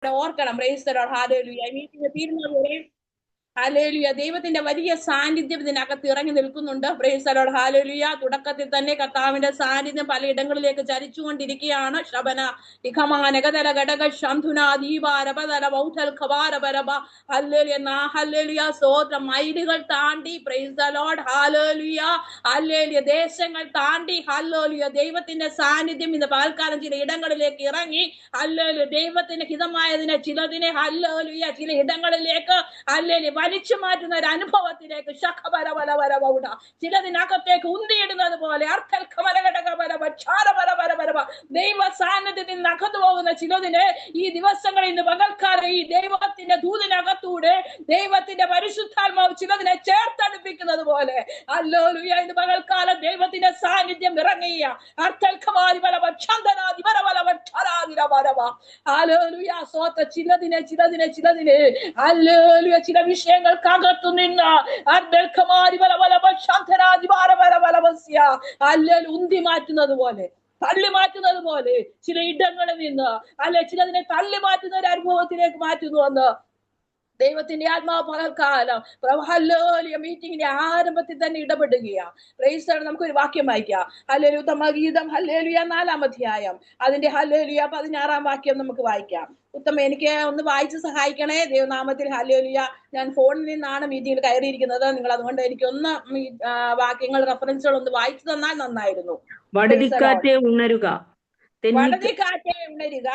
ഓർക്കണം. Praise the Lord. Hallelujah. Meeting തീരുന്നതുവരെ hallelujah, ദൈവത്തിന്റെ വലിയ സാന്നിധ്യം ഇതിനകത്ത് ഇറങ്ങി നിൽക്കുന്നുണ്ട്. Praise the Lord. ഹല്ലേലൂയ. തുടക്കത്തിൽ തന്നെ കർത്താവിന്റെ സാന്നിധ്യം പലയിടങ്ങളിലേക്ക് ചരിച്ചുകൊണ്ടിരിക്കുകയാണ്. ശബന ഇഖമാനഗതല ഘടക ശംധുന ദീപാരപതല ബൗദ്ധൽ ഖബാരപരബ. ഹല്ലേലൂയ. ഹല്ലേലൂയ. സ്തോത്രം. മൈലുകൾ താണ്ടി praise the Lord. Hallelujah. Hallelujah. ദേശങ്ങൾ താണ്ടി ഹല്ലേലൂയ, ദൈവത്തിന്റെ സാന്നിധ്യം ഇന്ന് പകൽക്കാലം ചില ഇടങ്ങളിലേക്ക് ഇറങ്ങി. ഹല്ലേലൂയ. ദൈവത്തിന് ഹിതമായതിനെ ചിലതിനെ ഹല്ലേലൂയ ചില ഇടങ്ങളിലേക്ക് ഹല്ലേലൂയ വലിച്ചു മാറ്റുന്ന ഒരു അനുഭവത്തിലേക്ക് ശഖബരബലബലബൗഡ ചിലതിനകത്തേക്ക് ഉന്തിയിടുന്നത് പോലെ ദൈവ സാന്നിധ്യത്തിൽ നകന്നു പോകുന്ന ചിലതിന് ഈ ദിവസങ്ങളിൽ ഇന്ന് പകൽക്കാലം ഈ ദൈവത്തിന്റെ ദൂതിനകത്തൂടെ ദൈവത്തിന്റെ പരിശുദ്ധാത്മാവ് ചിലതിനെ ചേർത്തടുപ്പിക്കുന്നത് പോലെ ഹല്ലേലൂയ ഇന്ന് പകൽക്കാലം ദൈവത്തിന്റെ സാന്നിധ്യം ഇറങ്ങിയ ഹല്ലേലൂയ സ്വോത്ര ചിലതിനെ ഹല്ലേലൂയ ചില വിഷയങ്ങൾക്കകത്തു നിന്ന് ഉന്തി മാറ്റുന്നത് പോലെ തള്ളി മാറ്റുന്നത് പോലെ ചില ഇടങ്ങളിൽ നിന്ന് ചിലതിനെ തള്ളി മാറ്റുന്ന ഒരു അനുഭവത്തിലേക്ക് മാറ്റുന്നുവെന്ന് ദൈവത്തിന്റെ ആത്മാവ് പകൽക്കാലം ഹല്ലേലൂയ മീറ്റിംഗിന്റെ ആരംഭത്തിൽ തന്നെ ഇടപെടുകയാണ്. പ്രൈസ് ദി, നമുക്കൊരു വാക്യം വായിക്കാം. ഹല്ലേലൂയ ഉത്തമഗീതം ഹല്ലേലൂയ 4-ാം അധ്യായം അതിന്റെ ഹല്ലേലൂയ 16-ാം വാക്യം നമുക്ക് വായിക്കാം. ഉത്തമ എനിക്ക് ഒന്ന് വായിച്ച് സഹായിക്കണേ ദൈവനാമത്തിൽ. ഹല്ലേലൂയ. ഞാൻ ഫോണിൽ നിന്നാണ് മീറ്റിംഗിൽ കയറിയിരിക്കുന്നത്. നിങ്ങൾ അതുകൊണ്ട് എനിക്കൊന്ന് വാക്യങ്ങൾ റെഫറൻസുകൾ ഒന്ന് വായിച്ചു തന്നാൽ നന്നായിരുന്നു. വടതിക്കാറ്റേ ഉണരുക, വടതിക്കാറ്റേ ഉണരുക,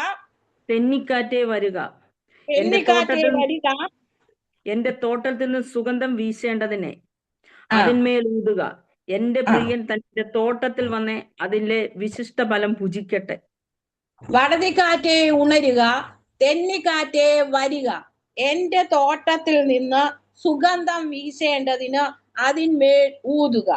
തെന്നിക്കാറ്റേ വരുക, എന്റെ തോട്ടത്തിൽ നിന്ന് സുഗന്ധം വീശേണ്ടതിനെ അതിന്മേൽ ഊതുക. എന്റെ പ്രിയൻ തന്റെ തോട്ടത്തിൽ വന്ന് അതിന്റെ വിശിഷ്ട ഫലം ഭുജിക്കട്ടെ. വടതിക്കാറ്റേ ഉണരുക, തെന്നിക്കാറ്റേ വരിക, എന്റെ തോട്ടത്തിൽ നിന്ന് സുഗന്ധം വീശേണ്ടതിന് അതിന്മേൽ ഊതുക.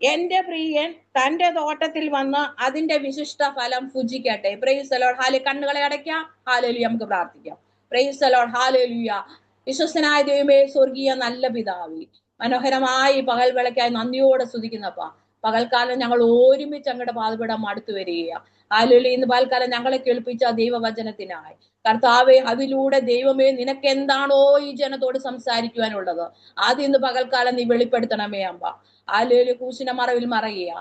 എന്റെ പ്രിയൻ തന്റെ തോട്ടത്തിൽ വന്ന് അതിന്റെ വിശിഷ്ട ഫലം ഭുജിക്കട്ടെ. Price the Lord. ഹാലേ. കണ്ണുകളെ അടയ്ക്കാം. ഹല്ലേലൂയ. നമുക്ക് പ്രാർത്ഥിക്കാം. Price the Lord. ഹല്ലേലൂയ. വിശ്വസ്തനായ ദൈവമേ, സ്വർഗീയ നല്ല പിതാവേ, മനോഹരമായി പകൽ വിളക്കായി നന്ദിയോടെ സ്തുതിക്കുന്നപ്പ പകൽക്കാലം ഞങ്ങൾ ഒരുമിച്ച് അങ്ങയുടെ പാതപീഠം അടുത്തു വരികയാണ്. ഹല്ലേലൂയ. ഇന്ന് പകൽക്കാലം ഞങ്ങളെ കേൾപ്പിച്ച ദൈവവചനത്തിനായി കർത്താവെ, അതിലൂടെ ദൈവമേ നിനക്ക് എന്താണോ ഈ ജനത്തോട് സംസാരിക്കുവാനുള്ളത് അത് ഇന്ന് പകൽക്കാലം നീ വെളിപ്പെടുത്തണമേ അമ്പ. ഹല്ലേലൂയ. ക്രൂശിന്റെ മറവിൽ മറയുക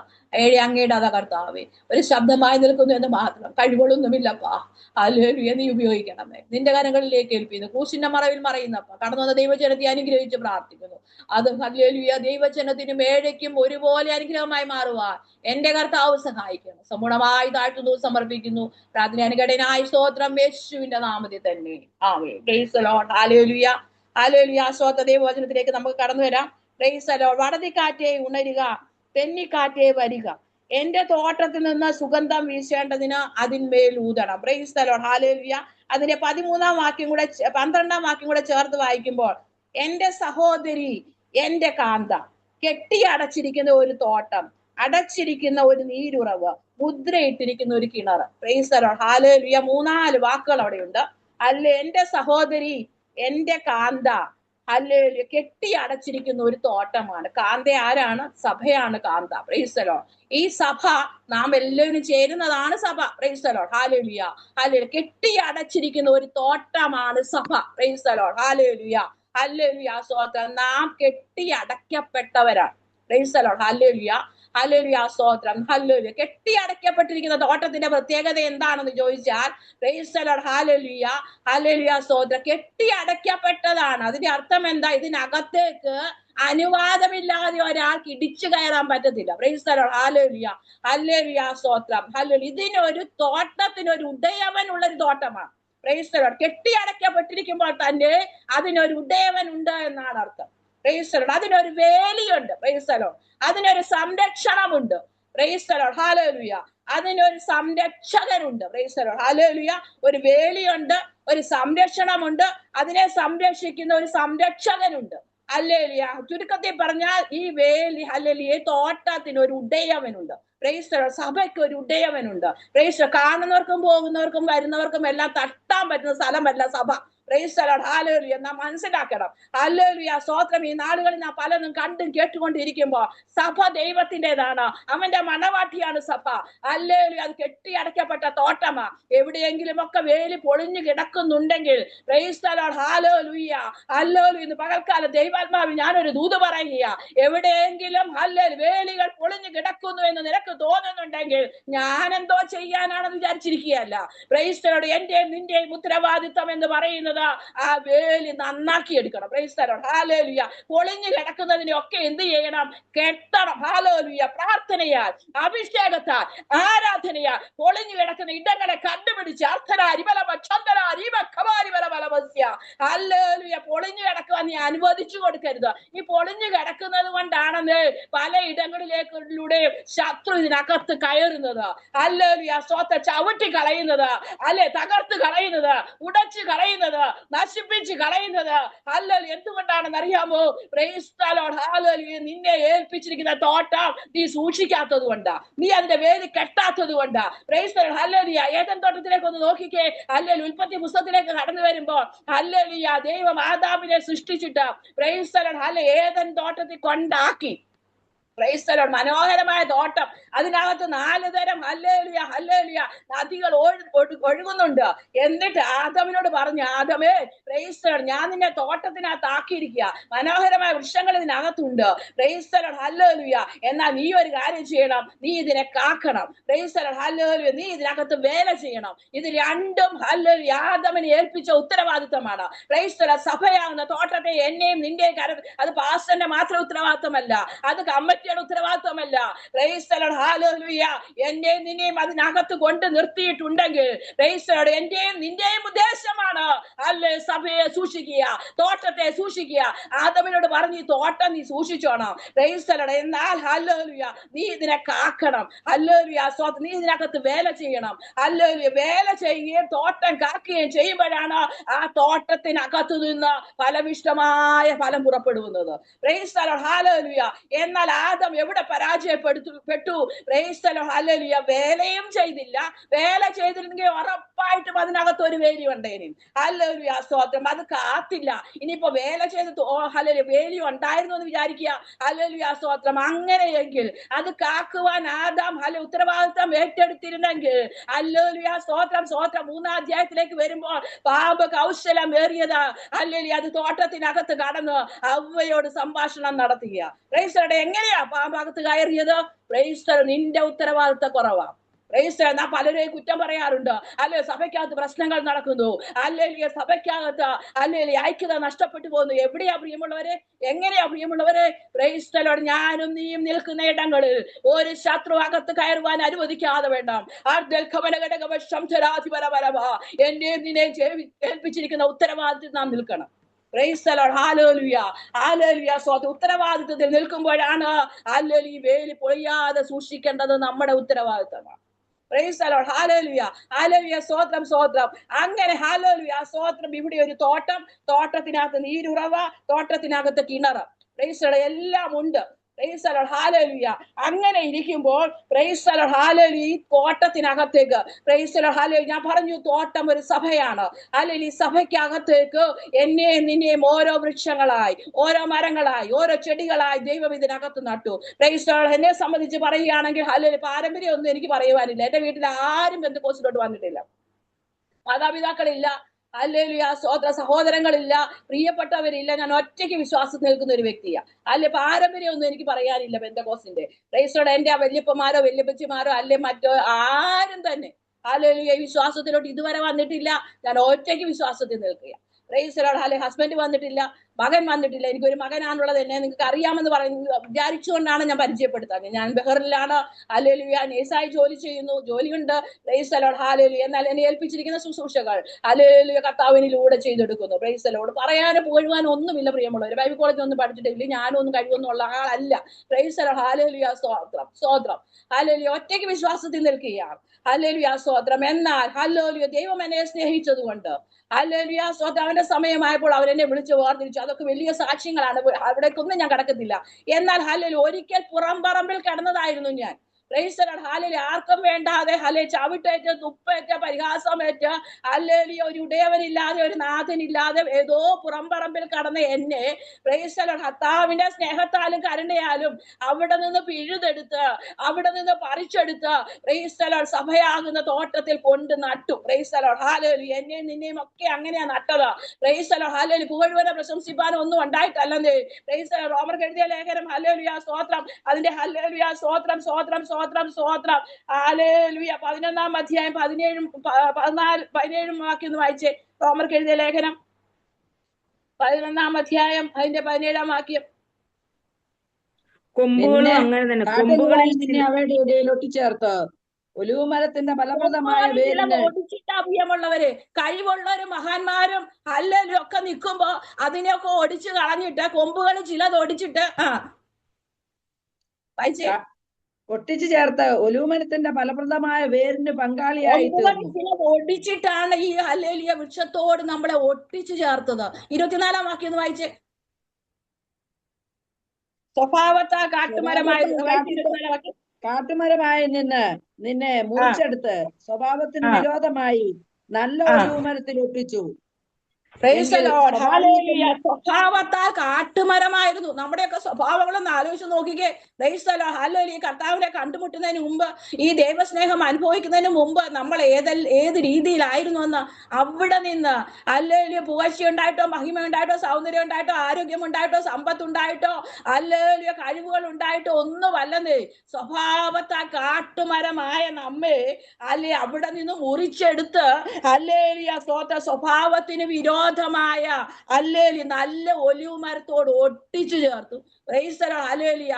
അങ്ങയുടെ അതാ കർത്താവേ, ഒരു ശബ്ദമായി നിൽക്കുന്നു എന്ന് മാത്രം, കഴിവുകളൊന്നുമില്ലപ്പാ. ഹല്ലേലൂയ. നീ ഉപയോഗിക്കണമേ. നിന്റെ കരങ്ങളിലേക്ക് ഏൽപ്പിക്കുന്നു. ക്രൂശിന്റെ മറവിൽ മറയുന്നപ്പ കടന്നു വന്ന ദൈവജനത്തെ അനുഗ്രഹിച്ച് പ്രാർത്ഥിക്കുന്നു. അത് ഹല്ലേലൂയ ദൈവജനത്തിനും ഏഴയ്ക്കും ഒരുപോലെ അനുഗ്രഹമായി മാറുവാൻ എന്റെ കർത്താവ് സഹായിക്കണം. സമ്പൂർണമായി താഴ്ത്തുന്നു, സമർപ്പിക്കുന്നു. പ്രാർത്ഥന അനുഘടനായ സ്തോത്രം യേശുവിന്റെ നാമത്തിൽ തന്നെ. ആമേൻ. Praise the Lord. ഹല്ലേലൂയ. ഹല്ലേലൂയ. സ്തോത്ര ദൈവവചനത്തിലേക്ക് നമുക്ക് കടന്നു വരാം. Price the Lord. വടതിക്കാറ്റേ ഉണരുക, തെന്നിക്കാറ്റേ വരിക, എന്റെ തോട്ടത്തിൽ നിന്ന് സുഗന്ധം വീശേണ്ടതിന് അതിന്മേൽ ഊതണം. Praise the Lord. ഹല്ലേലൂയ. അതിന്റെ 13-ാം വാക്യം കൂടെ 12-ാം വാക്യം കൂടെ ചേർത്ത് വായിക്കുമ്പോൾ, എന്റെ സഹോദരി, എന്റെ കാന്ത, കെട്ടി അടച്ചിരിക്കുന്ന ഒരു തോട്ടം, അടച്ചിരിക്കുന്ന ഒരു നീരുറവ്, മുദ്രയിട്ടിരിക്കുന്ന ഒരു കിണർ. Price the Lord. ഹല്ലേലൂയ. 3-4 വാക്കുകൾ അവിടെയുണ്ട്. അല്ലേ, എന്റെ സഹോദരി, എന്റെ കാന്ത, ഹല്ലേലൂയ, കെട്ടി അടച്ചിരിക്കുന്ന ഒരു തോട്ടമാണ്. കാന്ത ആരാണ്? സഭയാണ് കാന്ത. Praise the Lord. ഈ സഭ നാം എല്ലാവരും ചേരുന്നതാണ് സഭ. Praise the Lord. ഹല്ലേലൂയ. ഹല്ലേലൂയ. കെട്ടി അടച്ചിരിക്കുന്ന ഒരു തോട്ടമാണ് സഭ. Praise the Lord. ഹല്ലേലൂയ. ഹല്ലേലൂയ. സ്തോത്രം. നാം കെട്ടി അടയ്ക്കപ്പെട്ടവരാണ്. Praise the Lord. ഹല്ലേലൂയ. ഹല്ലേലൂയ. സ്തോത്രം. ഹല്ലേലൂയ. കെട്ടി അടയ്ക്കപ്പെട്ടിരിക്കുന്ന തോട്ടത്തിന്റെ പ്രത്യേകത എന്താണെന്ന് ചോദിച്ചാൽ, പ്രൈസ് ദി ലോർഡ്. ഹല്ലേലൂയ. ഹല്ലേലൂയ. സ്തോത്രം. കെട്ടി അടയ്ക്കപ്പെട്ടതാണ്. അതിന്റെ അർത്ഥം എന്താ? ഇതിനകത്തേക്ക് അനുവാദമില്ലാതെ ഒരാൾക്ക് ഇടിച്ചു കയറാൻ പറ്റത്തില്ല. Price the Lord. ഹല്ലേലൂയ. ഹല്ലേലൂയ. സ്തോത്രം. ഹല്ലേലൂയ. ഇതിനൊരു തോട്ടത്തിനൊരു ഉടയവനുള്ള ഒരു തോട്ടമാണ്. Price the Lord. കെട്ടി അടയ്ക്കപ്പെട്ടിരിക്കുമ്പോൾ തന്നെ അതിനൊരു ഉടയവൻ ഉണ്ട് എന്നാണ് അർത്ഥം. Praise the Lord. അതിനൊരു വേലിയുണ്ട്. Praise the Lord. അതിനൊരു സംരക്ഷണമുണ്ട്. Praise the Lord. ഹല്ലേലൂയ. അതിനൊരു സംരക്ഷകനുണ്ട്. Praise the Lord. ഹല്ലേലൂയ. ഒരു വേലിയുണ്ട്, ഒരു സംരക്ഷണമുണ്ട്, അതിനെ സംരക്ഷിക്കുന്ന ഒരു സംരക്ഷകനുണ്ട്. ഹല്ലേലൂയ. ചുരുക്കത്തിൽ പറഞ്ഞാൽ ഈ വേലി ഹല്ലേലൂയ തോട്ടത്തിന് ഒരു ഉടയവനുണ്ട്. Praise the Lord. സഭയ്ക്ക് ഒരു ഉടയവനുണ്ട്. Praise the Lord. കാണുന്നവർക്കും പോകുന്നവർക്കും വരുന്നവർക്കും എല്ലാം തട്ടാൻ പറ്റുന്ന സ്ഥലമല്ല സഭ. Praise the Lord. ഹല്ലേലൂയ. നാം മനസ്സിലാക്കണം. ഹല്ലേലൂയ. സ്തോത്രം. ഈ നാളുകളിൽ നാം പലതും കണ്ടും കേട്ടുകൊണ്ടിരിക്കുമ്പോ സഭ ദൈവത്തിൻ്റെതാണ്. അവന്റെ മണവാട്ടിയാണ് സഭ. ഹല്ലേലൂയ. അത് കെട്ടിയടക്കപ്പെട്ട തോട്ടമാ. എവിടെയെങ്കിലും ഒക്കെ വേലി പൊളിഞ്ഞു കിടക്കുന്നുണ്ടെങ്കിൽ പ്രൈസ് ദി ലോർഡ്. ഹല്ലേലൂയ. ഹല്ലേലൂയ. ഇന്ന് പകൽക്കാലം ദൈവാത്മാവിൽ ഞാനൊരു ദൂത് പറയുക. എവിടെയെങ്കിലും വേലികൾ പൊളിഞ്ഞു കിടക്കുന്നു എന്ന് നിനക്ക് തോന്നുന്നുണ്ടെങ്കിൽ ഞാൻ എന്തോ ചെയ്യാനാണെന്ന് വിചാരിച്ചിരിക്കുകയല്ല. Praise the Lord. എന്റെയും നിന്റെയും ഉത്തരവാദിത്വം എന്ന് പറയുന്നത് ആ വേലി നന്നാക്കി എടുക്കണം. Praise the Lord. ഹല്ലേലൂയ. പൊളിഞ്ഞു കിടക്കുന്നതിനെ ഒക്കെ എന്ത് ചെയ്യണം? കെട്ടണം. ഹല്ലേലൂയ. പ്രാർത്ഥനയാൽ, അഭിഷേകത്താൽ, ആരാധനയാൽ പൊളിഞ്ഞു കിടക്കുന്ന ഇടങ്ങളെ കണ്ടുപിടിച്ച് ഹല്ലേലൂയ. പൊളിഞ്ഞു കിടക്കുവാൻ നീ അനുവദിച്ചു കൊടുക്കരുത്. ഈ പൊളിഞ്ഞു കിടക്കുന്നത് കൊണ്ടാണെന്ന് പല ഇടങ്ങളിലേക്കൂടെ ശത്രു ഇതിനകത്ത് കയറുന്നത്. ഹല്ലേലൂയ. സ്തോത്രം. ചവിട്ടി കളയുന്നത്, തകർത്ത് കളയുന്നത്, ഉടച്ചു കളയുന്നത്, നശിപ്പിച്ച് കളയുന്നത്. ഹല്ലേലൂയ. എന്തുകൊണ്ടാണെന്ന് അറിയാമോ? Price the Lord. ഹല്ലേലൂയ. നിന്നെ ഏൽപ്പിച്ചിരിക്കുന്ന തോട്ടം നീ സൂക്ഷിക്കാത്തത് കൊണ്ടാ, നീ അതിന്റെ വേലി കെട്ടാത്തത് കൊണ്ടാ. Praise the Lord. ഹല്ലേലൂയ. ഏദൻ തോട്ടത്തിലേക്ക് ഒന്ന് നോക്കിക്കേ. ഹല്ലേലൂയ. ഉൽപ്പത്തി പുസ്തകത്തിലേക്ക് കടന്നു വരുമ്പോ ഹല്ലേലൂയ, ദൈവം ആദാമിനെ സൃഷ്ടിച്ചിട്ട് പ്രൈസ് ദി ലോർഡ് ഹല്ലേലൂയ ഏദൻ തോട്ടത്തിൽ കൊണ്ടാക്കി. Praise the Lord. മനോഹരമായ തോട്ടം. അതിനകത്ത് 4 തരം ഹല്ലേലൂയ ഹല്ലേലൂയ നദികൾ ഒഴുകുന്നുണ്ട്. എന്നിട്ട് ആദമിനോട് പറഞ്ഞു, ആദമേ പ്രൈസ് ദി ലോർഡ്, ഞാൻ നിന്നെ തോട്ടത്തിനകത്ത് ആക്കിയിരിക്കുക, മനോഹരമായ വൃക്ഷങ്ങൾ ഇതിനകത്തുണ്ട്. പ്രൈസ് ദി ലോർഡ് ഹല്ലേലൂയ. എന്നാൽ നീ ഒരു കാര്യം ചെയ്യണം, നീ ഇതിനെ കാക്കണം. Praise the Lord hallelujah. നീ ഇതിനകത്ത് വേല ചെയ്യണം. ഇത് രണ്ടും ഹല്ലേലൂയ ആദമിനെ ഏൽപ്പിച്ച ഉത്തരവാദിത്തമാണ്. Praise the Lord. സഭയാകുന്ന തോട്ടത്തെ എന്നെയും നിന്റെയും അത് പാസ്റ്ററിന്റെ മാത്രം ഉത്തരവാദിത്തമല്ല, അത് കമ്മിറ്റി ഉത്തരവാദിത്വമല്ല. പ്രൈസ് ദി ലോർഡ് ഹല്ലേലൂയ. എന്റെയും നിന്നെയും അതിനകത്ത് കൊണ്ട് നിർത്തിയിട്ടുണ്ടെങ്കിൽ പ്രൈസ് ദി ലോർഡ് എന്റെയും നിന്റെയും ഉദ്ദേശമാണ് സഭയെ സൂക്ഷിക്കുക, തോട്ടത്തെ സൂക്ഷിക്കുക. ആദമിനോട് പറഞ്ഞു, ഈ തോട്ടം നീ സൂക്ഷിച്ചോണം. Praise the Lord. എന്നാൽ ഹല്ലേലൂയ നീ ഇതിനെ കാക്കണം. ഹല്ലേലൂയ. നീ ഇതിനകത്ത് വേല ചെയ്യണം. ഹല്ലേലൂയ. വേല ചെയ്യുകയും തോട്ടം കാക്കുകയും ചെയ്യുമ്പോഴാണ് ആ തോട്ടത്തിനകത്തു നിന്ന് ഫലവിഷ്ടമായ ഫലം പുറപ്പെടുന്നത്. പ്രൈസ് ദി ലോർഡ് ഹല്ലേലൂയ. എന്നാൽ ആദം എവിടെ പരാജയപ്പെട്ടു? പ്രൈസ് ദി ലോർഡ് ഹല്ലേലൂയ. വേലയും ചെയ്തില്ല. വേല ചെയ്തിരുന്നെങ്കിൽ ഉറപ്പായിട്ടും അതിനകത്ത് ഒരു വേലി ഉണ്ടേനും. ഹല്ലേലൂയ. സ്തോത്രം. അത് കാത്തില്ല. ഇനിയിപ്പോ വേല ചെയ്ത് ഹല്ലേലൂയ വേലി ഉണ്ടായിരുന്നു എന്ന് വിചാരിക്കുക. ഹല്ലേലൂയ. സ്തോത്രം. അങ്ങനെയെങ്കിൽ അത് കാക്കുവാൻ ആദാം ഉത്തരവാദിത്വം ഏറ്റെടുത്തിരുന്നെങ്കിൽ ഹല്ലേലൂയ. സ്തോത്രം. സ്തോത്രം. 3-ാം അധ്യായത്തിലേക്ക് വരുമ്പോൾ പാമ്പ് കൗശലം ഏറിയത് ഹല്ലേലൂയ അത് തോട്ടത്തിനകത്ത് കടന്ന് ഹവ്വയോട് സംഭാഷണം നടത്തുക. Price the Lord. എങ്ങനെയാ പാമ്പകത്ത് കയറിയത്? Price the Lord. നിന്റെ ഉത്തരവാദിത്ത കുറവാ. Price the Lord. നാം പലരെയും കുറ്റം പറയാറുണ്ട്. സഭയ്ക്കകത്ത് പ്രശ്നങ്ങൾ നടക്കുന്നു, സഭയ്ക്കകത്ത് ഐക്യത നഷ്ടപ്പെട്ടു പോകുന്നു. എവിടെയാ പ്രിയമുള്ളവരെ? എങ്ങനെയാ പ്രിയമുള്ളവരെ? Price the Lord. ഞാനും നീയും നിൽക്കുന്ന ഇടങ്ങളിൽ ഒരു ശത്രു അകത്ത് കയറുവാൻ അനുവദിക്കാതെ വേണം. എന്റെയും നിന്നെയും ഏൽപ്പിച്ചിരിക്കുന്ന ഉത്തരവാദിത്തത്തിൽ നാം നിൽക്കണം. Praise the Lord. ഹല്ലേലൂയ ഹല്ലേലൂയ. ഉത്തരവാദിത്തത്തിൽ നിൽക്കുമ്പോഴാണ് ഹല്ലേലൂയ ഈ വേലി പൊളിയാതെ സൂക്ഷിക്കേണ്ടത് നമ്മുടെ ഉത്തരവാദിത്തമാണ്. Praise the Lord. ഹല്ലേലൂയ ഹല്ലേലൂയ. സ്തോത്രം സ്തോത്രം. അങ്ങനെ ഹല്ലേലൂയ സ്തോത്രം. ഇവിടെ ഒരു തോട്ടം, തോട്ടത്തിനകത്ത് നീരുറവ, തോട്ടത്തിനകത്ത് കിണറ്, പ്രൈസ് ദി ലോർഡ് എല്ലാം ഉണ്ട്. Price the Lord. ഹല്ലേലൂയ. അങ്ങനെ ഇരിക്കുമ്പോൾ പ്രൈസ് ദി ലോർഡ് ഹല്ലേലൂയ ഈ തോട്ടത്തിനകത്തേക്ക് പ്രൈസ് ദി ലോർഡ് ഹല്ലേലൂയ ഞാൻ പറഞ്ഞു തോട്ടം ഒരു സഭയാണ്. ഹല്ലേലൂയ ഈ സഭയ്ക്കകത്തേക്ക് എന്നെയും നിന്നെയും ഓരോ വൃക്ഷങ്ങളായി, ഓരോ മരങ്ങളായി, ഓരോ ചെടികളായി ദൈവം ഇതിനകത്ത് നട്ടു. Praise the Lord. എന്നെ സംബന്ധിച്ച് പറയുകയാണെങ്കിൽ ഹല്ലേലൂയ പാരമ്പര്യം ഒന്നും എനിക്ക് പറയുവാനില്ല. എന്റെ വീട്ടിൽ ആരും പെന്തക്കോസ്തിലോട്ട് വന്നിട്ടില്ല, മാതാപിതാക്കളില്ല, ഹല്ലേലൂയ സ്തോത്ര സഹോദരങ്ങളില്ല, പ്രിയപ്പെട്ടവരില്ല. ഞാൻ ഒറ്റയ്ക്ക് വിശ്വാസത്തിൽ നിൽക്കുന്ന ഒരു വ്യക്തിയാണ്. പാരമ്പര്യം ഒന്നും എനിക്ക് പറയാനില്ല പെന്തക്കോസ്തിന്റെ. Price the Lord. എന്റെ വല്യപ്പന്മാരോ വല്യപ്പച്ചിമാരോ മറ്റോ ആരും തന്നെ ഹല്ലേലൂയ വിശ്വാസത്തിലോട്ട് ഇതുവരെ വന്നിട്ടില്ല. ഞാൻ ഒറ്റയ്ക്ക് വിശ്വാസത്തിൽ നിൽക്കുക. Price the Lord. ഹസ്ബൻഡ് വന്നിട്ടില്ല, മകൻ വന്നിട്ടില്ല. എനിക്കൊരു മകനാണുള്ളത്. എന്നെ നിങ്ങൾക്ക് അറിയാമെന്ന് വിചാരിച്ചുകൊണ്ടാണ് ഞാൻ പരിചയപ്പെടുത്താൻ. ഞാൻ ബഹറിലാണ്. ഹല്ലേലൂയ നേഴ്സായി ജോലി ചെയ്യുന്നു, ജോലിയുണ്ട്. Praise the Lord. ഹല്ലേലൂയ. എന്നാൽ എന്നെ ഏൽപ്പിച്ചിരിക്കുന്ന ശുശ്രൂഷകൾ ഹല്ലേലൂയ കർത്താവിനിലൂടെ ചെയ്തെടുക്കുന്നു. Praise the Lord. പറയാനും പുകഴുവാനും ഒന്നുമില്ല പ്രിയമുള്ളവർ. ബൈബിൾ കോളേജിൽ ഒന്നും പഠിച്ചിട്ടില്ല, ഞാനും ഒന്നും കഴിവൊന്നുള്ള ആളല്ല. Price the Lord. ഹല്ലേലൂയ സ്തോത്രം സ്തോത്രം. ഹല്ലേലൂയ ഒറ്റയ്ക്ക് വിശ്വാസത്തിൽ നിൽക്കുകയാണ്. ഹല്ലേലൂയ സ്തോത്രം. എന്നാൽ ഹല്ലേലൂയ ദൈവം എന്നെ സ്നേഹിച്ചത് കൊണ്ട് ഹല്ലേലൂയ സ്തോത്രം അവന്റെ സമയമായപ്പോൾ അവരെന്നെ വിളിച്ച് വേർതിരിച്ചു. അതൊക്കെ വലിയ സാക്ഷ്യങ്ങളാണ്, അവിടേക്കൊന്നും ഞാൻ കടക്കത്തില്ല. എന്നാൽ ഹല്ലേലൂയ ഒരിക്കൽ പുറംപറമ്പിൽ കടന്നതായിരുന്നു ഞാൻ. Price the Lord. ഹല്ലേലൂയ. ആർക്കും വേണ്ടാതെ ചവിട്ടേറ്റ് തുപ്പേറ്റ് പരിഹാസമേറ്റ് ഹല്ലേലൂയ ഒരു ഉടയവനില്ലാതെ ഒരു നാഥനില്ലാതെ ഏതോ പുറംപറമ്പിൽ കടന്ന എന്നെ പ്രൈസ് ദി ലോർഡ് കർത്താവിന്റെ സ്നേഹത്താലും കരുണയാലും അവിടെ നിന്ന് പിഴുതെടുത്ത് അവിടെ നിന്ന് പറിച്ചെടുത്ത് പ്രൈസ് ദി ലോർഡ് സഭയാകുന്ന തോട്ടത്തിൽ കൊണ്ട് നട്ടു. Praise the Lord. ഹല്ലേലൂയ. എന്നെയും നിന്നെയും ഒക്കെ അങ്ങനെയാ നട്ടത്. Praise the Lord. ഹല്ലേലൂയ. പുകഴ്വനെ പ്രശംസിപ്പാനോ ഒന്നും ഉണ്ടായിട്ടല്ലേ. Praise the Lord. റോമർക്ക് എഴുതിയ ലേഖനം ഹല്ലേലൂയ സ്തോത്രം. അതിന്റെ ഹല്ലേലൂയ സ്തോത്രം സ്തോത്രം സ്തോത്രം സ്തോത്രം. ഹല്ലേലൂയ 11-ാം അധ്യായം 17-ഉം 17-ഉം വാക്യം ഒന്ന് വായിച്ചേ. റോമർക്ക് എഴുതിയ ലേഖനം 11-ാം അധ്യായം അതിന്റെ 17-ാം വാക്യം. കൊമ്പുകളും അങ്ങനെ തന്നെ. കൊമ്പുകളിൽ നിന്നെ അവയുടെ ഇടയിൽ ഒട്ടിച്ചേർത്ത് ഒലിവുമരത്തിന്റെ ഫലപ്രദമായ വേരിന് ഒടിച്ചിട്ടാ പ്രിയമുള്ളവര്. കഴിവുള്ളവര് മഹാന്മാരും ഹല്ലേലൂയ ഒക്കെ നിൽക്കുമ്പോ അതിനെയൊക്കെ ഒടിച്ചു കളഞ്ഞിട്ട് കൊമ്പുകൾ ചിലത് ഒടിച്ചിട്ട് വായിച്ചേ. ഒട്ടിച്ചു ചേർത്ത് ഒലിവുമരത്തിന്റെ ഫലപ്രദമായ വേരിന് പങ്കാളിയായി തീർന്നു. ചിലത് ഒടിച്ചിട്ടാണ് ഈ ഹല്ലേലൂയ വൃക്ഷത്തോട് നമ്മളെ ഒട്ടിച്ചു ചേർത്തത്. 24-ാം വാക്യം ഒന്ന് വായിച്ചേ. സ്വഭാവത്താ കാട്ടുമരമായി നിന്നെ മുറിച്ചെടുത്ത് സ്വഭാവത്തിന് വിരോധമായി നല്ല ഒലിവുമരത്തിൽ ഒട്ടിച്ചു. സ്വഭാവത്താൽ കാട്ടുമരമായിരുന്നു. നമ്മുടെയൊക്കെ സ്വഭാവങ്ങളൊന്ന് ആലോചിച്ച് നോക്കിക്കേ. ഹല്ലേലൂയ. കർത്താവിനെ കണ്ടുമുട്ടുന്നതിന് മുമ്പ് ഈ ദൈവസ്നേഹം അനുഭവിക്കുന്നതിന് മുമ്പ് നമ്മൾ ഏത് രീതിയിലായിരുന്നു എന്ന് അവിടെ നിന്ന് ഹല്ലേലൂയ പുകഴ്ച ഉണ്ടായിട്ടോ മഹിമ ഉണ്ടായിട്ടോ സൗന്ദര്യം ഉണ്ടായിട്ടോ ആരോഗ്യം ഉണ്ടായിട്ടോ സമ്പത്ത് ഉണ്ടായിട്ടോ ഹല്ലേലൂയ കഴിവുകൾ ഉണ്ടായിട്ടോ ഒന്നുമല്ലെന്നേ. സ്വഭാവത്താൽ കാട്ടുമരമായ നമ്മെ അല്ലെ അവിടെ നിന്ന് മുറിച്ചെടുത്ത് ഹല്ലേലൂയ സ്വഭാവത്തിന് വിരോധമായ ഹല്ലേലൂയ നല്ല ഒലിവ് മരത്തോട് ഒട്ടിച്ചു ചേർത്തു. Price the Lord. Hallelujah.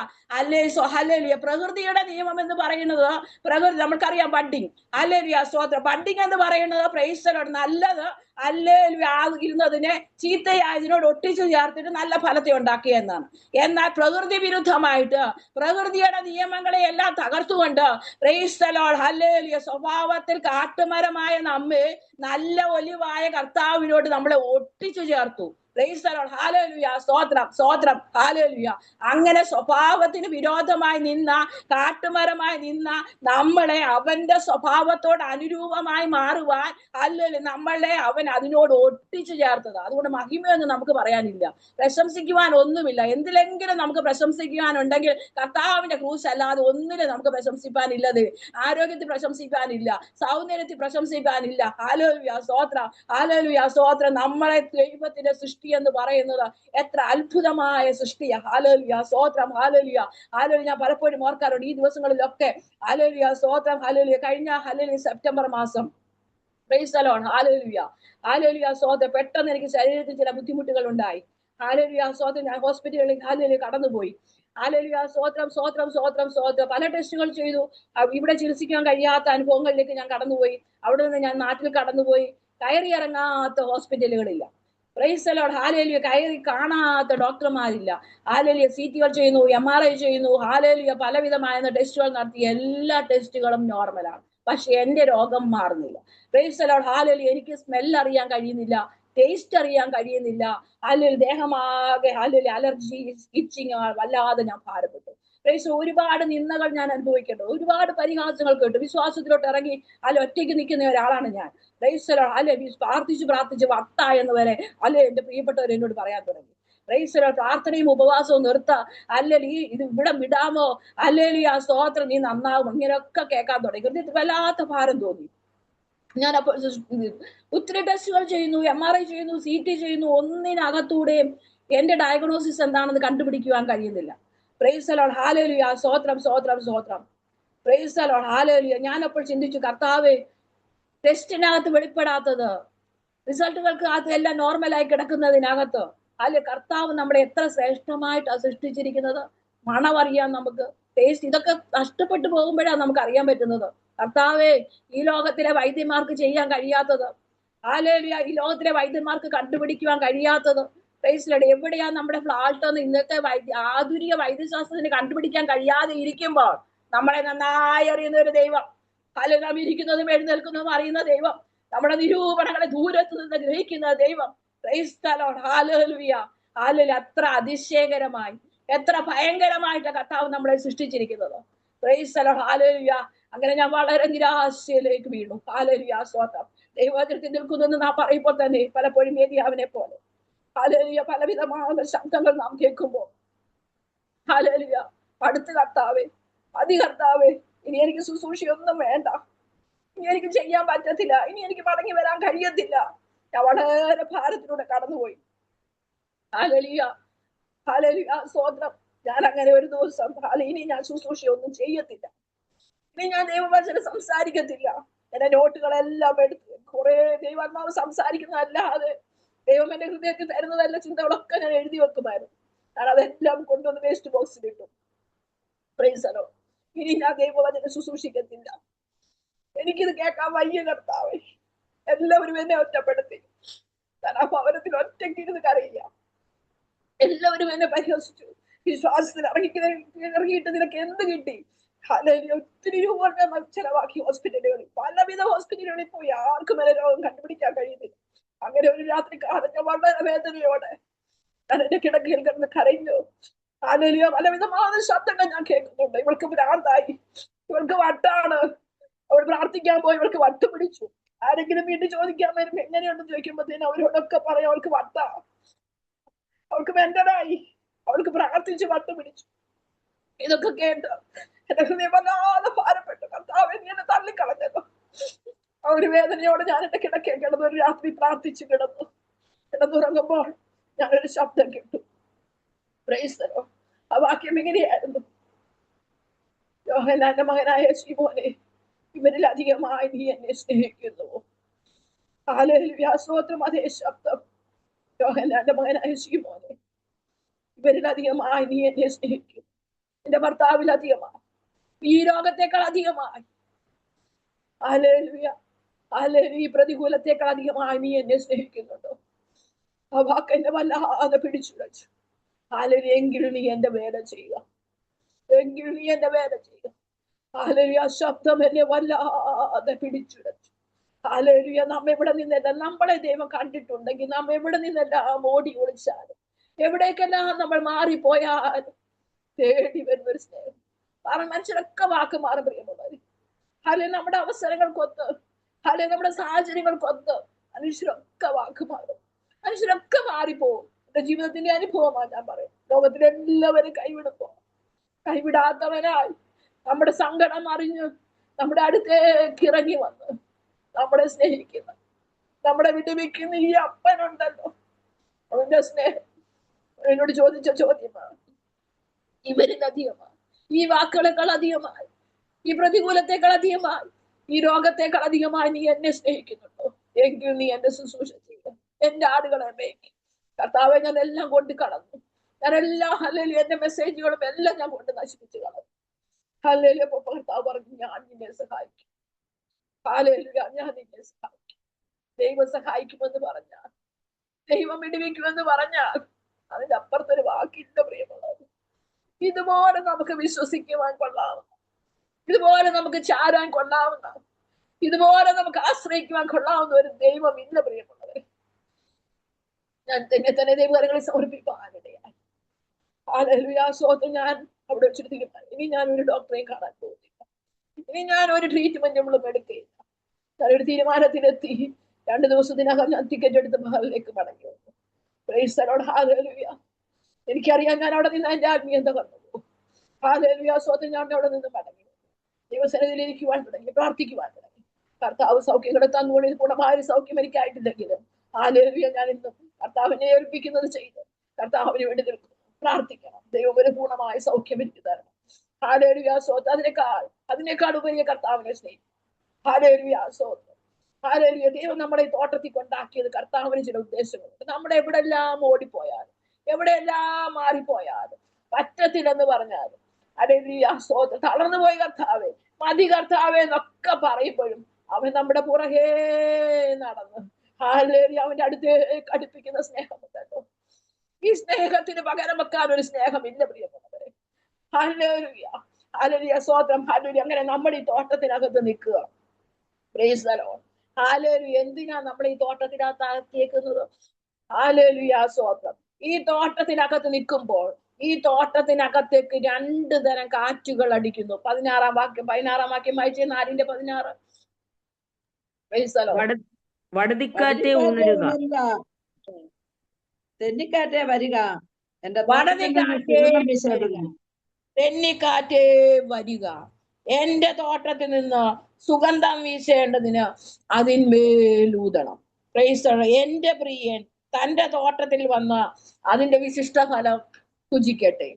Hallelujah. പ്രകൃതിയുടെ നിയമം എന്ന് പറയുന്നത് പ്രകൃതി നമുക്കറിയാം. ബഡ്ഡിങ് ഹല്ലേലൂയ സ്തോത്രം. ബഡ്ഡിങ് എന്ന് പറയുന്നത് പ്രൈസ് ദി ലോർഡ് നല്ലത് ഹല്ലേലൂയ ഇരുന്നതിനെ ചീത്തയായതിനോട് ഒട്ടിച്ചു ചേർത്തിട്ട് നല്ല ഫലത്തെ ഉണ്ടാക്കുക എന്നാണ്. എന്നാൽ പ്രകൃതി വിരുദ്ധമായിട്ട് പ്രകൃതിയുടെ നിയമങ്ങളെ എല്ലാം തകർത്തുകൊണ്ട് പ്രൈസ് ദി ലോർഡ് ഹല്ലേലൂയ സ്വഭാവത്തിൽ കാട്ടുമരമായ നമ്മെ നല്ല ഒലിവായ കർത്താവിനോട് നമ്മളെ ഒട്ടിച്ചു ചേർത്തു. Price the Lord. ഹല്ലേലൂയ സ്തോത്രം സ്തോത്രം. ഹല്ലേലൂയ. അങ്ങനെ സ്വഭാവത്തിന് വിരോധമായി നിന്ന കാട്ടുമരമായി നിന്ന നമ്മളെ അവന്റെ സ്വഭാവത്തോട് അനുരൂപമായി മാറുവാൻ ഹല്ലേലൂയ നമ്മളെ അവൻ അതിനോട് ഒട്ടിച്ചു ചേർത്തത്. അതുകൊണ്ട് മഹിമയൊന്നും നമുക്ക് പറയാനില്ല, പ്രശംസിക്കുവാൻ ഒന്നുമില്ല. എന്തിലെങ്കിലും നമുക്ക് പ്രശംസിക്കുവാനുണ്ടെങ്കിൽ കർത്താവിന്റെ ക്രൂശ് അല്ലാതെ ഒന്നിലും നമുക്ക് പ്രശംസിക്കാനില്ലത്. ആരോഗ്യത്തിൽ പ്രശംസിക്കാനില്ല, സൗന്ദര്യത്തിൽ പ്രശംസിക്കാനില്ല. ഹല്ലേലൂയ സ്തോത്രം ഹല്ലേലൂയ സ്തോത്രം. നമ്മളെ ദൈവത്തിന്റെ സൃഷ്ടി എന്ന് പറയുന്നത് എത്ര അത്ഭുതമായ സൃഷ്ടിയാ. ഹല്ലേലൂയ സ്തോത്രം ഹല്ലേലൂയ ഹല്ലേലൂയ. ഞാൻ പലപ്പോഴും ഓർക്കാറുണ്ട് ഈ ദിവസങ്ങളിലൊക്കെ ഹല്ലേലൂയ സ്തോത്രം ഹല്ലേലൂയ. കഴിഞ്ഞ ഹല്ലേലൂയ സെപ്റ്റംബർ മാസം പ്രൈസ് ദി ലോർഡ് ഹല്ലേലൂയ ഹല്ലേലൂയ സ്തോത്രം പെട്ടെന്ന് എനിക്ക് ശരീരത്തിൽ ചില ബുദ്ധിമുട്ടുകൾ ഉണ്ടായി. ഹല്ലേലൂയ സ്തോത്രം. ഞാൻ ഹോസ്പിറ്റലിൽ ഹല്ലേലൂയ കടന്നുപോയി. ഹല്ലേലൂയ സ്തോത്രം സ്തോത്രം സ്തോത്രം സ്തോത്രം. പല ടെസ്റ്റുകൾ ചെയ്തു. ഇവിടെ ചികിത്സിക്കാൻ കഴിയാത്ത അനുഭവങ്ങളിലേക്ക് ഞാൻ കടന്നുപോയി. അവിടെ നിന്ന് ഞാൻ നാട്ടിൽ കടന്നുപോയി. കയറി ഇറങ്ങാത്ത ഹോസ്പിറ്റലുകളില്ല. പ്രൈസ് ദി ലോർഡ് ഹല്ലേലൂയ. കയറി കാണാത്ത ഡോക്ടർമാരില്ല. ഹല്ലേലൂയ. CT ചെയ്യുന്നു, MRI ചെയ്യുന്നു, ഹല്ലേലൂയ പലവിധമായ ടെസ്റ്റുകൾ നടത്തി. എല്ലാ ടെസ്റ്റുകളും നോർമലാണ്. പക്ഷെ എന്റെ രോഗം മാറുന്നില്ല. Price the Lord hallelujah. എനിക്ക് സ്മെൽ അറിയാൻ കഴിയുന്നില്ല, ടേസ്റ്റ് അറിയാൻ കഴിയുന്നില്ല. ഹല്ലേലൂയ. ദേഹമാകെ ഹല്ലേലൂയ അലർജി, ഇച്ചിങ് വല്ലാതെ ഞാൻ ഭാരപ്പെട്ടു. പ്രൈസ്. ഒരുപാട് നിന്ദകൾ ഞാൻ അനുഭവിക്കേണ്ടത്, ഒരുപാട് പരിഹാസങ്ങൾ കേട്ടു. വിശ്വാസത്തിലോട്ട് ഇറങ്ങി ഒറ്റയ്ക്ക് നിൽക്കുന്ന ഒരാളാണ് ഞാൻ. Price the Lord. അല്ലെ പ്രാർത്ഥിച്ച് വട്ടായെന്ന് വരെ എന്റെ പ്രിയപ്പെട്ടവർ എന്നോട് പറയാൻ തുടങ്ങി. Price the Lord. പ്രാർത്ഥനയും ഉപവാസവും നിർത്ത ഇത് ഇവിടെ വിടാമോ? ഹല്ലേലൂയ സ്തോത്രം. നീ നന്നാവും. ഇങ്ങനെയൊക്കെ കേൾക്കാൻ തുടങ്ങി. വല്ലാത്ത ഭാരം തോന്നി. ഞാൻ അപ്പോൾ ഒത്തിരി ടെസ്റ്റുകൾ ചെയ്യുന്നു, MRI ചെയ്യുന്നു, CT ചെയ്യുന്നു. ഒന്നിനകത്തൂടെയും എന്റെ ഡയഗ്നോസിസ് എന്താണെന്ന് കണ്ടുപിടിക്കുവാൻ കഴിയുന്നില്ല. പ്രൈസ് ദി ലോർഡ് ഹല്ലേലൂയ സ്തോത്രം സ്തോത്രം സ്തോത്രം. Price the Lord hallelujah. ഞാൻ അപ്പോൾ ചിന്തിച്ചു, കർത്താവേ, ടെസ്റ്റിനകത്ത് വെളിപ്പെടാത്തത്, റിസൾട്ടുകൾക്ക് അകത്ത് എല്ലാം നോർമലായി കിടക്കുന്നതിനകത്ത് കർത്താവ് നമ്മളെ എത്ര ശ്രേഷ്ഠമായിട്ടാണ് സൃഷ്ടിച്ചിരിക്കുന്നത്. മണമറിയാം നമുക്ക്, ടേസ്റ്റ് ഇതൊക്കെ നഷ്ടപ്പെട്ടു പോകുമ്പോഴാണ് നമുക്ക് അറിയാൻ പറ്റുന്നത്. കർത്താവേ, ഈ ലോകത്തിലെ വൈദ്യന്മാർക്ക് ചെയ്യാൻ കഴിയാത്തത്, ഹല്ലേലൂയ ഈ ലോകത്തിലെ വൈദ്യന്മാർക്ക് കണ്ടുപിടിക്കുവാൻ കഴിയാത്തത്. Price the Lord. എവിടെയാ നമ്മുടെ ഫ്ലാൾട്ട് എന്ന് ഇന്നത്തെ ആധുനിക വൈദ്യശാസ്ത്രത്തിന് കണ്ടുപിടിക്കാൻ കഴിയാതെ ഇരിക്കുമ്പോൾ നമ്മളെ നന്നായി അറിയുന്ന ഒരു ദൈവം, നാം ഇരിക്കുന്നതും എഴുന്നേൽക്കുന്നതും അറിയുന്ന ദൈവം, നമ്മുടെ നിരൂപണങ്ങളെ ദൂരത്ത് നിന്ന് ഗ്രഹിക്കുന്ന ദൈവം. പ്രൈസ് ദി ലോർഡ് ഹല്ലേലൂയ ഹല്ലേലൂയ. അത്ര അതിശയകരമായി, എത്ര ഭയങ്കരമായിട്ട് കർത്താവ് നമ്മളെ സൃഷ്ടിച്ചിരിക്കുന്നത്. Praise the Lord. ഹല്ലേലൂയ. അങ്ങനെ ഞാൻ വളരെ നിരാശയിലേക്ക് വീണു. ഹല്ലേലൂയ, സ്തോത്രം. ദൈവവചനത്തിൽ നിൽക്കുന്നെന്ന് നാം പറയുമ്പോൾ തന്നെ പലപ്പോഴും ഏലിയാവിനെ പോലെ ഹല്ലേലൂയ പലവിധമായ ശബ്ദങ്ങൾ നാം കേൾക്കുമ്പോൾ ഹല്ലേലൂയ അടുത്ത് കർത്താവേ, അതി കർത്താവേ, ഇനി എനിക്ക് ശുശ്രൂഷയൊന്നും വേണ്ട, ഇനി എനിക്ക് ചെയ്യാൻ പറ്റത്തില്ല, ഇനി എനിക്ക് മടങ്ങി വരാൻ കഴിയത്തില്ല, ഞാൻ വളരെ ഭാരത്തിലൂടെ കടന്നുപോയി. ഹല്ലേലൂയ, ഹല്ലേലൂയ, സ്തോത്രം. ഞാൻ അങ്ങനെ ഒരു ദിവസം ഇനി ഞാൻ ശുശ്രൂഷയൊന്നും ചെയ്യത്തില്ല, ഇനി ഞാൻ ദൈവവചനം സംസാരിക്കത്തില്ല. എന്റെ നോട്ടുകളെല്ലാം എടുത്ത് കുറെ ദൈവാത്മാവ് സംസാരിക്കുന്നതല്ലാതെ ദൈവം എന്റെ ഹൃദയത്തിൽ തരുന്നതല്ല ചിന്തകളൊക്കെ ഞാൻ എഴുതി വെക്കുമായിരുന്നു. ഞാൻ അതെല്ലാം കൊണ്ടുവന്ന് വേസ്റ്റ് ബോക്സിൽ ഇട്ടു. Price the Lord. ഇനി ഞാൻ ദൈവവചനം ശുശ്രൂഷിക്കത്തില്ല, എനിക്കിത് കേൾക്കാൻ വയ്യ കർത്താവേ. എല്ലാവരും എന്നെ ഒറ്റപ്പെടുത്തി. ഞാൻ ആ ഭവനത്തിൽ ഒറ്റയ്ക്കിരുന്ന് കരയില്ല. എല്ലാവരും എന്നെ പരിഹസിച്ചു. വിശ്വാസത്തിൽ ഇറങ്ങിയിട്ട് നിനക്ക് എന്ത് കിട്ടി? അല്ലെങ്കിൽ ഒത്തിരി രൂപ ഞാൻ ചെലവാക്കി ഹോസ്പിറ്റലുകളിൽ, പലവിധ ഹോസ്പിറ്റലുകളിൽ പോയി, ആർക്കും വരെ രോഗം കണ്ടുപിടിക്കാൻ കഴിയുന്നില്ല. അങ്ങനെ ഒരു രാത്രി കാലത്ത് വളരെ വേദനയോടെ ഞാൻ എന്റെ കിടക്കയിൽ കിടന്ന് കരഞ്ഞു. ഹല്ലേലൂയ. പലവിധമായ ശബ്ദങ്ങൾ ഞാൻ കേൾക്കുന്നുണ്ട്. ഇവൾക്ക് ഭ്രാന്തായി, ഇവൾക്ക് വട്ടാണ്. അവൾ പ്രാർത്ഥിക്കാൻ പോയി, ഇവൾക്ക് വട്ട് പിടിച്ചു. ആരെങ്കിലും വീട്ടിൽ ചോദിക്കാൻ വരും എങ്ങനെയുണ്ടെന്ന് ചോദിക്കുമ്പോഴത്തേനും അവരോടൊക്കെ പറയാം അവൾക്ക് വട്ടാ, അവൾക്ക് മെന്റലായി, അവൾക്ക് പ്രാർത്ഥിച്ച് വട്ട് പിടിച്ചു. ഇതൊക്കെ കേട്ട് എന്റെ ഹൃദയം വല്ലാതെ ഭാരപ്പെട്ടു. കർത്താവേ, നീ എന്നെ തള്ളിക്കളഞ്ഞല്ലോ. ആ ഒരു വേദനയോടെ ഞാൻ എന്റെ കിടക്കയിൽ കിടന്നു. ഒരു രാത്രി പ്രാർത്ഥിച്ചു കിടന്നുറങ്ങുമ്പോൾ ഞാനൊരു ശബ്ദം കേട്ടു. Price the Lord. ആ വാക്യം ഇങ്ങനെയായിരുന്നു: യോഹന്നാന്റെ മകനായ ശിമോനെ, ഇവരിൽ അധികമായി നീ എന്നെ സ്നേഹിക്കുന്നു. ഹല്ലേലൂയ, സ്തോത്രം. അതേ ശബ്ദം. യോഹന്നാന്റെ മകനായ ശിമോനെ, ഇവരിൽ അധികമായി നീ എന്നെ സ്നേഹിക്കുന്നു. എന്റെ ഭർത്താവിൽ അധികമായി, ഈ ലോകത്തെക്കാൾ അധികമായി, ഹല്ലേലൂയ, ഹല്ലേലൂയ, ഈ പ്രതികൂലത്തെക്കാൾ അധികമായി നീ എന്നെ സ്നേഹിക്കുന്നുണ്ടോ? ആ വാക്ക് എന്നെ വല്ലാതെ പിടിച്ചുലച്ചു. ഹല്ലേലൂയ. എങ്കിലും നീ എന്റെ വേല ചെയ്യുക, എങ്കിലും നീ എന്റെ വേല ചെയ്യുക. ഹല്ലേലൂയ. ശബ്ദം എന്നെ വല്ലാതെ പിടിച്ചുലച്ചു. ഹല്ലേലൂയ. നാം എവിടെ നിന്നെല്ലാം നമ്മളെ ദൈവം കണ്ടിട്ടുണ്ടെങ്കിൽ, നാം എവിടെ നിന്നെല്ലാം ഓടി ഒളിച്ചാലും, എവിടേക്കെല്ലാം നമ്മൾ മാറിപ്പോയാലും തേടി വരുന്നൊരു സ്നേഹം. കാരണം മനുഷ്യരൊക്കെ വാക്ക് മാറും പ്രിയമുള്ളവർ. അല്ലെങ്കിൽ നമ്മുടെ അവസരങ്ങൾക്കൊത്ത്, അല്ലെങ്കിൽ നമ്മുടെ സാഹചര്യങ്ങൾക്കൊത്ത് മനുഷ്യരൊക്കെ വാക്ക് മാറും, മനുഷ്യരൊക്കെ മാറിപ്പോവും. എന്റെ ജീവിതത്തിന്റെ അനുഭവമാണ് ഞാൻ പറയും. ലോകത്തിലെല്ലാവരും കൈവിടുമ്പോ കൈവിടാത്തവനായി നമ്മുടെ സങ്കടം അറിഞ്ഞ് നമ്മുടെ അടുത്തേക്ക് ഇറങ്ങി വന്ന് നമ്മളെ സ്നേഹിക്കുന്ന, നമ്മളെ വിടുവിക്കുന്ന ഈ അപ്പനുണ്ടല്ലോ, അവന്റെ സ്നേഹം എന്നോട് ചോദിച്ച ചോദ്യമാണ്. ഇവരിൽ അധികമായി, ഈ വാക്കുകളെക്കാൾ അധികമായി, ഈ പ്രതികൂലത്തെക്കാൾ അധികമായി, ഈ രോഗത്തെക്കാൾ അധികമായി നീ എന്നെ സ്നേഹിക്കുന്നുണ്ടോ? എങ്കിൽ നീ എന്റെ ശുശ്രൂഷ ചെയ്യുക, എന്റെ ആടുകളെ മേയ്ക്ക്. കർത്താവെ, ഞാൻ എല്ലാം കൊണ്ട് കളഞ്ഞു. ഞാൻ എല്ലാ ഹല്ലേലൂയ എന്റെ മെസ്സേജുകളും എല്ലാം ഞാൻ കൊണ്ട് നശിപ്പിച്ചു കളഞ്ഞു. ഹല്ലേലൂയ. കർത്താവ് പറഞ്ഞു, ഞാൻ നിന്നെ സഹായിക്കും. ഹല്ലേലൂയ, ഞാൻ നിന്നെ സഹായിക്കും. ദൈവം സഹായിക്കുമെന്ന് പറഞ്ഞാൽ, ദൈവം വിടുവിക്കുമെന്ന് പറഞ്ഞാൽ അതിന്റെ അപ്പുറത്തൊരു വാക്കില്ല പ്രിയമുള്ളത്. ഇതുപോലെ നമുക്ക് വിശ്വസിക്കുവാൻ കൊള്ളാവുന്ന, ഇതുപോലെ നമുക്ക് ചാരാൻ കൊള്ളാവുന്ന, ഇതുപോലെ നമുക്ക് ആശ്രയിക്കുവാൻ കൊള്ളാവുന്ന ഒരു ദൈവം ഇല്ല പ്രിയമുള്ളവരെ. ഞാൻ തന്നെ ദൈവകരങ്ങളിൽ സമർപ്പിക്കാനിടയായി. ഹല്ലേലൂയ, സ്തോത്രം. ഞാൻ അവിടെ വെച്ചിട്ട് തീരുമാനം, ഇനി ഞാൻ ഒരു ഡോക്ടറെയും കാണാൻ പോകുന്നില്ല, ഇനി ഞാൻ ഒരു ട്രീറ്റ്മെന്റുകളും എടുക്കുകയില്ല. ഞാനൊരു തീരുമാനത്തിലെത്തി. 2 ദിവസത്തിനകം ഞാൻ ടിക്കറ്റ് എടുത്ത് മഹലിലേക്ക് മടങ്ങി വന്നു. Price the Lord. ഹല്ലേലൂയ. എനിക്കറിയാം ഞാൻ അവിടെ നിന്ന് എന്റെ ആത്മീയത കണ്ടു. ഹല്ലേലൂയ, സ്തോത്രം. ഞാൻ അവിടെ നിന്ന് മടങ്ങി ദൈവസന്നിധിയിൽ ഇരിക്കുവാൻ തുടങ്ങി, പ്രാർത്ഥിക്കുവാൻ തുടങ്ങി. കർത്താവ് സൗഖ്യങ്ങളെ തന്നുകൊണ്ട് പൂർണ്ണമായ ഒരു സൗഖ്യം എനിക്കായിട്ടില്ലെങ്കിലും ഹല്ലേലൂയ, ഞാൻ ഇന്നും കർത്താവിനെ ഏൽപ്പിക്കുന്നത് ചെയ്ത് കർത്താവിന് വേണ്ടി നിൽക്കുന്നു. പ്രാർത്ഥിക്കണം, ദൈവം ഒരു പൂർണ്ണമായ സൗഖ്യം എനിക്ക് തരണം. ഹല്ലേലൂയ, സ്തോത്രം. അതിനേക്കാൾ ഉപരി കർത്താവിനെ സ്നേഹിക്കും. ഹല്ലേലൂയ, സ്തോത്രം. ഹല്ലേലൂയ. ദൈവം നമ്മളെ ഈ തോട്ടത്തിൽ കൊണ്ടാക്കിയത് കർത്താവിന് ചില ഉദ്ദേശങ്ങളുണ്ട്. നമ്മുടെ എവിടെല്ലാം ഓടിപ്പോയാലും, എവിടെയെല്ലാം മാറിപ്പോയാലും, പറ്റത്തില്ലെന്ന് പറഞ്ഞാലും, ഹല്ലേലൂയ, സ്തോത്രം, തളർന്നു പോയി കർത്താവേ, മതി കർത്താവേ എന്നൊക്കെ പറയുമ്പോഴും അവൻ നമ്മുടെ പുറകെ നടന്ന് ഹല്ലേലൂയ അവന്റെ അടുത്തേക്ക് അടുപ്പിക്കുന്ന സ്നേഹമുണ്ടല്ലോ. ഈ സ്നേഹത്തിന് പകരം വെക്കാൻ ഒരു സ്നേഹമില്ല പ്രിയമുള്ളവരെ. ഹല്ലേലൂയ, ഹല്ലേലൂയ, സ്തോത്രം. ഹല്ലേലൂയ. അങ്ങനെ നമ്മൾ ഈ തോട്ടത്തിനകത്ത് നിൽക്കുക. Price the Lord. ഹല്ലേലൂയ. എന്തിനാ നമ്മൾ ഈ തോട്ടത്തിനകത്ത് അകത്തേക്കുന്നത്? ഹല്ലേലൂയ, സ്തോത്രം. ഈ തോട്ടത്തിനകത്ത് നിൽക്കുമ്പോൾ ഈ തോട്ടത്തിനകത്തേക്ക് 2 തരം കാറ്റുകൾ അടിക്കുന്നു. 16 വാക്യം വായിച്ചേ, 4:16. Praise the Lord. വടതിക്കാറ്റേ വടതിക്കാറ്റേ ഉണരുക, ഉണരുക, തെന്നിക്കാറ്റേ വരിക, എന്റെ തോട്ടത്തിൽ നിന്ന് വടതിക്കാറ്റേ സുഗന്ധം വീശേണ്ടതിന്. തെന്നിക്കാറ്റേ വരിക, എന്റെ തോട്ടത്തിൽ നിന്ന് സുഗന്ധം വീശേണ്ടതിന് അതിന്മേലൂതണം. Praise the Lord. എന്റെ പ്രിയൻ തന്റെ തോട്ടത്തിൽ വന്ന് അതിന്റെ വിശിഷ്ട ഫലം ഭുജിക്കട്ടെ.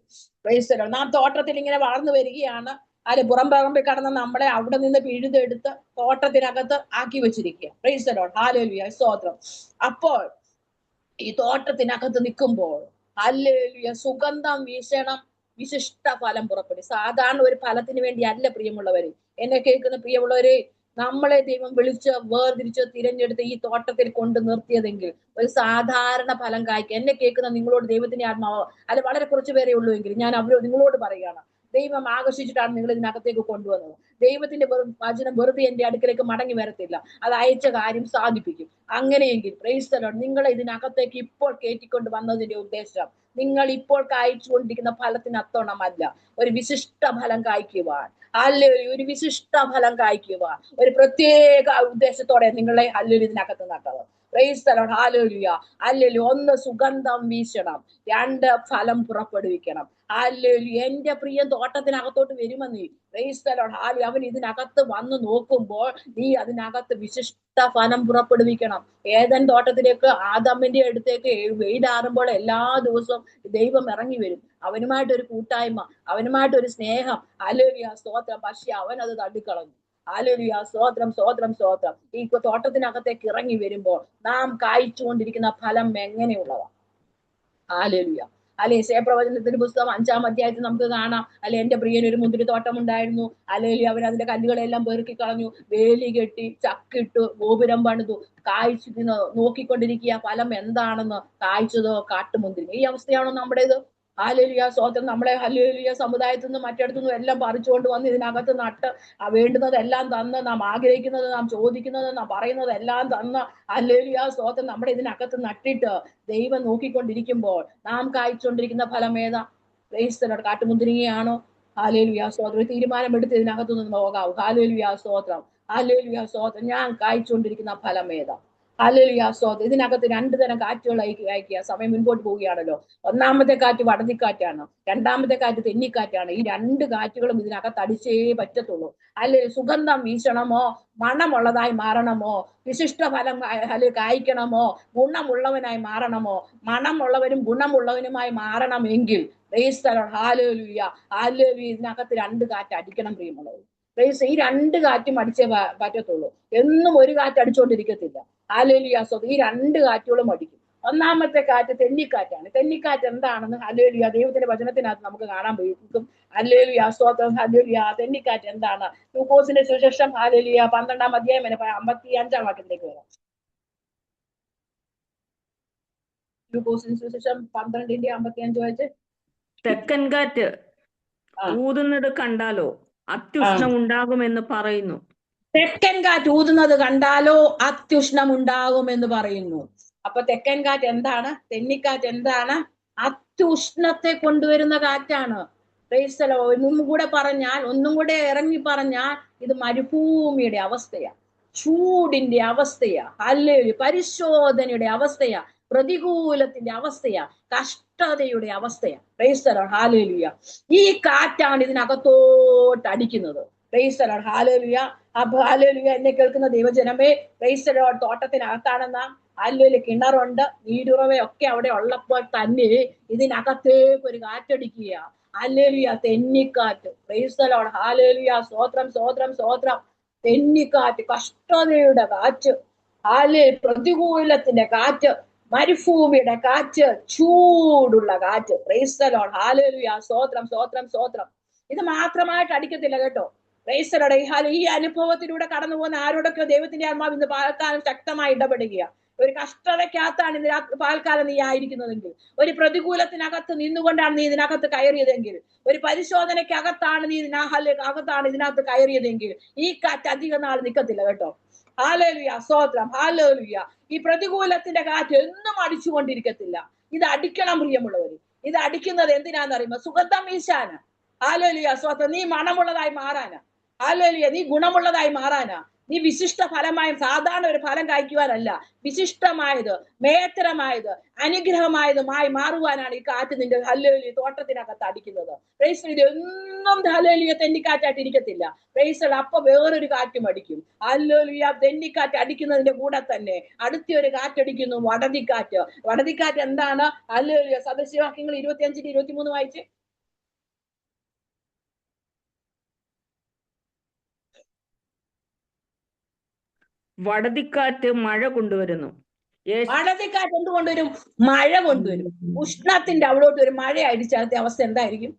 Price the Lord. നാം തോട്ടത്തിൽ ഇങ്ങനെ വളർന്നു വരികയാണ്. അതിൽ പുറം പറമ്പിൽ കടന്ന് നമ്മളെ അവിടെ നിന്ന് പിഴുതെടുത്ത് തോട്ടത്തിനകത്ത് ആക്കി വെച്ചിരിക്കുക. Price the Lord. ഹല്ലേലൂയ, സ്തോത്രം. അപ്പോൾ ഈ തോട്ടത്തിനകത്ത് നിൽക്കുമ്പോൾ ഹല്ലേലൂയ സുഗന്ധം വീശണം, വിശിഷ്ട ഫലം പുറപ്പെടും. സാധാരണ ഒരു ഫലത്തിന് വേണ്ടി അല്ല പ്രിയമുള്ളവര്, എന്നെ കേൾക്കുന്ന പ്രിയമുള്ളവര്, നമ്മളെ ദൈവം വിളിച്ച് വേർതിരിച്ച് തിരഞ്ഞെടുത്ത് ഈ തോട്ടത്തിൽ കൊണ്ട് നിർത്തിയതെങ്കിൽ ഒരു സാധാരണ ഫലം കായ്ക്കുക. എന്നെ കേൾക്കുന്ന നിങ്ങളോട് ദൈവത്തിന്റെ ആത്മാവ്, അത് വളരെ കുറച്ച് പേരേ ഉള്ളൂ എങ്കിൽ ഞാൻ നിങ്ങളോട് പറയുകയാണ്, ദൈവം ആകർഷിച്ചിട്ടാണ് നിങ്ങൾ ഇതിനകത്തേക്ക് കൊണ്ടുവന്നത്. ദൈവത്തിന്റെ വചനം വെറുതെ എന്റെ അടുക്കലേക്ക് മടങ്ങി വരത്തില്ല, അത് അയച്ച കാര്യം സാധിപ്പിക്കും. അങ്ങനെയെങ്കിൽ പ്രൈസ് ദി ലോർഡ്, നിങ്ങളെ ഇതിനകത്തേക്ക് ഇപ്പോൾ കയറ്റിക്കൊണ്ട് വന്നതിന്റെ ഉദ്ദേശം നിങ്ങൾ ഇപ്പോൾ കായ്ച്ചുകൊണ്ടിരിക്കുന്ന ഫലത്തിന് അത്തോണമല്ല, ഒരു വിശിഷ്ട ഫലം കായ്ക്കുവാൻ, അല്ലെങ്കിൽ ഒരു വിശിഷ്ട ഫലം കായ്ക്കുവാൻ ഒരു പ്രത്യേക ഉദ്ദേശത്തോടെ നിങ്ങളെ അല്ലെങ്കിൽ ഇതിനകത്ത് നട്ടത്. Praise the Lord. ഹല്ലേലൂയ, ഹല്ലേലൂയ. 1 സുഗന്ധം വീശണം, 2 ഫലം പുറപ്പെടുവിക്കണം. ഹല്ലേലൂയ. എന്റെ പ്രിയൻ തോട്ടത്തിനകത്തോട്ട് വരുമെന്നീ. Praise the Lord. ഹല്ലേലൂയ. അവൻ ഇതിനകത്ത് വന്ന് നോക്കുമ്പോൾ നീ അതിനകത്ത് വിശിഷ്ട ഫലം പുറപ്പെടുവിക്കണം. ഏദൻ തോട്ടത്തിലേക്ക് ആദാമിന്റെ അടുത്തേക്ക് വെയിലാറുമ്പോൾ എല്ലാ ദിവസവും ദൈവം ഇറങ്ങി വരും. അവനുമായിട്ടൊരു കൂട്ടായ്മ, അവനുമായിട്ടൊരു സ്നേഹം. ഹല്ലേലൂയ, സ്തോത്രം. പക്ഷെ അവൻ അത് തള്ളിക്കളഞ്ഞു. ഹല്ലേലൂയ, സ്തോത്രം, സ്തോത്രം, സ്തോത്രം. ഈ തോട്ടത്തിനകത്തേക്ക് ഇറങ്ങി വരുമ്പോൾ നാം കായ്ച്ചുകൊണ്ടിരിക്കുന്ന ഫലം എങ്ങനെയുള്ളതാ? ഹല്ലേലൂയ. അല്ലെ, യശയ്യാപ്രവചനത്തിന്റെ പുസ്തകം 5-ാം അധ്യായത്തിൽ നമുക്ക് കാണാം, അല്ലെ, എന്റെ പ്രിയന് ഒരു മുന്തിരിത്തോട്ടം ഉണ്ടായിരുന്നു. അല്ലെങ്കിൽ അവൻ അതിന്റെ കല്ലുകളെല്ലാം പെറുക്കി കളഞ്ഞു, വേലി കെട്ടി, ചക്കിട്ടു, ഗോപുരം പണിതു, കായ്ച്ചു നോക്കിക്കൊണ്ടിരിക്കുക ഫലം എന്താണെന്ന്. കായ്ച്ചതോ കാട്ടുമുന്തിരി. ഈ അവസ്ഥയാണോ നമ്മുടേത്? ഹല്ലേലൂയ, സ്തോത്രം. നമ്മളെ ഹല്ലേലൂയ സമുദായത്തിൽ നിന്നും മറ്റിടത്തുനിന്നും എല്ലാം പറിച്ചുകൊണ്ട് വന്ന് ഇതിനകത്ത് നട്ട് വേണ്ടുന്നതെല്ലാം തന്ന്, നാം ആഗ്രഹിക്കുന്നത്, നാം ചോദിക്കുന്നത്, നാം പറയുന്നത് എല്ലാം തന്ന് ഹല്ലേലൂയ, സ്തോത്രം, നമ്മുടെ ഇതിനകത്ത് നട്ടിട്ട് ദൈവം നോക്കിക്കൊണ്ടിരിക്കുമ്പോൾ നാം കായ്ച്ചുകൊണ്ടിരിക്കുന്ന ഫലം ഏതാ? Praise the Lord. കാട്ടുമുന്തിരിങ്ങയാണോ? ഹല്ലേലൂയ, സ്തോത്രം. തീരുമാനമെടുത്ത് ഇതിനകത്ത് നിന്ന് പോകാവൂ. ഹല്ലേലൂയ, സ്തോത്രം. ഹല്ലേലൂയ, സ്തോത്രം. ഞാൻ കായ്ച്ചുകൊണ്ടിരിക്കുന്ന ഫലം ഏതാ? ഹല്ലേലൂയ, സ്തോത്രം. ഇതിനകത്ത് 2 തരം കാറ്റുകൾ അയക്കുക. സമയം മുൻപോട്ട് പോവുകയാണല്ലോ. ഒന്നാമത്തെ കാറ്റ് വടതിക്കാറ്റാണ്, രണ്ടാമത്തെ കാറ്റ് തെന്നിക്കാറ്റാണ്. ഈ 2 കാറ്റുകളും ഇതിനകത്ത് അടിച്ചേ പറ്റത്തുള്ളൂ. അല്ലെ, സുഗന്ധം വീശണമോ, മണമുള്ളതായി മാറണമോ, വിശിഷ്ട ഫലം കായ്ക്കണമോ, ഗുണമുള്ളവനായി മാറണമോ, മണമുള്ളവനും ഗുണമുള്ളവനുമായി മാറണമെങ്കിൽ പ്രൈസ് ദി ലോർഡ്. ഹല്ലേലൂയ, ഹല്ലേലൂയ. ഇതിനകത്ത് 2 കാറ്റ് അടിക്കണം പ്രിയമുള്ളവർ. പ്രൈസ്. ഈ 2 കാറ്റും അടിച്ചേ പറ്റത്തുള്ളൂ. എന്നും ഒരു കാറ്റ് അടിച്ചുകൊണ്ടിരിക്കത്തില്ല. ഹല്ലേലൂയ, സ്തോത്രം. ഈ 2 കാറ്റുകളും അടിക്കും. ഒന്നാമത്തെ കാറ്റ് തെന്നിക്കാറ്റാണ്. തെന്നിക്കാറ്റ് എന്താണെന്ന് ഹല്ലേലൂയ ദൈവത്തിന്റെ വചനത്തിനകത്ത് നമുക്ക് കാണാൻ പറ്റും. ഹല്ലേലൂയ, സ്തോത്രം. ഹല്ലേലൂയ. തെന്നിക്കാറ്റ് എന്താണ്? ലൂക്കോസിന്റെ സുവിശേഷം ഹല്ലേലൂയ 12-ാം അധ്യായം 55-ാം വാക്യത്തിലേക്ക് വരാം. ലൂക്കോസിന്റെ സുവിശേഷം 12:55 വായിച്ച്. തെക്കൻ കാറ്റ് ഊതുന്നത് കണ്ടാലോ അത്യുഷ്ണം ഉണ്ടാകുമെന്ന് പറയുന്നു. തെക്കൻ കാറ്റ് ഊതുന്നത് കണ്ടാലോ അത്യുഷ്ണം ഉണ്ടാകുമെന്ന് പറയുന്നു. അപ്പൊ തെക്കൻ കാറ്റ് എന്താണ്? തെന്നിക്കാറ്റ് എന്താണ്? അത്യുഷ്ണത്തെ കൊണ്ടുവരുന്ന കാറ്റാണ്. ഒന്നും കൂടെ ഇറങ്ങി പറഞ്ഞാൽ ഇത് മരുഭൂമിയുടെ അവസ്ഥയാ, ചൂടിന്റെ അവസ്ഥയാ, ഹല്ലേലൂയ, പരിശോധനയുടെ അവസ്ഥയാ, പ്രതികൂലത്തിന്റെ അവസ്ഥയാ, കഷ്ടതയുടെ അവസ്ഥയാ. Praise the Lord. ഹല്ലേലൂയ. ഈ കാറ്റാണ് ഇതിനകത്തോട്ട് അടിക്കുന്നത്. Praise the Lord. ഹല്ലേലൂയ. അപ്പൊ ഹല്ലേലൂയ, എന്നെ കേൾക്കുന്ന ദൈവജനമേ, പ്രൈസ് ദി ലോർഡ്. തോട്ടത്തിനകത്താണെന്ന ഹല്ലേലൂയ, കിണറുണ്ട്, നീരുറവയൊക്കെ അവിടെ ഉള്ളപ്പോൾ തന്നെ ഇതിനകത്തേക്ക് ഒരു കാറ്റടിക്കുക. ഹല്ലേലൂയ, തെന്നിക്കാറ്റ്. Praise the Lord. ഹല്ലേലൂയ, സ്തോത്രം, സ്തോത്രം, സ്തോത്രം. തെന്നിക്കാറ്റ്, കഷ്ടതയുടെ കാറ്റ്, ഹല്ലേലൂയ, പ്രതികൂലത്തിന്റെ കാറ്റ്, മരുഭൂമിയുടെ കാറ്റ്, ചൂടുള്ള കാറ്റ്. Praise the Lord. ഹല്ലേലൂയ, സ്തോത്രം, സ്തോത്രം, സ്തോത്രം. ഇത് മാത്രമായിട്ട് അടിക്കത്തില്ല കേട്ടോ. Praise the Lord. ഈ അനുഭവത്തിലൂടെ കടന്നു പോകുന്ന ആരോടൊക്കെ ദൈവത്തിന്റെ ആത്മാവ് ഇന്ന് പകൽക്കാലം ശക്തമായി ഇടപെടുക. ഒരു കഷ്ടതയ്ക്കകത്താണ് ഇന്ന് പകൽക്കാലം നീ ആയിരിക്കുന്നതെങ്കിൽ, ഒരു പ്രതികൂലത്തിനകത്ത് നിന്നുകൊണ്ടാണ് നീ ഇതിനകത്ത് കയറിയതെങ്കിൽ, ഒരു പരിശോധനയ്ക്കകത്താണ് നീ ഇതിനകത്ത് കയറിയതെങ്കിൽ ഈ കാറ്റ് അധിക നാൾ നിൽക്കത്തില്ല കേട്ടോ. ഹല്ലേലൂയ, സ്തോത്രം. ഹല്ലേലൂയ. ഈ പ്രതികൂലത്തിന്റെ കാറ്റ് എന്നും അടിച്ചുകൊണ്ടിരിക്കത്തില്ല. ഇത് അടിക്കണം പ്രിയമുള്ളവര്. ഇത് അടിക്കുന്നത് എന്തിനാന്നറിയുമ്പോ സുഗന്ധം വീശാന്. ഹല്ലേലൂയ സ്തോത്രം. നീ മണമുള്ളതായി മാറാനാ. ഹല്ലേലൂയ. നീ ഗുണമുള്ളതായി മാറാനാ. നീ വിശിഷ്ട ഫലമായി സാധാരണ ഒരു ഫലം കായ്ക്കുവാനല്ല, വിശിഷ്ടമായത്, മേത്തരമായത്, അനുഗ്രഹമായതുമായി മാറുവാനാണ് ഈ കാറ്റ് നിന്റെ ഹല്ലേലൂയ തോട്ടത്തിനകത്ത് അടിക്കുന്നത്. പ്രൈസ് ഇത് എന്നും ഹല്ലേലൂയ തെന്നിക്കാറ്റായിട്ട് ഇരിക്കത്തില്ല. പ്രൈസ് അപ്പൊ വേറൊരു കാറ്റും അടിക്കും. ഹല്ലേലൂയ തെന്നിക്കാറ്റ് അടിക്കുന്നതിന്റെ കൂടെ തന്നെ അടുത്തൊരു കാറ്റടിക്കുന്നു, വടതിക്കാറ്റ്. വടതിക്കാറ്റ് എന്താണ്? ഹല്ലേലൂയ സദൃശവാക്യങ്ങൾ 25-23 വായിച്ച്. വടതിക്കാറ്റ് മഴ കൊണ്ടുവരുന്നു. വടതിക്കാറ്റ് എന്ത് കൊണ്ടുവരും? മഴ കൊണ്ടുവരും. ഉഷ്ണത്തിന്റെ അവിടോട്ട് ഒരു മഴ അടിച്ചാലത്തെ അവസ്ഥ എന്തായിരിക്കും?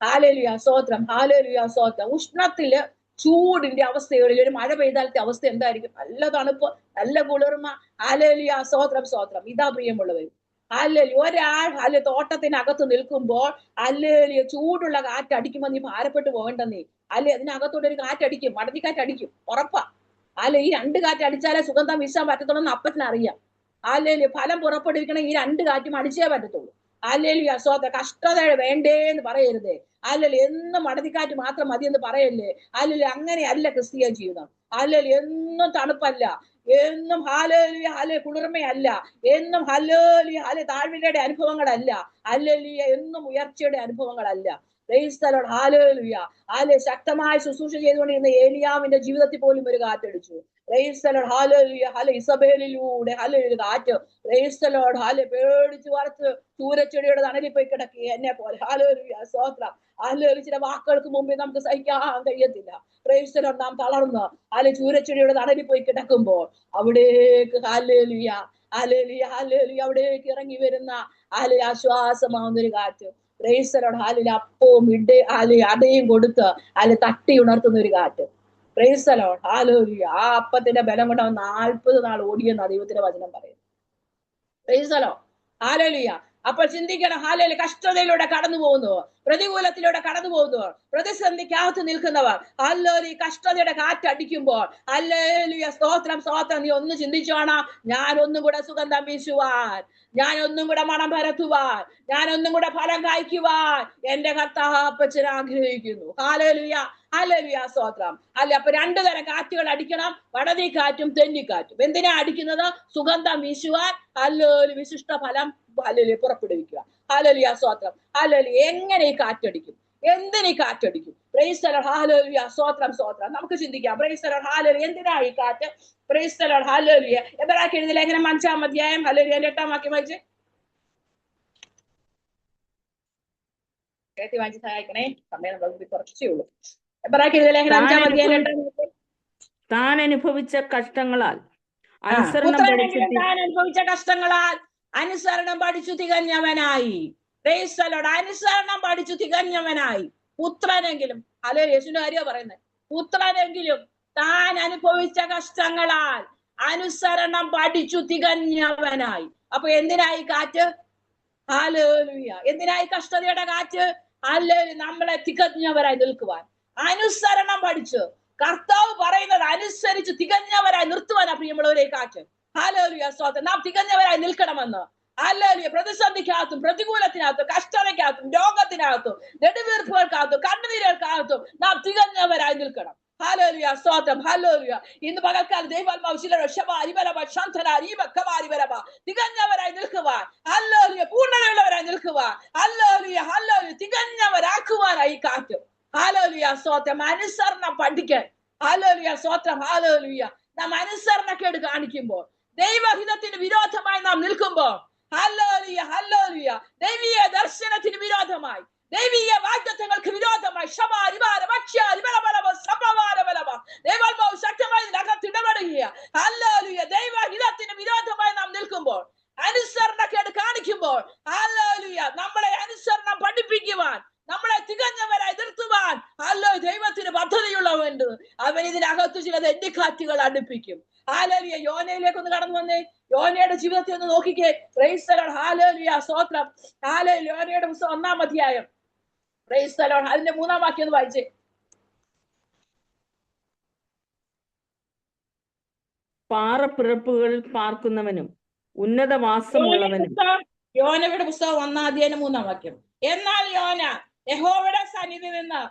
ഹല്ലേലൂയ സ്തോത്രം, ഹല്ലേലൂയ സ്തോത്രം. ഉഷ്ണത്തില് ചൂടിന്റെ അവസ്ഥകളിൽ ഒരു മഴ പെയ്താലത്തെ അവസ്ഥ എന്തായിരിക്കും? നല്ല തണുപ്പ്, നല്ല കുളിർമ. ഹല്ലേലൂയ സ്തോത്രം, സ്തോത്രം. ഇതാ പ്രിയമുള്ളവർ. ഹല്ലേലൂയ ഒരാൾ തോട്ടത്തിനകത്ത് നിൽക്കുമ്പോൾ ഹല്ലേലൂയ ചൂടുള്ള കാറ്റ് അടിക്കുമ്പോൾ നീ ഭാരപ്പെട്ടു പോകണ്ടെന്നേ. അല്ലെ അതിനകത്തോട്ട് ഒരു കാറ്റടിക്കും, വടതിക്കാറ്റ് അടിക്കും, ഉറപ്പാ. അല്ലെ ഈ രണ്ട് കാറ്റ് അടിച്ചാലേ സുഗന്ധം വീശാൻ പറ്റത്തുള്ളൂ എന്ന് അപ്പത്തിനറിയാം. ഹല്ലേലൂയ ഫലം പുറപ്പെടുവിക്കണം ഈ രണ്ട് കാറ്റും അടിച്ചേ പറ്റത്തുള്ളൂ. ഹല്ലേലൂയ സ്തോത്രം. കഷ്ടത വേണ്ടേ എന്ന് പറയരുതേ. ഹല്ലേലൂയ എന്നും വടതിക്കാറ്റ് മാത്രം മതി എന്ന് പറയല്ലേ. ഹല്ലേലൂയ അങ്ങനെയല്ല ക്രിസ്തീയ ജീവിതം. ഹല്ലേലൂയ എന്നും തണുപ്പല്ല, എന്നും ഹല്ലേലൂയ ഹല്ലേലൂയ കുളിർമയല്ല, എന്നും ഹല്ലേലൂയ ഹല്ലേലൂയ താഴ്വരയുടെ അനുഭവങ്ങളല്ല, ഹല്ലേലൂയ എന്നും ഉയർച്ചയുടെ അനുഭവങ്ങളല്ല. Praise the Lord. ഹല്ലേലൂയ ഹല്ലേലൂയ. ശക്തമായി ശുശ്രൂഷ ചെയ്തുകൊണ്ടിരുന്ന ഏലിയാവിന്റെ ജീവിതത്തിൽ പോലും ഒരു കാറ്റടിച്ചു. Praise the Lord. ഹല്ലേലൂയ ഹല്ലേലൂയ. ഇസബേലിലൂടെ ഹല്ലേലൂയ ഒരു കാറ്റ്. Praise the Lord. ഹല്ലേലൂയ പേടിച്ച് വരച്ച് ചൂരച്ചെടിയുടെ തണലിൽ പോയി കിടക്കി എന്നെ പോലെ. ഹല്ലേലൂയ സ്തോത്രം. ഹല്ലേലൂയ ചില വാക്കുകൾക്ക് മുമ്പിൽ നമുക്ക് സഹിക്കാൻ കഴിയത്തില്ല. Price the Lord. നാം തളർന്ന് ഹല്ലേലൂയ ചൂരച്ചെടിയുടെ തണലിൽ പോയി കിടക്കുമ്പോൾ അവിടേക്ക് ഹല്ലേലൂയ ഹല്ലേലൂയ ഹല്ലേലൂയ അവിടേക്ക് ഇറങ്ങി വരുന്ന ഹല്ലേലൂയ ആശ്വാസമാവുന്ന ഒരു കാറ്റ്. Praise the Lord. ഹല്ലേലൂയ അപ്പവും അടയും കൊടുത്ത് ഹല്ലേലൂയ തട്ടി ഉണർത്തുന്ന ഒരു കാറ്റ്. Praise the Lord. ഹല്ലേലൂയ. ആ അപ്പത്തിന്റെ ബലം കൊണ്ട് 40 നാൾ ഓടിയെന്ന ദൈവത്തിന്റെ വചനം പറയും. Price the Lord. ഹല്ലേലൂയ. അപ്പോൾ ചിന്തിക്കണം. ഹല്ലേലൂയ കഷ്ടതയിലൂടെ കടന്നു പോകുന്നവർ, പ്രതികൂലത്തിലൂടെ കടന്നു പോകുന്നവർ, പ്രതിസന്ധിക്കകത്ത് നിൽക്കുന്നവർ ഹല്ലേലൂയ കഷ്ടതയുടെ കാറ്റടിക്കുമ്പോൾ ഹല്ലേലൂയ സ്തോത്രം, സ്തോത്രം. നീ ഒന്ന് ചിന്തിച്ചോണം. ഞാൻ ഒന്നും കൂടെ സുഗന്ധം വീശുവാൻ, ഞാൻ ഒന്നും കൂടെ മണം പരത്തുവാൻ, ഞാൻ ഒന്നും കൂടെ ഫലം കായ്ക്കുവാൻ എന്റെ കർത്താപ്പച്ചൻ ആഗ്രഹിക്കുന്നു. ഹല്ലേലൂയ ഹല്ലേലൂയ സ്തോത്രം. അല്ല അപ്പൊ രണ്ടു തരം കാറ്റുകൾ അടിക്കണം, വടതിക്കാറ്റും തെന്നിക്കാറ്റും. എന്തിനാ അടിക്കുന്നത്? സുഗന്ധം വീശുവാൻ, ഹല്ലേലൂയ വിശിഷ്ട ഫലം ഹല്ലേലൂയ പുറപ്പെടുവിക്കുക. ഹല്ലേലൂയ സ്തോത്രം. ഹല്ലേലൂയ. എങ്ങനെ ഈ കാറ്റടിക്കും? എന്തിനീ കാറ്റടിക്കും? Praise the Lord. ഹല്ലേലൂയ സ്തോത്രം, സ്തോത്രം. നമുക്ക് ചിന്തിക്കാം. Praise the Lord. ഹല്ലേലൂയ. എന്തിനാ ഈ കാറ്റ്? Praise the Lord. ഹല്ലേലൂയ. എബ്രായർക്ക് എഴുതിയ ലേഖനം 5-ാം അധ്യായം ഹല്ലേലൂയ 8-ാം വാക്യം വായിച്ച്. കേട്ടി വായിച്ച് സഹായിക്കണേ. സമയം നമുക്ക് കുറച്ചേ ഉള്ളൂ. എബ്രായർക്ക് എഴുതിയ ലേഖനം 5-ാം അധ്യായം 8-ാം വാക്യം. താൻ അനുഭവിച്ച കഷ്ടങ്ങളാൽ അനുസരണം പുത്രനെങ്കിലും താൻ അനുഭവിച്ച കഷ്ടങ്ങളാൽ അനുസരണം പഠിച്ചു തികഞ്ഞവനായി. Price the Lord. അനുസരണം പഠിച്ചു തികഞ്ഞവനായി. പുത്രനെങ്കിലും, ഹല്ലേലൂയ, യേശുവിന്റെ കാര്യമാണ് പറയുന്നത്. പുത്രനെങ്കിലും താൻ അനുഭവിച്ച കഷ്ടങ്ങളാൽ അനുസരണം പഠിച്ചു തികഞ്ഞവനായി. അപ്പൊ എന്തിനായി കാറ്റ്? ഹല്ലേലൂയ. എന്തിനായി കഷ്ടതയുടെ കാറ്റ്? ഹല്ലേലൂയ നമ്മളെ തികഞ്ഞവരായി നിൽക്കുവാൻ, അനുസരണം പഠിച്ചു കർത്താവ് പറയുന്നത് അനുസരിച്ച് തികഞ്ഞവരായി നിർത്തുവാനാ പ്രിയമുള്ളവരെ കാറ്റ്. ഹല്ലേലൂയ സ്തോത്രം. നാം തികഞ്ഞവരായി നിൽക്കണമെന്ന്. ഹല്ലേലൂയ. പ്രതിസന്ധിക്കകത്തും പ്രതികൂലത്തിനകത്തും കഷ്ടതയ്ക്കകത്തും രോഗത്തിനകത്തും നെടുവീർപ്പുകൾക്കകത്തും കണ്ണുനീരുകൾക്കകത്തും നാം തികഞ്ഞവരായി നിൽക്കണം. ഹല്ലേലൂയ സ്തോത്രം. ഹല്ലേലൂയ. ഇന്ന് പകൽക്കാലം ദൈവാത്മാവ് തികഞ്ഞവരായി നിൽക്കുവാൻ, ഹല്ലേലൂയ പൂർണ്ണതയുള്ളവരായി നിൽക്കുവാൻ, ഹല്ലേലൂയ ഹല്ലേലൂയ തികഞ്ഞവരാക്കുവാനായി കാറ്റ്. ഹല്ലേലൂയ സ്തോത്രം. അനുസരണം പഠിക്കാൻ. ഹല്ലേലൂയ സ്തോത്രം. ഹല്ലേലൂയ. നാം അനുസരണക്കേട് കാണിക്കുമ്പോൾ, ദൈവഹിതത്തിന് വിരോധമായി നാം നിൽക്കുമ്പോൾ, ഹല്ലേലൂയ ഹല്ലേലൂയ ദൈവീയ ദർശനത്തിന് വിരോധമായി, ദൈവീയ വാഗ്ദത്തങ്ങൾക്ക് വിരോധമായി ദൈവാത്മാവ് ശക്തമായി ഇതിനകത്ത് ഇടപെടുകയാണ്. ഹല്ലേലൂയ. ദൈവഹിതത്തിന് വിരോധമായി നാം നിൽക്കുമ്പോൾ, അനുസരണക്കേട് കാണിക്കുമ്പോൾ, ഹല്ലേലൂയ നമ്മളെ അനുസരണം പഠിപ്പിക്കുവാൻ, നമ്മളെ തികഞ്ഞവരായി നിർത്തുവാൻ ഹല്ലേലൂയ ദൈവത്തിന് പദ്ധതിയുള്ളവണ്ട്. അവൻ ഇതിനകത്ത് ചില തെന്നിക്കാറ്റുകൾ അടുപ്പിക്കും. ഹല്ലേലൂയ. യോനയിലേക്ക് ഒന്ന് കടന്നു വന്നേ. യോനയുടെ ജീവിതത്തിൽ ഒന്ന് നോക്കിക്കേ. Price the Lord. ഹല്ലേലൂയ സ്തോത്രം. ഹല്ലേലൂയ. യോനയുടെ പുസ്തകം 1-ാം അധ്യായം. Price the Lord. അതിന്റെ 3-ാം വാക്യം ഒന്ന് വായിച്ചേ. പാറപ്പിറപ്പുകളിൽ പാർക്കുന്നവനും ഉന്നതവാസമുള്ളവനും യോനയുടെ പുസ്തകം 1:3 എന്നാൽ യോന യഹോവയുടെ സന്നിധി നിന്ന്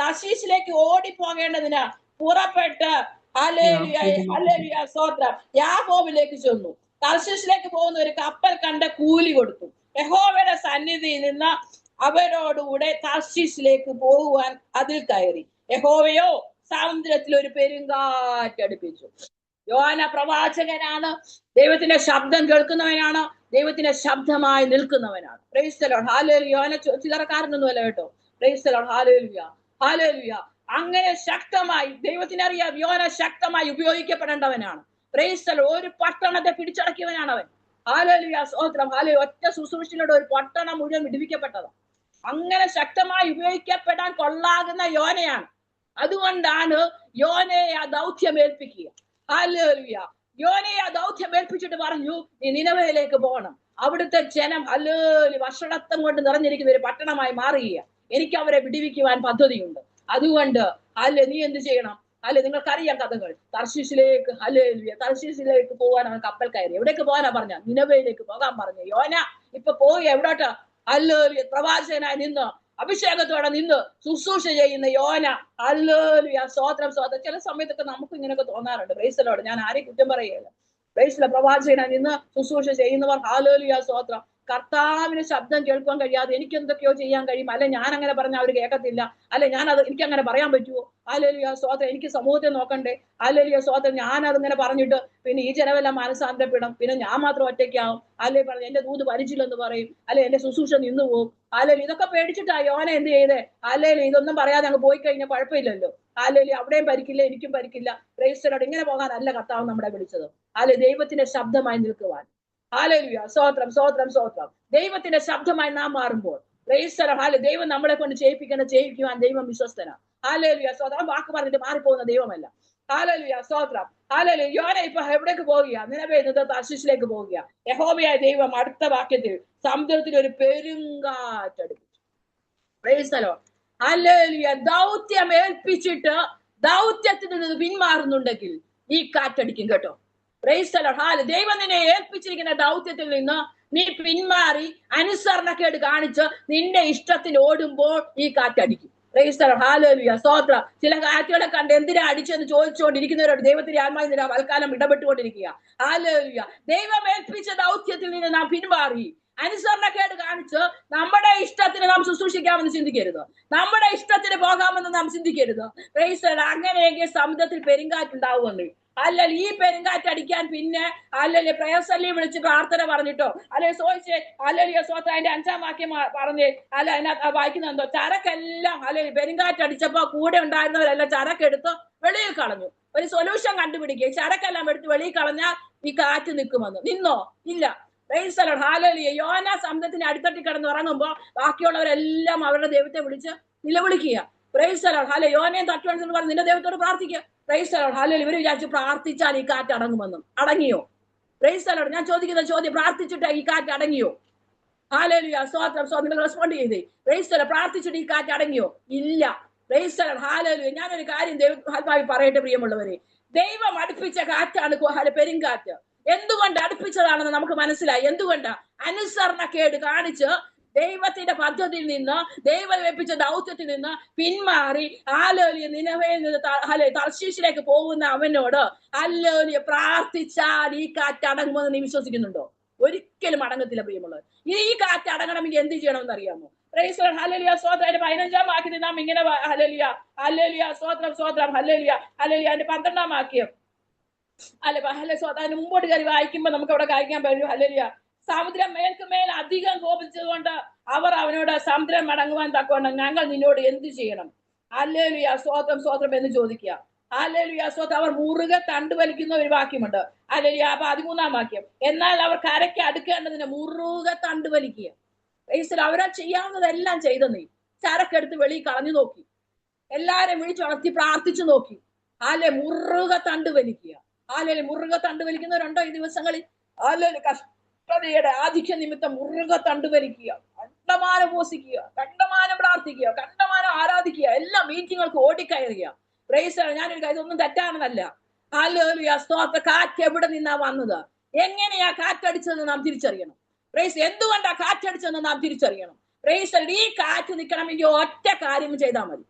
തർശീശിലേക്ക് ഓടിപ്പോകേണ്ടതിന് പുറപ്പെട്ട് ഹല്ലേലൂയ സ്തോത്രം യാക്കോബിലേക്ക് ചെന്നു. തർശീശിലേക്ക് പോകുന്ന ഒരു കപ്പൽ കണ്ട് കൂലി കൊടുത്തു. യഹോവയുടെ സന്നിധിയിൽ നിന്ന് അവരോടുകൂടെ തർശീശിലേക്ക് പോകുവാൻ അതിൽ കയറി. യഹോവയോ സമുദ്രത്തിൽ ഒരു പെരുങ്കാറ്റടിപ്പിച്ചു. യോന പ്രവാചകനാണ്, ദൈവത്തിന്റെ ശബ്ദം കേൾക്കുന്നവനാണ്, ദൈവത്തിന്റെ ശബ്ദമായി നിൽക്കുന്നവനാണ്. Praise the Lord. ഹല്ലേലൂയ. യോന ചില്ലറക്കാരനൊന്നുമല്ല കേട്ടോ. Praise the Lord. ഹല്ലേലൂയ, ഹല്ലേലൂയ. അങ്ങനെ ശക്തമായി ദൈവത്തിനറിയാം യോന ശക്തമായി ഉപയോഗിക്കപ്പെടേണ്ടവനാണ്. Price the Lord. ഒരു പട്ടണത്തെ പിടിച്ചടക്കിയവനാണ് അവൻ. ഹല്ലേലൂയ സ്തോത്രം. ഹല്ലേലൂയ. ഒറ്റ ശുശ്രൂഷയിലൂടെ ഒരു പട്ടണം മുഴുവൻ വിടുവിക്കപ്പെട്ടത്. അങ്ങനെ ശക്തമായി ഉപയോഗിക്കപ്പെടാൻ കൊള്ളാകുന്ന യോനയാണ്. അതുകൊണ്ടാണ് യോനയെ ആ ദൗത്യം ഏൽപ്പിക്കുക. ഹല്ലേലൂയ. യോനയെ ആ ദൗത്യം ഏൽപ്പിച്ചിട്ട് പറഞ്ഞു, നീ നിനവയിലേക്ക് പോകണം. അവിടുത്തെ ജനം ഹല്ലേലൂയ വഷളത്വം കൊണ്ട് നിറഞ്ഞിരിക്കുന്ന ഒരു പട്ടണമായി മാറുകയാണ്. എനിക്ക് അവരെ വിടുവിക്കുവാൻ പദ്ധതിയുണ്ട്. അതുകൊണ്ട് നീ എന്ത് ചെയ്യണം? നിങ്ങൾക്കറിയാം കഥകൾ. തർശീശിലേക്ക് ഹല്ലേലൂയ തർശീശിലേക്ക് പോകാൻ അവൻ കപ്പൽ കയറി. എവിടേക്ക് പോകാനാ പറഞ്ഞ? നിനവയിലേക്ക് പോകാൻ പറഞ്ഞു. യോന ഇപ്പൊ പോയി എവിടോട്ടാ? ഹല്ലേലൂയ പ്രവാചകനായി നിന്ന് അഭിഷേകത്തോടെ നിന്ന് ശുശ്രൂഷ ചെയ്യുന്ന യോന. ഹല്ലേലൂയ സ്തോത്രം, സ്തോത്രം. ചില സമയത്തൊക്കെ നമുക്ക് ഇങ്ങനെയൊക്കെ തോന്നാറുണ്ട്. Price the Lord. ഞാൻ ആരെയും കുറ്റം പറയുകയില്ല. Price the Lord. പ്രവാചകനായി നിന്ന് ശുശ്രൂഷ ചെയ്യുന്നവർ ഹല്ലേലൂയ സ്തോത്രം കർത്താവിന് ശബ്ദം കേൾക്കാൻ കഴിയാതെ എനിക്ക് എന്തൊക്കെയോ ചെയ്യാൻ കഴിയും, അല്ലെ ഞാൻ അങ്ങനെ പറഞ്ഞാൽ അവർ കേൾക്കത്തില്ല, അല്ലെ എനിക്ക് അങ്ങനെ പറയാൻ പറ്റുമോ? ഹല്ലേലൂയ സ്തോത്രം. എനിക്ക് സമൂഹത്തെ നോക്കണ്ടേ? ഹല്ലേലൂയ സ്തോത്രം. ഞാൻ അതിങ്ങനെ പറഞ്ഞിട്ട് പിന്നെ ഈ ജനമെല്ലാം മാനസാന്തരപ്പെടും, പിന്നെ ഞാൻ മാത്രം ഒറ്റയ്ക്കാവും, അല്ലെ പറഞ്ഞു എന്റെ ദൂത് ഭരിച്ചില്ലെന്ന് പറയും, അല്ലെ എന്റെ ശുശ്രൂഷ നിന്നു പോകും. ഹല്ലേലൂയ. ഇതൊക്കെ പേടിച്ചിട്ടാ യോന എന്ത് ചെയ്തേ? ഹല്ലേലൂയ. ഇതൊന്നും പറയാതെ അങ്ങ് പോയി കഴിഞ്ഞാൽ കുഴപ്പമില്ലല്ലോ. ഹല്ലേലൂയ. അവിടെയും ഭരിക്കില്ല, എനിക്കും ഭരിക്കില്ല. Price the Lord. ഇങ്ങനെ പോകാനല്ല കർത്താവ് നമ്മളെ വിളിച്ചത്. ദൈവത്തിന്റെ ശബ്ദമായി നിൽക്കുവാൻ. ഹല്ലേലൂയ സ്തോത്രം, സ്തോത്രം, സ്തോത്രം. ദൈവത്തിന്റെ ശബ്ദമായി നാം മാറുമ്പോൾ പ്രൈസ് ദി ലോർഡ്. ദൈവം നമ്മളെ കൊണ്ട് ചെയ്യിക്കുവാൻ ദൈവം വിശ്വസ്തനാണ്. ഹല്ലേലൂയ സ്തോത്രം. വാക്ക് പറഞ്ഞിട്ട് മാറിപ്പോകുന്ന ദൈവമല്ല. ഹല്ലേലൂയ സ്തോത്രം. ഹല്ലേലൂയ. യോന ഇപ്പൊ എവിടേക്ക് പോവുക? നിനവേ നിന്ന് തർശീശിലേക്ക് പോവുക. യഹോവയായ ദൈവം അടുത്ത വാക്യത്തിൽ സമുദ്രത്തിൽ ഒരു പെരുങ്കാറ്റടിപ്പിച്ചു. Praise the Lord. ഹല്ലേലൂയ. ദൗത്യം ഏൽപ്പിച്ചിട്ട് ദൗത്യത്തിൽ നിന്ന് പിന്മാറുന്നുണ്ടെങ്കിൽ ഈ കാറ്റടിക്കും കേട്ടോ. Praise the Lord. ദൈവം നിന്നെ ഏൽപ്പിച്ചിരിക്കുന്ന ദൗത്യത്തിൽ നിന്ന് നീ പിന്മാറി അനുസരണക്കേട് കാണിച്ച് നിന്റെ ഇഷ്ടത്തിന് ഓടുമ്പോൾ ഈ കാറ്റടിക്കും. Praise the Lord. ഹല്ലേലൂയ സ്തോത്രം. ചില കാറ്റുകളെ കണ്ട് എന്തിനാ അടിച്ചെന്ന് ചോദിച്ചുകൊണ്ടിരിക്കുന്നവരോട് ദൈവത്തിന്റെ ആത്മാവിന്റെ വൽക്കാലം ഇടപെട്ടുകൊണ്ടിരിക്കുക. ഹല്ലേലൂയ. ദൈവം ഏൽപ്പിച്ച ദൗത്യത്തിൽ നിന്ന് നാം പിന്മാറി അനുസരണക്കേട് കാണിച്ച് നമ്മുടെ ഇഷ്ടത്തിന് നാം ശുശ്രൂഷിക്കാമെന്ന് ചിന്തിക്കരുത്, നമ്മുടെ ഇഷ്ടത്തിന് പോകാമെന്ന് നാം ചിന്തിക്കരുത്. Price the Lord. അങ്ങനെയെങ്കിൽ സമുദ്രത്തിൽ പെരുങ്കാറ്റുണ്ടാവുമെന്ന്. അല്ലെങ്കിൽ ഈ പെരുങ്കാറ്റ് അടിക്കാൻ പിന്നെ അല്ലെങ്കിൽ പ്രയസല്ലി വിളിച്ച് പ്രാർത്ഥന പറഞ്ഞിട്ടോ അല്ലെങ്കിൽ ചോദിച്ച് അല്ലെങ്കിൽ സ്വത്ത് അതിന്റെ 5-ാം വാക്യം പറഞ്ഞ് അതിനകത്ത് വായിക്കുന്നുണ്ടോ? ചരക്കെല്ലാം അല്ലെങ്കിൽ പെരുങ്കാറ്റ് അടിച്ചപ്പോ കൂടെ ഉണ്ടായിരുന്നവരെല്ലാം ചരക്കെടുത്ത് വെളിയിൽ കളഞ്ഞു. ഒരു സൊല്യൂഷൻ കണ്ടുപിടിക്കുക. ചരക്കെല്ലാം എടുത്ത് വെളിയിൽ കളഞ്ഞാൽ ഈ കാറ്റ് നിൽക്കുമെന്ന്. നിന്നോ? ഇല്ല. Praise the Lord. ഹല്ലേലൂയ. യോന സമുദ്രത്തിന് അടിത്തട്ടി കിടന്ന് ഉറങ്ങുമ്പോ ബാക്കിയുള്ളവരെല്ലാം അവരുടെ ദൈവത്തെ വിളിച്ച് നിലവിളിക്കുക. Praise the Lord. ഹല്ലേലൂയ. യോനയും തട്ടുവെന്ന് പറഞ്ഞ് നിന്റെ ദൈവത്തോട് പ്രാർത്ഥിക്കുക. Praise the Lord. ഹല്ലേലൂയ. ഇവര് വിചാരിച്ചു പ്രാർത്ഥിച്ചാൽ ഈ കാറ്റ് അടങ്ങുമെന്നും. അടങ്ങിയോ? Praise the Lord. ഞാൻ ചോദിക്കുന്ന ചോദ്യം, പ്രാർത്ഥിച്ചിട്ട് ഈ കാറ്റ് അടങ്ങിയോ? ഹല്ലേലൂയ സ്തോത്രം, സ്തോത്രം. നിങ്ങൾ റെസ്പോണ്ട് ചെയ്തേ. Price the Lord. പ്രാർത്ഥിച്ചിട്ട് ഈ കാറ്റ് അടങ്ങിയോ? ഇല്ല. Praise the Lord. ഹല്ലേലൂയ. ഞാനൊരു കാര്യം ദൈവം പറയട്ടെ പ്രിയമുള്ളവരെ. ദൈവം അടുപ്പിച്ച കാറ്റാണ് പെരുങ്കാറ്റ്. എന്തുകൊണ്ട് അടുപ്പിച്ചതാണെന്ന് നമുക്ക് മനസ്സിലായി. എന്തുകൊണ്ടാ? അനുസരണക്കേട് കാണിച്ച് ദൈവത്തിന്റെ പദ്ധതിയിൽ നിന്ന് ദൈവം ഏൽപ്പിച്ച ദൗത്യത്തിൽ നിന്ന് പിന്മാറി ഹല്ലേലൂയ നിനവയിൽ നിന്ന് തർശീശിലേക്ക് പോകുന്ന അവനോട് ഹല്ലേലൂയ പ്രാർത്ഥിച്ചാൽ ഈ കാറ്റ് അടങ്ങുമെന്ന് നീ വിശ്വസിക്കുന്നുണ്ടോ? ഒരിക്കലും അടങ്ങത്തില്ല പ്രിയമുള്ളവർ. ഈ കാറ്റ് അടങ്ങണമെങ്കിൽ എന്ത് ചെയ്യണമെന്ന് അറിയാമോ? Price the Lord. ഹല്ലേലൂയ സ്തോത്രം. 15-ാം വാക്യത്തിൽ നാം ഇങ്ങനെ ഹല്ലേലൂയ ഹല്ലേലൂയ സ്തോത്രം, സ്തോത്രം. ഹല്ലേലൂയ ഹല്ലേലൂയ. അതിന്റെ 12-ാം വാക്യം അതിന് മുമ്പോട്ട് കയറി വായിക്കുമ്പോ നമുക്ക് അവിടെ കാണിക്കാൻ പറ്റും. ഹല്ലേലൂയ. സമുദ്രം മേൽക്കുമേൽ അധികം കോപിച്ചതുകൊണ്ട് അവർ അവനോട് സമുദ്രം മടങ്ങുവാൻ തക്കവണ്ണം ഞങ്ങൾ നിന്നോട് എന്ത് ചെയ്യണം? ഹല്ലേലൂയ സ്തോത്രം, സ്തോത്രം എന്ന് ചോദിക്കുക. ഹല്ലേലൂയ സ്തോത്രം. അവർ മുറുകെ തണ്ടുവലിക്കുന്ന ഒരു വാക്യമുണ്ട്. ഹല്ലേലൂയ. 13-ാം വാക്യം. എന്നാൽ അവർ കരയ്ക്ക് അടുക്കേണ്ടതിന് മുറുകെ തണ്ടുവലിക്കുക. അവരാ ചെയ്യാവുന്നതെല്ലാം ചെയ്തെന്നേ. ചരക്കെടുത്ത് വെളിയിൽ കളഞ്ഞു നോക്കി, എല്ലാരും വിളിച്ചുണർത്തി പ്രാർത്ഥിച്ചു നോക്കി. മുറുകെ തണ്ടുവലിക്കുക. മുറുകെ തണ്ടുവലിക്കുന്നവരുണ്ടോ ഈ ദിവസങ്ങളിൽ? കഷ്ടതയുടെ ആധിക്യ നിമിത്തം മുറുകെ തണ്ടുവലിക്കുക, കണ്ടമാനം പോസിക്കുക, കണ്ടമാനം പ്രാർത്ഥിക്കുക, കണ്ടമാനം ആരാധിക്കുക, എല്ലാ മീറ്റിങ്ങുകൾക്ക് ഓടിക്കയറുക. Praise the Lord. ഞാനൊരു കാര്യം, ഒന്നും തെറ്റാണെന്നല്ല. ഹല്ലേലൂയ സ്തോത്രം. കാറ്റ് എവിടെ നിന്നാ വന്നത്? എങ്ങനെയാ കാറ്റടിച്ചതെന്ന് നാം തിരിച്ചറിയണം. പ്രൈസ് എന്തുകൊണ്ടാ കാറ്റടിച്ചെന്ന് നാം തിരിച്ചറിയണം. പ്രൈസ് ഈ കാറ്റ് നിൽക്കണമെങ്കിൽ ഒറ്റ കാര്യം ചെയ്താൽ മതി.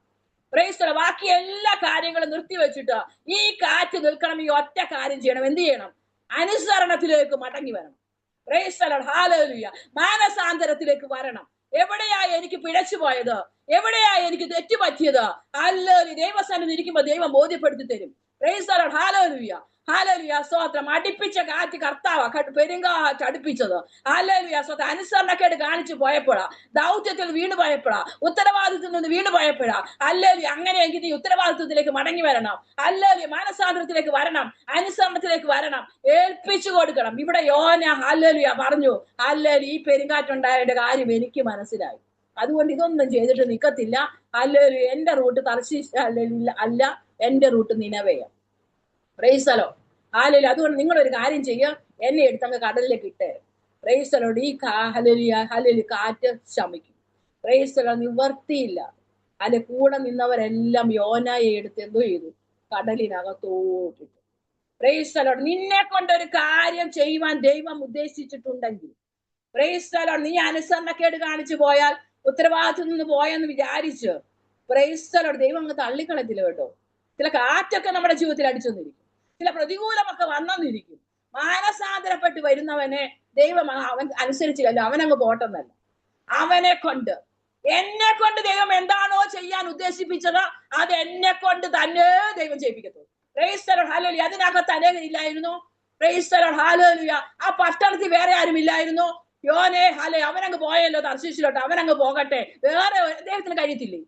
പ്രൈസ് ബാക്കി എല്ലാ കാര്യങ്ങളും നിർത്തിവെച്ചിട്ട് ഈ കാറ്റ് നിൽക്കണമെങ്കിൽ ഒറ്റ കാര്യം ചെയ്യണം. എന്ത് ചെയ്യണം? അനുസരണത്തിലേക്ക് മടങ്ങി വരണം. Price hallelujah. മാനസാന്തരത്തിലേക്ക് വരണം. എവിടെയാ എനിക്ക് പിഴച്ചു പോയത്? എവിടെയാ എനിക്ക് തെറ്റുപറ്റിയത്? ഹല്ലേലൂയ. ദൈവസന്നിധി ഇരിക്കുമ്പോ ദൈവം ബോധ്യപ്പെടുത്തി തരും. Price hallelujah. ഹല്ലേലൂയ. സ്തോത്രം. അടുപ്പിച്ച കാറ്റ് കർത്താവാ പെരുങ്കാറ്റ് അടുപ്പിച്ചത്. ഹല്ലേലൂയ. സ്തോത്രം. അനുസരണക്കേട് കാണിച്ചു പോയപ്പോഴാ, ദൗത്യത്തിൽ വീണു പോയപ്പോഴാ, ഉത്തരവാദിത്തത്തിൽ നിന്ന് വീണു പോയപ്പോഴാ. ഹല്ലേലൂയ. അങ്ങനെയെങ്കിൽ നീ ഉത്തരവാദിത്വത്തിലേക്ക് മടങ്ങി വരണം. ഹല്ലേലൂയ. മാനസാന്തരത്തിലേക്ക് വരണം, അനുസരണത്തിലേക്ക് വരണം, ഏൽപ്പിച്ചു കൊടുക്കണം. ഇവിടെ യോന ഹല്ലേലൂയ പറഞ്ഞു, ഹല്ലേലൂയ ഈ പെരുങ്കാറ്റുണ്ടായതിന്റെ കാര്യം എനിക്ക് മനസ്സിലായി, അതുകൊണ്ട് ഇതൊന്നും ചെയ്തിട്ട് നിക്കത്തില്ല. ഹല്ലേലൂയ. എന്റെ റൂട്ട് തർശീശ് അല്ല, എന്റെ റൂട്ട് നിനവെയാണ്. പ്രൈസലോ. ഹല്ലേലൂയ. അതുകൊണ്ട് നിങ്ങളൊരു കാര്യം ചെയ്യുക, എന്നെ എടുത്തങ്ങ് കടലിലേക്ക് ഇട്ടേ. പ്രൈസലോട് ഈ ഹല്ലേലൂയ കാറ്റ് ശമിക്കും. പ്രൈസലോ. നിവർത്തിയില്ല. അല്ലെ കൂടെ നിന്നവരെല്ലാം യോനായെ എടുത്ത് എന്തോ ചെയ്തു? കടലിനകത്തോട്ടിട്ടു. പ്രൈസലോട്. നിന്നെ കൊണ്ടൊരു കാര്യം ചെയ്യുവാൻ ദൈവം ഉദ്ദേശിച്ചിട്ടുണ്ടെങ്കിൽ, പ്രൈസലോട്, നീ അനുസരണക്കേട് കാണിച്ചു പോയാൽ, ഉത്തരവാദിത്വം നിന്ന് പോയെന്ന് വിചാരിച്ച് പ്രൈസലോട് ദൈവം അങ്ങ് തള്ളിക്കളത്തില്ല കേട്ടോ. ചില കാറ്റൊക്കെ നമ്മുടെ ജീവിതത്തിൽ അടിച്ചെന്നിരിക്കും, ചില പ്രതികൂലമൊക്കെ വന്നെന്നിരിക്കും. മാനസാന്തരപ്പെട്ട് വരുന്നവനെ ദൈവം അവൻ അനുസരിച്ചില്ലല്ലോ, അവനങ്ങ് പോട്ടെന്നല്ല. അവനെ കൊണ്ട്, എന്നെ കൊണ്ട് ദൈവം എന്താണോ ചെയ്യാൻ ഉദ്ദേശിപ്പിച്ചത് അത് എന്നെ കൊണ്ട് തന്നെ ദൈവം ചെയ്യിപ്പിക്കത്തുള്ളൂ. Praise the Lord. ഹല്ലേലൂയ. അതിനകത്ത് അനേകരില്ലായിരുന്നു. Praise the Lord. ഹല്ലേലൂയ. ആ പട്ടണത്തിൽ വേറെ ആരും ഇല്ലായിരുന്നു. യോനെ ഹല്ലേലൂയ. അവനങ്ങ് പോയല്ലോ തർശീശിലോട്ട്, അവനങ്ങ് പോകട്ടെ. വേറെ ദൈവത്തിന് കഴിയത്തില്ലേ?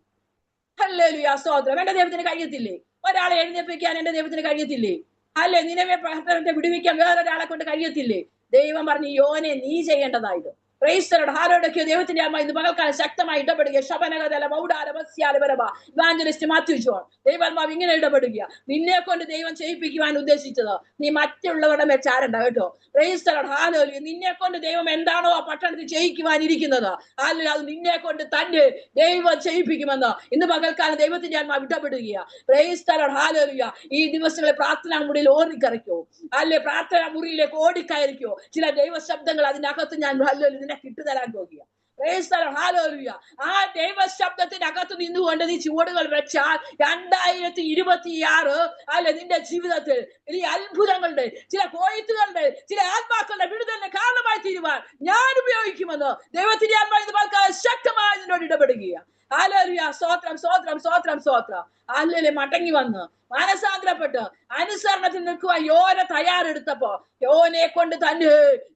ഹല്ലേലൂയ. സ്തോത്രം. എന്റെ ദൈവത്തിന് കഴിയത്തില്ലേ? ഒരാളെ എഴുന്നേൽപ്പിക്കാൻ എന്റെ ദൈവത്തിന് കഴിയത്തില്ലേ? അല്ലെ നിനവെ പട്ടണത്തെ വിടുവിക്കാൻ വേറൊരാളെ കൊണ്ട് കഴിയത്തില്ലേ? ദൈവം പറഞ്ഞു, യോനെ നീ ചെയ്യേണ്ടതായത്. Praise the Lord. ഹല്ലേലൂയ. ദൈവത്തിന്റെ അമ്മ ഇന്ന് പകൽക്കാലം ശക്തമായി ഇടപെടുക. ശബനഗതല മൗഡാരമസ്യാലപരമ ഇവാഞ്ചലിസ്റ്റ് മാത്യു ജോൺ ദൈവാത്മാവ് ഇങ്ങനെ ഇടപെടുക. നിന്നെ കൊണ്ട് ദൈവം ചെയ്യിപ്പിക്കുവാൻ ഉദ്ദേശിച്ചത് നീ മറ്റുള്ളവരുടെ മെച്ചാരണ്ട കേട്ടോ. Praise the Lord. ഹല്ലേലൂയ. നിന്നെ കൊണ്ട് ദൈവം എന്താണോ ആ പട്ടണത്തിൽ ചെയ്യിക്കുവാൻ ഇരിക്കുന്നത്, ഹല്ലേലൂയ, അത് നിന്നെ കൊണ്ട് തന്നെ ദൈവം ചെയ്യിപ്പിക്കുമെന്ന് ഇന്ന് പകൽക്കാലം ദൈവത്തിന്റെ ആത്മാവ് ഇടപെടുക. Praise the Lord. ഹല്ലേലൂയ. ഈ ദിവസങ്ങളിൽ പ്രാർത്ഥനാ മുറിയിൽ ഓടിക്കറിക്കോ, അല്ലെ പ്രാർത്ഥനാ മുറിയിലേക്ക് ഓടിക്കയറിക്കോ. ചില ദൈവ ശബ്ദങ്ങൾ അതിനകത്ത് ഞാൻ ഹല്ലേലൂയ നിന്നെ കിട്ടുതരാൻ പോകുക. Price the Lord. ഹല്ലേലൂയ. ആ ദൈവ ശബ്ദത്തിനകത്ത് നിന്നുകൊണ്ട് നീ ചുവടുകൾ വെച്ചാൽ 2026 അല്ലെ നിന്റെ ജീവിതത്തിൽ ഈ അത്ഭുതങ്ങളുടെ, ചില കൊയ്ത്തുകളുടെ, ചില ആത്മാക്കളുടെ വിടുതലിന് കാരണമായി തീരുവാൻ ഞാൻ ഉപയോഗിക്കുമെന്ന് ദൈവത്തിന്റെ ആത്മാവ് ശക്തമായി നിന്നോട് ഇടപെടുകയാണ്. ഹല്ലേലൂയ. സ്തോത്രം, സ്തോത്രം, സ്തോത്രം, സ്തോത്രം. ഹല്ലേലൂയ. മടങ്ങി വന്ന് മാനസാന്തരപ്പെട്ട് അനുസരണത്തിൽ നിൽക്കുവാൻ യോന തയ്യാറെടുത്തപ്പോ യോനെ കൊണ്ട് തന്നെ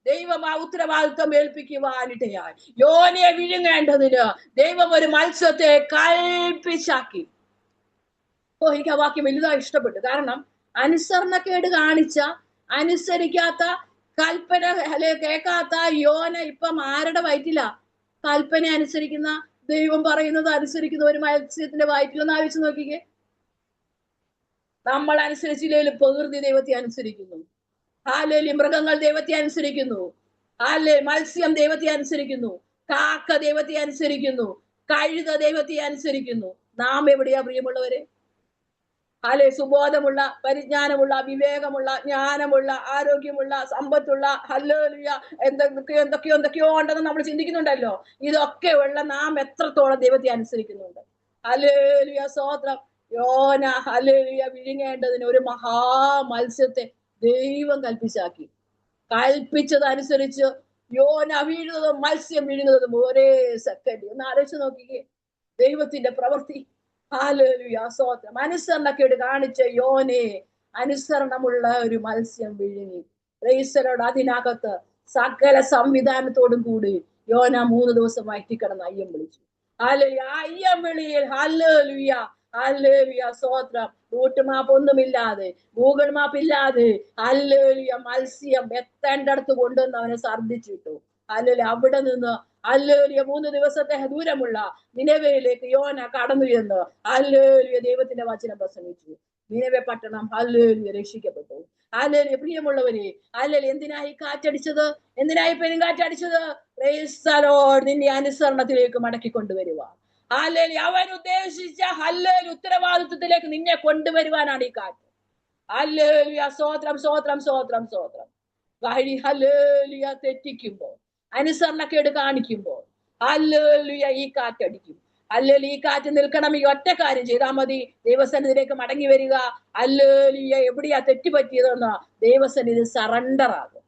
ദൈവം ആ ഉത്തരവാദിത്വം ഏൽപ്പിക്കുവാനിടയായി. യോനെ വിഴുങ്ങേണ്ടതിന് ദൈവം ഒരു മത്സ്യത്തെ കൽപ്പിച്ചാക്കി. എനിക്ക് ആ വാക്യം വലുതായി ഇഷ്ടപ്പെട്ടു. കാരണം അനുസരണക്കേട് കാണിച്ച, അനുസരിക്കാത്ത, കൽപ്പന കേൾക്കാത്ത യോന ഇപ്പം ആരുടെ വയറ്റില? കൽപ്പന അനുസരിക്കുന്ന, ദൈവം പറയുന്നത് അനുസരിക്കുന്ന ഒരു മത്സ്യത്തിന്റെ വയറ്റിലൊന്ന് ആലോചിച്ച് നോക്കിക്കേ. നമ്മൾ അനുസരിച്ചില്ലെങ്കിലും പ്രകൃതി ദൈവത്തെ അനുസരിക്കുന്നു. ഹല്ലേലൂയ. മൃഗങ്ങൾ ദൈവത്തെ അനുസരിക്കുന്നു. ഹല്ലേലൂയ. മത്സ്യം ദൈവത്തെ അനുസരിക്കുന്നു. കാക്ക ദൈവത്തെ അനുസരിക്കുന്നു. കഴുത ദൈവത്തെ അനുസരിക്കുന്നു. നാം എവിടെയാ പ്രിയമുള്ളവരെ? അല്ലെ സുബോധമുള്ള, പരിജ്ഞാനമുള്ള, വിവേകമുള്ള, ജ്ഞാനമുള്ള, ആരോഗ്യമുള്ള, സമ്പത്തുള്ള, ഹല്ലേലൂയ, എന്തൊക്കെയോ ഉണ്ടെന്ന് നമ്മൾ ചിന്തിക്കുന്നുണ്ടല്ലോ. ഇതൊക്കെ ഉള്ള നാം എത്രത്തോളം ദൈവത്തെ അനുസരിക്കുന്നുണ്ട്? ഹല്ലേലൂയ. സ്തോത്രം. യോന ഹല്ലേലൂയ വിഴുങ്ങേണ്ടതിന് ഒരു മഹാ മത്സ്യത്തെ ദൈവം കൽപ്പിച്ചാക്കി. കൽപ്പിച്ചതനുസരിച്ച് യോന വീഴുന്നതും മത്സ്യം വീഴുന്നതും ഒരേ സെക്കൻഡ്. ഒന്ന് ആലോചിച്ച് നോക്കിക്കേ ദൈവത്തിന്റെ പ്രവൃത്തി. ഹല്ലേലൂയ. സ്തോത്രം. അനുസരണക്കേട് കാണിച്ച യോനെ അനുസരണമുള്ള ഒരു മത്സ്യം വിഴുങ്ങി. Price the Lord. അതിനകത്ത് സകല സംവിധാനത്തോടും കൂടി യോന 3 ദിവസം വയറ്റിക്കിടന്ന് അയ്യം വിളിച്ചു. ഹല്ലേലൂയ. അയ്യം വിളിയിൽ ഹല്ലേലൂയ, ഹല്ലേലൂയ. സ്തോത്രം. റൂട്ട് മാപ്പ് ഒന്നുമില്ലാതെ, ഗൂഗിൾ മാപ്പ് ഇല്ലാതെ ഹല്ലേലൂയ മത്സ്യം എത്തേണ്ടടുത്ത് കൊണ്ടുവന്ന് അവനെ ഛർദ്ദിച്ചിട്ടു. ഹല്ലേലൂയ. അവിടെ നിന്ന് ഹല്ലേലൂയ 3 ദിവസത്തെ ദൂരമുള്ള നിനവയിലേക്ക് യോന കടന്നു ചെന്ന് ഹല്ലേലൂയ ദൈവത്തിന്റെ വചനം പ്രസംഗിച്ചു. നിനവെ പട്ടണം ഹല്ലേലൂയ രക്ഷിക്കപ്പെട്ടു. ഹല്ലേലൂയ. പ്രിയമുള്ളവരെ, ഹല്ലേലൂയ. എന്തിനായി കാറ്റടിച്ചത്? എന്തിനായി പെരുങ്കാറ്റടിച്ചത്? Price the Lord. നിന്നെ അനുസരണത്തിലേക്ക് മടക്കി കൊണ്ടുവരുവാൻ. ഹല്ലേലൂയ. അവൻ ഉദ്ദേശിച്ച ഹല്ലേലൂയ ഉത്തരവാദിത്വത്തിലേക്ക് നിന്നെ കൊണ്ടുവരുവാനാണ് ഈ കാറ്റ്. ഹല്ലേലൂയ. സ്തോത്രം, സ്തോത്രം, സ്തോത്രം, സ്തോത്രം. വഴി ഹല്ലേലൂയ തെറ്റിക്കുമ്പോ, അനുസരണക്കേട് കാണിക്കുമ്പോൾ ഹല്ലേലൂയ ഈ കാറ്റടിക്കും. ഹല്ലേലൂയ ഈ കാറ്റ് നിൽക്കണം. ഈ ഒറ്റ കാര്യം ചെയ്താൽ മതി. ദൈവസന്നിധിയിലേക്ക് മടങ്ങി വരിക. ഹല്ലേലൂയ എവിടെയാ തെറ്റുപറ്റിയതെന്ന് ദൈവസന്നിധി സറണ്ടർ ആകും.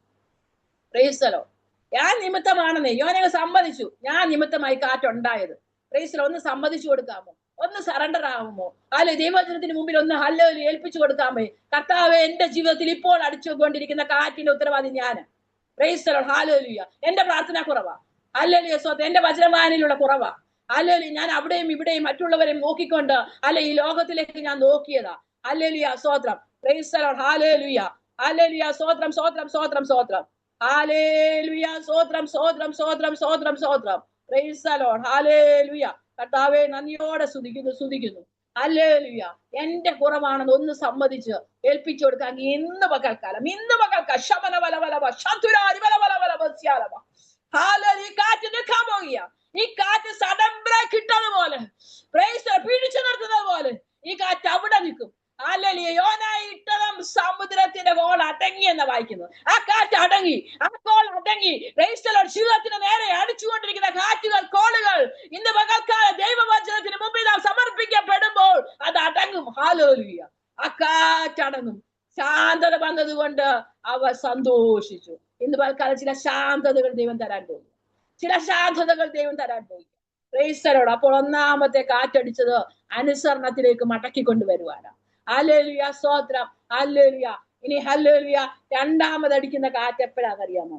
Price the Lord. ഞാൻ നിമിത്തമാണെന്നേ യോനയെ സമ്മതിച്ചു, ഞാൻ നിമിത്തമായി കാറ്റുണ്ടായത്. Price the Lord. ഒന്ന് സമ്മതിച്ചു കൊടുക്കാമോ? ഒന്ന് സറണ്ടർ ആകുമോ? അല്ലെ ദൈവവചനത്തിന് മുമ്പിൽ ഒന്ന് ഹല്ലേലൂയ ഏൽപ്പിച്ചു കൊടുക്കാമോ? കർത്താവേ, എന്റെ ജീവിതത്തിൽ ഇപ്പോൾ അടിച്ചുകൊണ്ടിരിക്കുന്ന കാറ്റിന്റെ ഉത്തരവാദി ഞാൻ. Price the Lord. ഹല്ലേലൂയ. എന്റെ പ്രാർത്ഥന കുറവാ. ഹല്ലേലൂയ സ്തോത്രം. എന്റെ വചനവായനയിലുള്ള കുറവാ. ഹല്ലേലൂയ. ഞാൻ അവിടെയും ഇവിടെയും മറ്റുള്ളവരെയും നോക്കിക്കൊണ്ട് ഈ ലോകത്തിലേക്ക് ഞാൻ നോക്കിയതാ. ഹല്ലേലൂയ സ്തോത്രം. Price the Lord. ഹല്ലേലൂയ. ഹല്ലേലൂയ സ്തോത്രം സ്തോത്രം സ്തോത്രം സ്തോത്രം. ഹല്ലേലൂയ സ്തോത്രം സ്തോത്രം സ്തോത്രം സ്തോത്രം സ്തോത്രം. Price the Lord. ഹല്ലേലൂയ. കർത്താവേ, നന്ദിയോടെ സ്തുതിക്കുന്നു. ഹല്ലേലൂയ. എന്റെ കുറവാണെന്ന് ഒന്ന് സമ്മതിച്ച് ഏൽപ്പിച്ചു കൊടുക്കാൻ ഇന്ന് പകൽക്കാലം ശമന ബലബലബ ശതുരാരി ബലബലബലബസ്യാലബ. ഹല്ലേലൂയ. ഈ കാറ്റ് നിൽക്കാൻ പോകുക. ഈ കാറ്റ് സഡംബ്ര കിട്ടുന്നതുപോലെ, പ്രൈസ് പിടിച്ചു നിർത്തുന്നത് പോലെ ഈ കാറ്റ് അവിടെ നിൽക്കും. ഹല്ലേലൂയ. യോനായി ഇട്ടതും സമുദ്രത്തിന്റെ കോൾ അടങ്ങി എന്ന് വായിക്കുന്നു. ആ കാറ്റ് അടങ്ങി, ആ കോൾ അടങ്ങി. Price the Lord. ജീവിതത്തിന് നേരെ അടിച്ചുകൊണ്ടിരിക്കുന്ന കാറ്റുകൾ, കോളുകൾ ഇന്ന് പകൽക്കാല ദൈവവചനത്തിന് മുമ്പിൽ നാം സമർപ്പിക്കപ്പെടുമ്പോൾ അത് അടങ്ങും. ഹല്ലേലൂയ. ആ കാറ്റടങ്ങും. ശാന്തത വന്നതുകൊണ്ട് അവർ സന്തോഷിച്ചു. ഇന്ന് പകൽക്കാലം ചില ശാന്തതകൾ ദൈവം തരാൻ പോകും. Praise the Lord. അപ്പോൾ ഒന്നാമത്തെ കാറ്റടിച്ചത് അനുസരണത്തിലേക്ക് മടക്കിക്കൊണ്ടുവരുവാനാണ്. ഹല്ലേലൂയ സ്തോത്രം. ഹല്ലേലൂയ. ഇനി ഹല്ലേലൂയ രണ്ടാമതടിക്കുന്ന കാറ്റ് എപ്പോഴാണെന്നറിയാമോ?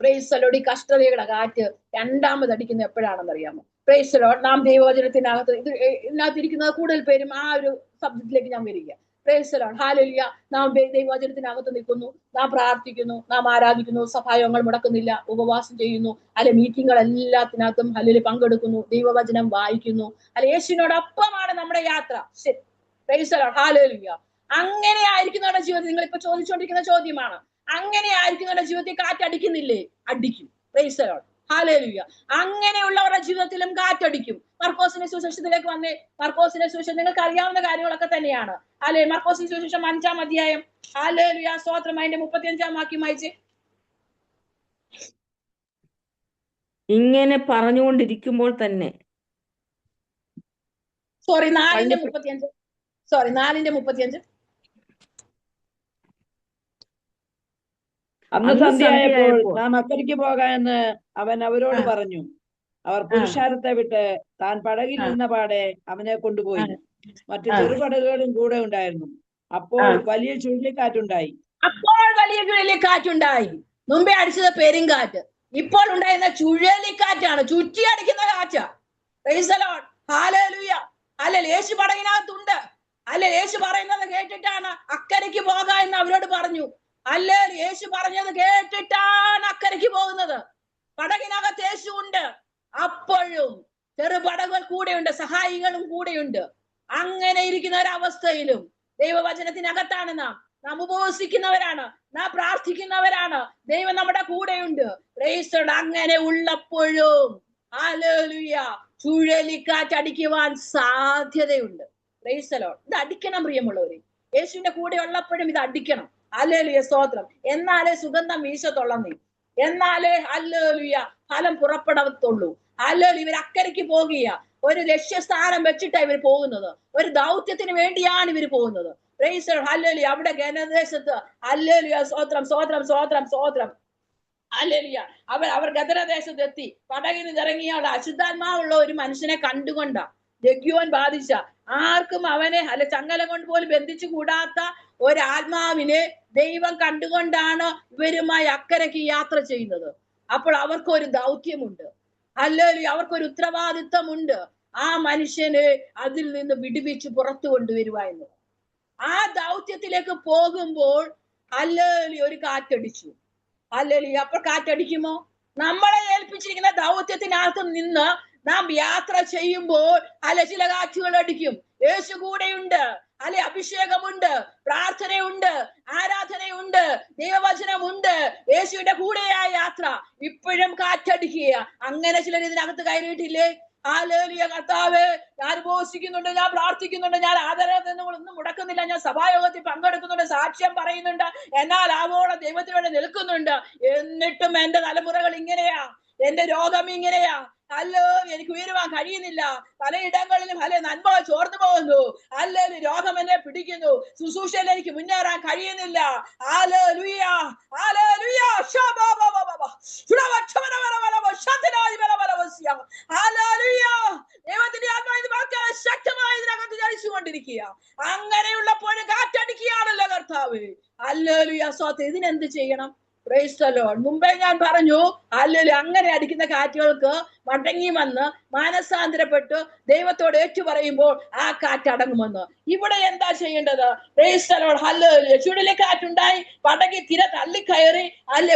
Praise the Lord. ഈ കഷ്ടതയുടെ കാറ്റ് രണ്ടാമതടിക്കുന്ന എപ്പോഴാണെന്നറിയാമോ? Praise the Lord. നാം ദൈവവചനത്തിനകത്ത് ഇതിനകത്തിരിക്കുന്നത് കൂടുതൽ പേരും ആ ഒരു സബ്ജക്റ്റിലേക്ക് ഞാൻ വരിക. Price the Lord. ഹല്ലേലൂയ. നാം ദൈവവചനത്തിനകത്ത് നിൽക്കുന്നു, നാം പ്രാർത്ഥിക്കുന്നു, നാം ആരാധിക്കുന്നു, സഭായോഗങ്ങൾ മുടക്കുന്നില്ല, ഉപവാസം ചെയ്യുന്നു, മീറ്റിങ്ങുകൾ എല്ലാത്തിനകത്തും ഹല്ലേലൂയ പങ്കെടുക്കുന്നു, ദൈവവചനം വായിക്കുന്നു. യേശുവിനോടൊപ്പമാണ് നമ്മുടെ യാത്ര. ശരി. Price the Lord. ഹല്ലേലൂയ. അങ്ങനെ ആയിരിക്കുന്നവരുടെ ജീവിതത്തിൽ നിങ്ങൾ ഇപ്പൊ ചോദിച്ചുകൊണ്ടിരിക്കുന്ന ചോദ്യമാണ്, അങ്ങനെ ആയിരിക്കുന്നവരുടെ ജീവിതത്തിൽ കാറ്റടിക്കുന്നില്ലേ? അടിക്കും. Price the Lord. ഹല്ലേലൂയ. അങ്ങനെയുള്ളവരുടെ ജീവിതത്തിലും കാറ്റടിക്കും. മർക്കോസിന്റെ സുവിശേഷത്തിലേക്ക് വന്നേ. മർക്കോസിന്റെ സുവിശേഷം നിങ്ങൾക്ക് അറിയാവുന്ന കാര്യങ്ങളൊക്കെ തന്നെയാണ്. അല്ലെ? മർക്കോസിന്റെ സുവിശേഷം 5-ാം അധ്യായം. ഹല്ലേലൂയ സ്തോത്രം. അതിന്റെ 35-ാം വാക്യം വായിച്ച്. ഇങ്ങനെ പറഞ്ഞുകൊണ്ടിരിക്കുമ്പോൾ തന്നെ 4-ന്റെ 35. അന്ന് സന്ധ്യയായപ്പോൾ നാം അക്കരയ്ക്ക് പോകാമെന്ന് അവൻ അവരോട് പറഞ്ഞു. അവർ പുരുഷാരത്തെ വിട്ട് താൻ പടകിൽ നിന്ന പാടെ അവനെ കൊണ്ടുപോയി. മറ്റു ചെറുപടകുകളും കൂടെ ഉണ്ടായിരുന്നു. അപ്പോൾ വലിയ ചുഴലിക്കാറ്റുണ്ടായി. മുമ്പേ അടിച്ചത് പെരുങ്കാറ്റ്, ഇപ്പോൾ ഉണ്ടായിരുന്ന ചുഴലിക്കാറ്റാണ്. ചുറ്റി അടിക്കുന്ന കാറ്റാ. Praise the Lord. ഹല്ലേലൂയ. ഹല്ലേലൂയ. യേശു പടകിനകത്തുണ്ട്. ഹല്ലേലൂയ. യേശു പറയുന്നത് കേട്ടിട്ടാണ് അക്കരയ്ക്ക് പോകാം എന്ന് അവരോട് പറഞ്ഞു. ഹല്ലേലൂയ. യേശു പറഞ്ഞത് കേട്ടിട്ടാണ് അക്കരയ്ക്ക് പോകുന്നത്. പടകിനകത്ത് യേശു ഉണ്ട്. അപ്പോഴും ചെറുപടകൾ കൂടെയുണ്ട്, സഹായികളും കൂടെയുണ്ട്. അങ്ങനെ ഇരിക്കുന്ന ഒരവസ്ഥയിലും ദൈവവചനത്തിനകത്താണ് നാം ഉപവസിക്കുന്നവരാണ്, നാം പ്രാർത്ഥിക്കുന്നവരാണ്. ദൈവം നമ്മുടെ കൂടെയുണ്ട്. Price the Lord. അങ്ങനെ ഉള്ളപ്പോഴും ഹല്ലേലൂയ ചുഴലിക്കാറ്റ് അടിക്കുവാൻ സാധ്യതയുണ്ട്. Price the Lord. ഇത് അടിക്കണം പ്രിയമുള്ളവരെ. യേശുവിന്റെ കൂടെ ഉള്ളപ്പോഴും ഇത് അടിക്കണം. ഹല്ലേലൂയ സ്തോത്രം. എന്നാലേ സുഗന്ധം വീശത്തുള്ളൂ. എന്നാലേ ഹല്ലേലൂയ ഫലം പുറപ്പെടത്തുള്ളൂ. ഹല്ലേലൂയ. ഇവർ അക്കരയ്ക്ക് പോകുക. ഒരു ലക്ഷ്യസ്ഥാനം വെച്ചിട്ടാ ഇവർ പോകുന്നത്. ഒരു ദൗത്യത്തിന് വേണ്ടിയാണ് ഇവർ പോകുന്നത്. Price the Lord. ഹല്ലേലൂയ. അവിടെ ഗദരദേശത്ത് ഹല്ലേലൂയ സ്തോത്രം സ്തോത്രം സ്തോത്രം സ്തോത്രം. ഹല്ലേലൂയ. അവർ ഗദരദേശത്ത് എത്തി. പടകിന് ഇറങ്ങിയ അശുദ്ധാത്മാവുള്ള ഒരു മനുഷ്യനെ കണ്ടുകൊണ്ടാ ലഗ്യോൻ ബാധിച്ച, ആർക്കും അവനെ ചങ്ങല കൊണ്ട് പോലും ബന്ധിച്ചു കൂടാത്ത ഒരാത്മാവിനെ ദൈവം കണ്ടുകൊണ്ടാണ് ഇവരുമായി അക്കരയ്ക്ക് യാത്ര ചെയ്യുന്നത്. അപ്പോൾ അവർക്കൊരു ദൗത്യമുണ്ട്. ഹല്ലേലൂയ. അവർക്കൊരു ഉത്തരവാദിത്വമുണ്ട്. ആ മനുഷ്യനെ അതിൽ നിന്ന് വിടുവിച്ച് പുറത്തു കൊണ്ടുവരുവായിരുന്നു. ആ ദൗത്യത്തിലേക്ക് പോകുമ്പോൾ ഹല്ലേലൂയ ഒരു കാറ്റടിച്ചു. ഹല്ലേലൂയ. അപ്പോൾ കാറ്റടിക്കുമോ? നമ്മളെ ഏൽപ്പിച്ചിരിക്കുന്ന ദൗത്യത്തിനകത്ത് നിന്ന് നാം യാത്ര ചെയ്യുമ്പോൾ ചില കാറ്റുകൾ അടിക്കും. യേശു കൂടെയുണ്ട്. അഭിഷേകമുണ്ട്, പ്രാർത്ഥനയുണ്ട്, ആരാധനയുണ്ട്, ദൈവവചനമുണ്ട്, യേശുവിന്റെ കൂടെയായ യാത്ര. ഇപ്പോഴും കാറ്റടിക്കുക. അങ്ങനെ ചിലർ ഇതിനകത്ത് കയറിയിട്ടില്ലേ? ഹല്ലേലൂയ കർത്താവേ, ഞാൻ ഉപവസിക്കുന്നുണ്ട്, ഞാൻ പ്രാർത്ഥിക്കുന്നുണ്ട്, ഞാൻ ആദരവൊന്നും മുടക്കുന്നില്ല, ഞാൻ സഭായോഗത്തിൽ പങ്കെടുക്കുന്നുണ്ട്, സാക്ഷ്യം പറയുന്നുണ്ട്, എന്നാൽ ആവോളം ദൈവത്തിന് വേണ്ടി നിൽക്കുന്നുണ്ട്. എന്നിട്ടും എന്റെ തലമുറകൾ ഇങ്ങനെയാ, എന്റെ രോഗം ഇങ്ങനെയാ. അല്ലോ, എനിക്ക് ഉയരുവാൻ കഴിയുന്നില്ല. പലയിടങ്ങളിലും നന്മ ചോർന്നു പോകുന്നു. അല്ലേലും രോഗം എന്നെ പിടിക്കുന്നു. ശുശ്രൂഷയിൽ എനിക്ക് മുന്നേറാൻ കഴിയുന്നില്ല. Hallelujah, hallelujah, hallelujah. ദൈവത്തിന്റെ ആത്മാവ് ശക്തമായി ഇതിനകത്ത് ചലിച്ചുകൊണ്ടിരിക്കുക. അങ്ങനെയുള്ളപ്പോഴും കാറ്റടിക്കുകയാണല്ലോ കർത്താവ്. ഹല്ലേലൂയ, സ്വത്ത് ഇതിനെന്ത് ചെയ്യണം? Price the Lord. മുമ്പേ ഞാൻ പറഞ്ഞു, ഹല്ലേലൂയ, അങ്ങനെ അടിക്കുന്ന കാറ്റുകൾക്ക് മടങ്ങി വന്ന് മാനസാന്തരപ്പെട്ട് ദൈവത്തോട് ഏറ്റുപറയുമ്പോൾ ആ കാറ്റ് അടങ്ങുമെന്ന്. ഇവിടെ എന്താ ചെയ്യേണ്ടത്? Price the Lord. ഹല്ലേലൂയ. ചുഴലിക്കാറ്റുണ്ടായി, പടകി തിര തള്ളിക്കയറി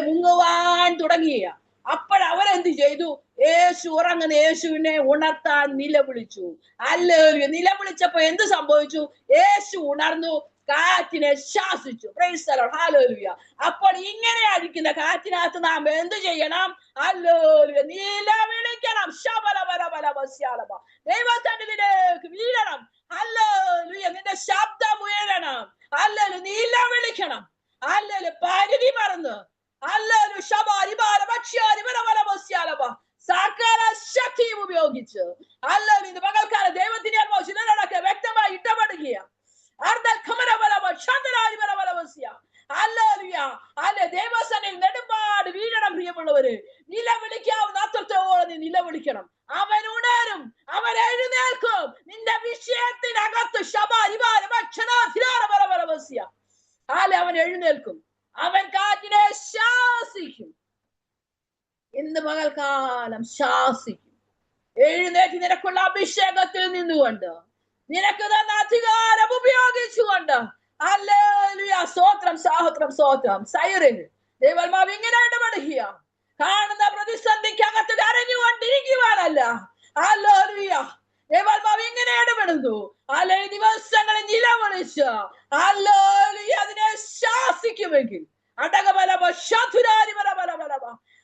മുങ്ങുവാൻ തുടങ്ങിയ അപ്പോഴവരെന്ത് ചെയ്തു? യേശു ഉറങ്ങുന്ന യേശുവിനെ ഉണർത്താൻ നിലവിളിച്ചു. ഹല്ലേലൂയ. നിലവിളിച്ചപ്പോ എന്ത് സംഭവിച്ചു? യേശു ഉണർന്നു, കാറ്റിനെ ശാസിച്ചു. Price the Lord. ഹല്ലേലൂയ. അപ്പോൾ ഇങ്ങനെ അടിക്കുന്ന കാറ്റിനകത്ത് നാം എന്ത് ചെയ്യണം? ഹല്ലേലൂയ, നിലവിളിക്കണം. ശബലബലബലബസ്യാലബ. ദൈവസന്നിധിയിലേക്ക് വീഴണം. ഹല്ലേലൂയ. നിന്റെ ശബ്ദം ഉയരണം. ഹല്ലേലൂയ, നിലവിളിക്കണം. ഹല്ലേലൂയ, പരിധി മറന്ന്. ഹല്ലേലൂയ, ശബരിബലബലബസ്യാലബ. സകല ശക്തിയും ഉപയോഗിച്ച് ഹല്ലേലൂയ, ഇന്ന് പകൽക്കാലം ദൈവത്തിന്റെ ആത്മാവ് ചിലരൊക്കെ വ്യക്തമായി ഇടപെടുകയാണ്. ദേവസനയിൽ നെടുമ്പാട് വീഴണം. പ്രിയമുള്ളവര്, നിലവിളിക്കാവുന്ന അത്രത്തോളം നീ നിലവിളിക്കണം. അവൻ ഉണരും, അവൻ എഴുന്നേൽക്കും. നിന്റെ വിഷയത്തിനകത്ത് അവൻ എഴുന്നേൽക്കും, അവൻ കാറ്റിനെ ശാസിക്കും. ഇന്ന് പകൽക്കാലം ശാസിക്കും. എഴുന്നേറ്റ് നിനക്കുള്ള അഭിഷേകത്തിൽ നിന്നുകൊണ്ട്, നിനക്ക് തന്ന അധികാരം ഉപയോഗിച്ചുകൊണ്ട്, ഹല്ലേലൂയ, സ്തോത്രം, സ്തോത്രം, സ്തോത്രം. സൈറിൻ ദൈവമാവ് ഇങ്ങനെ ഇടപെടുക. കാണുന്ന പ്രതിസന്ധിക്കകത്ത് കരഞ്ഞുകൊണ്ടിരിക്കുവാനല്ല. ഹല്ലേലൂയ, ദൈവമാവ് ഇങ്ങനെ ഇടപെടുന്നു. ഹല്ലേലൂയ, ദിവസങ്ങളിൽ നിലവിളിച്ച് ഹല്ലേലൂയ അതിനെ ശാസിക്കുമെങ്കിൽ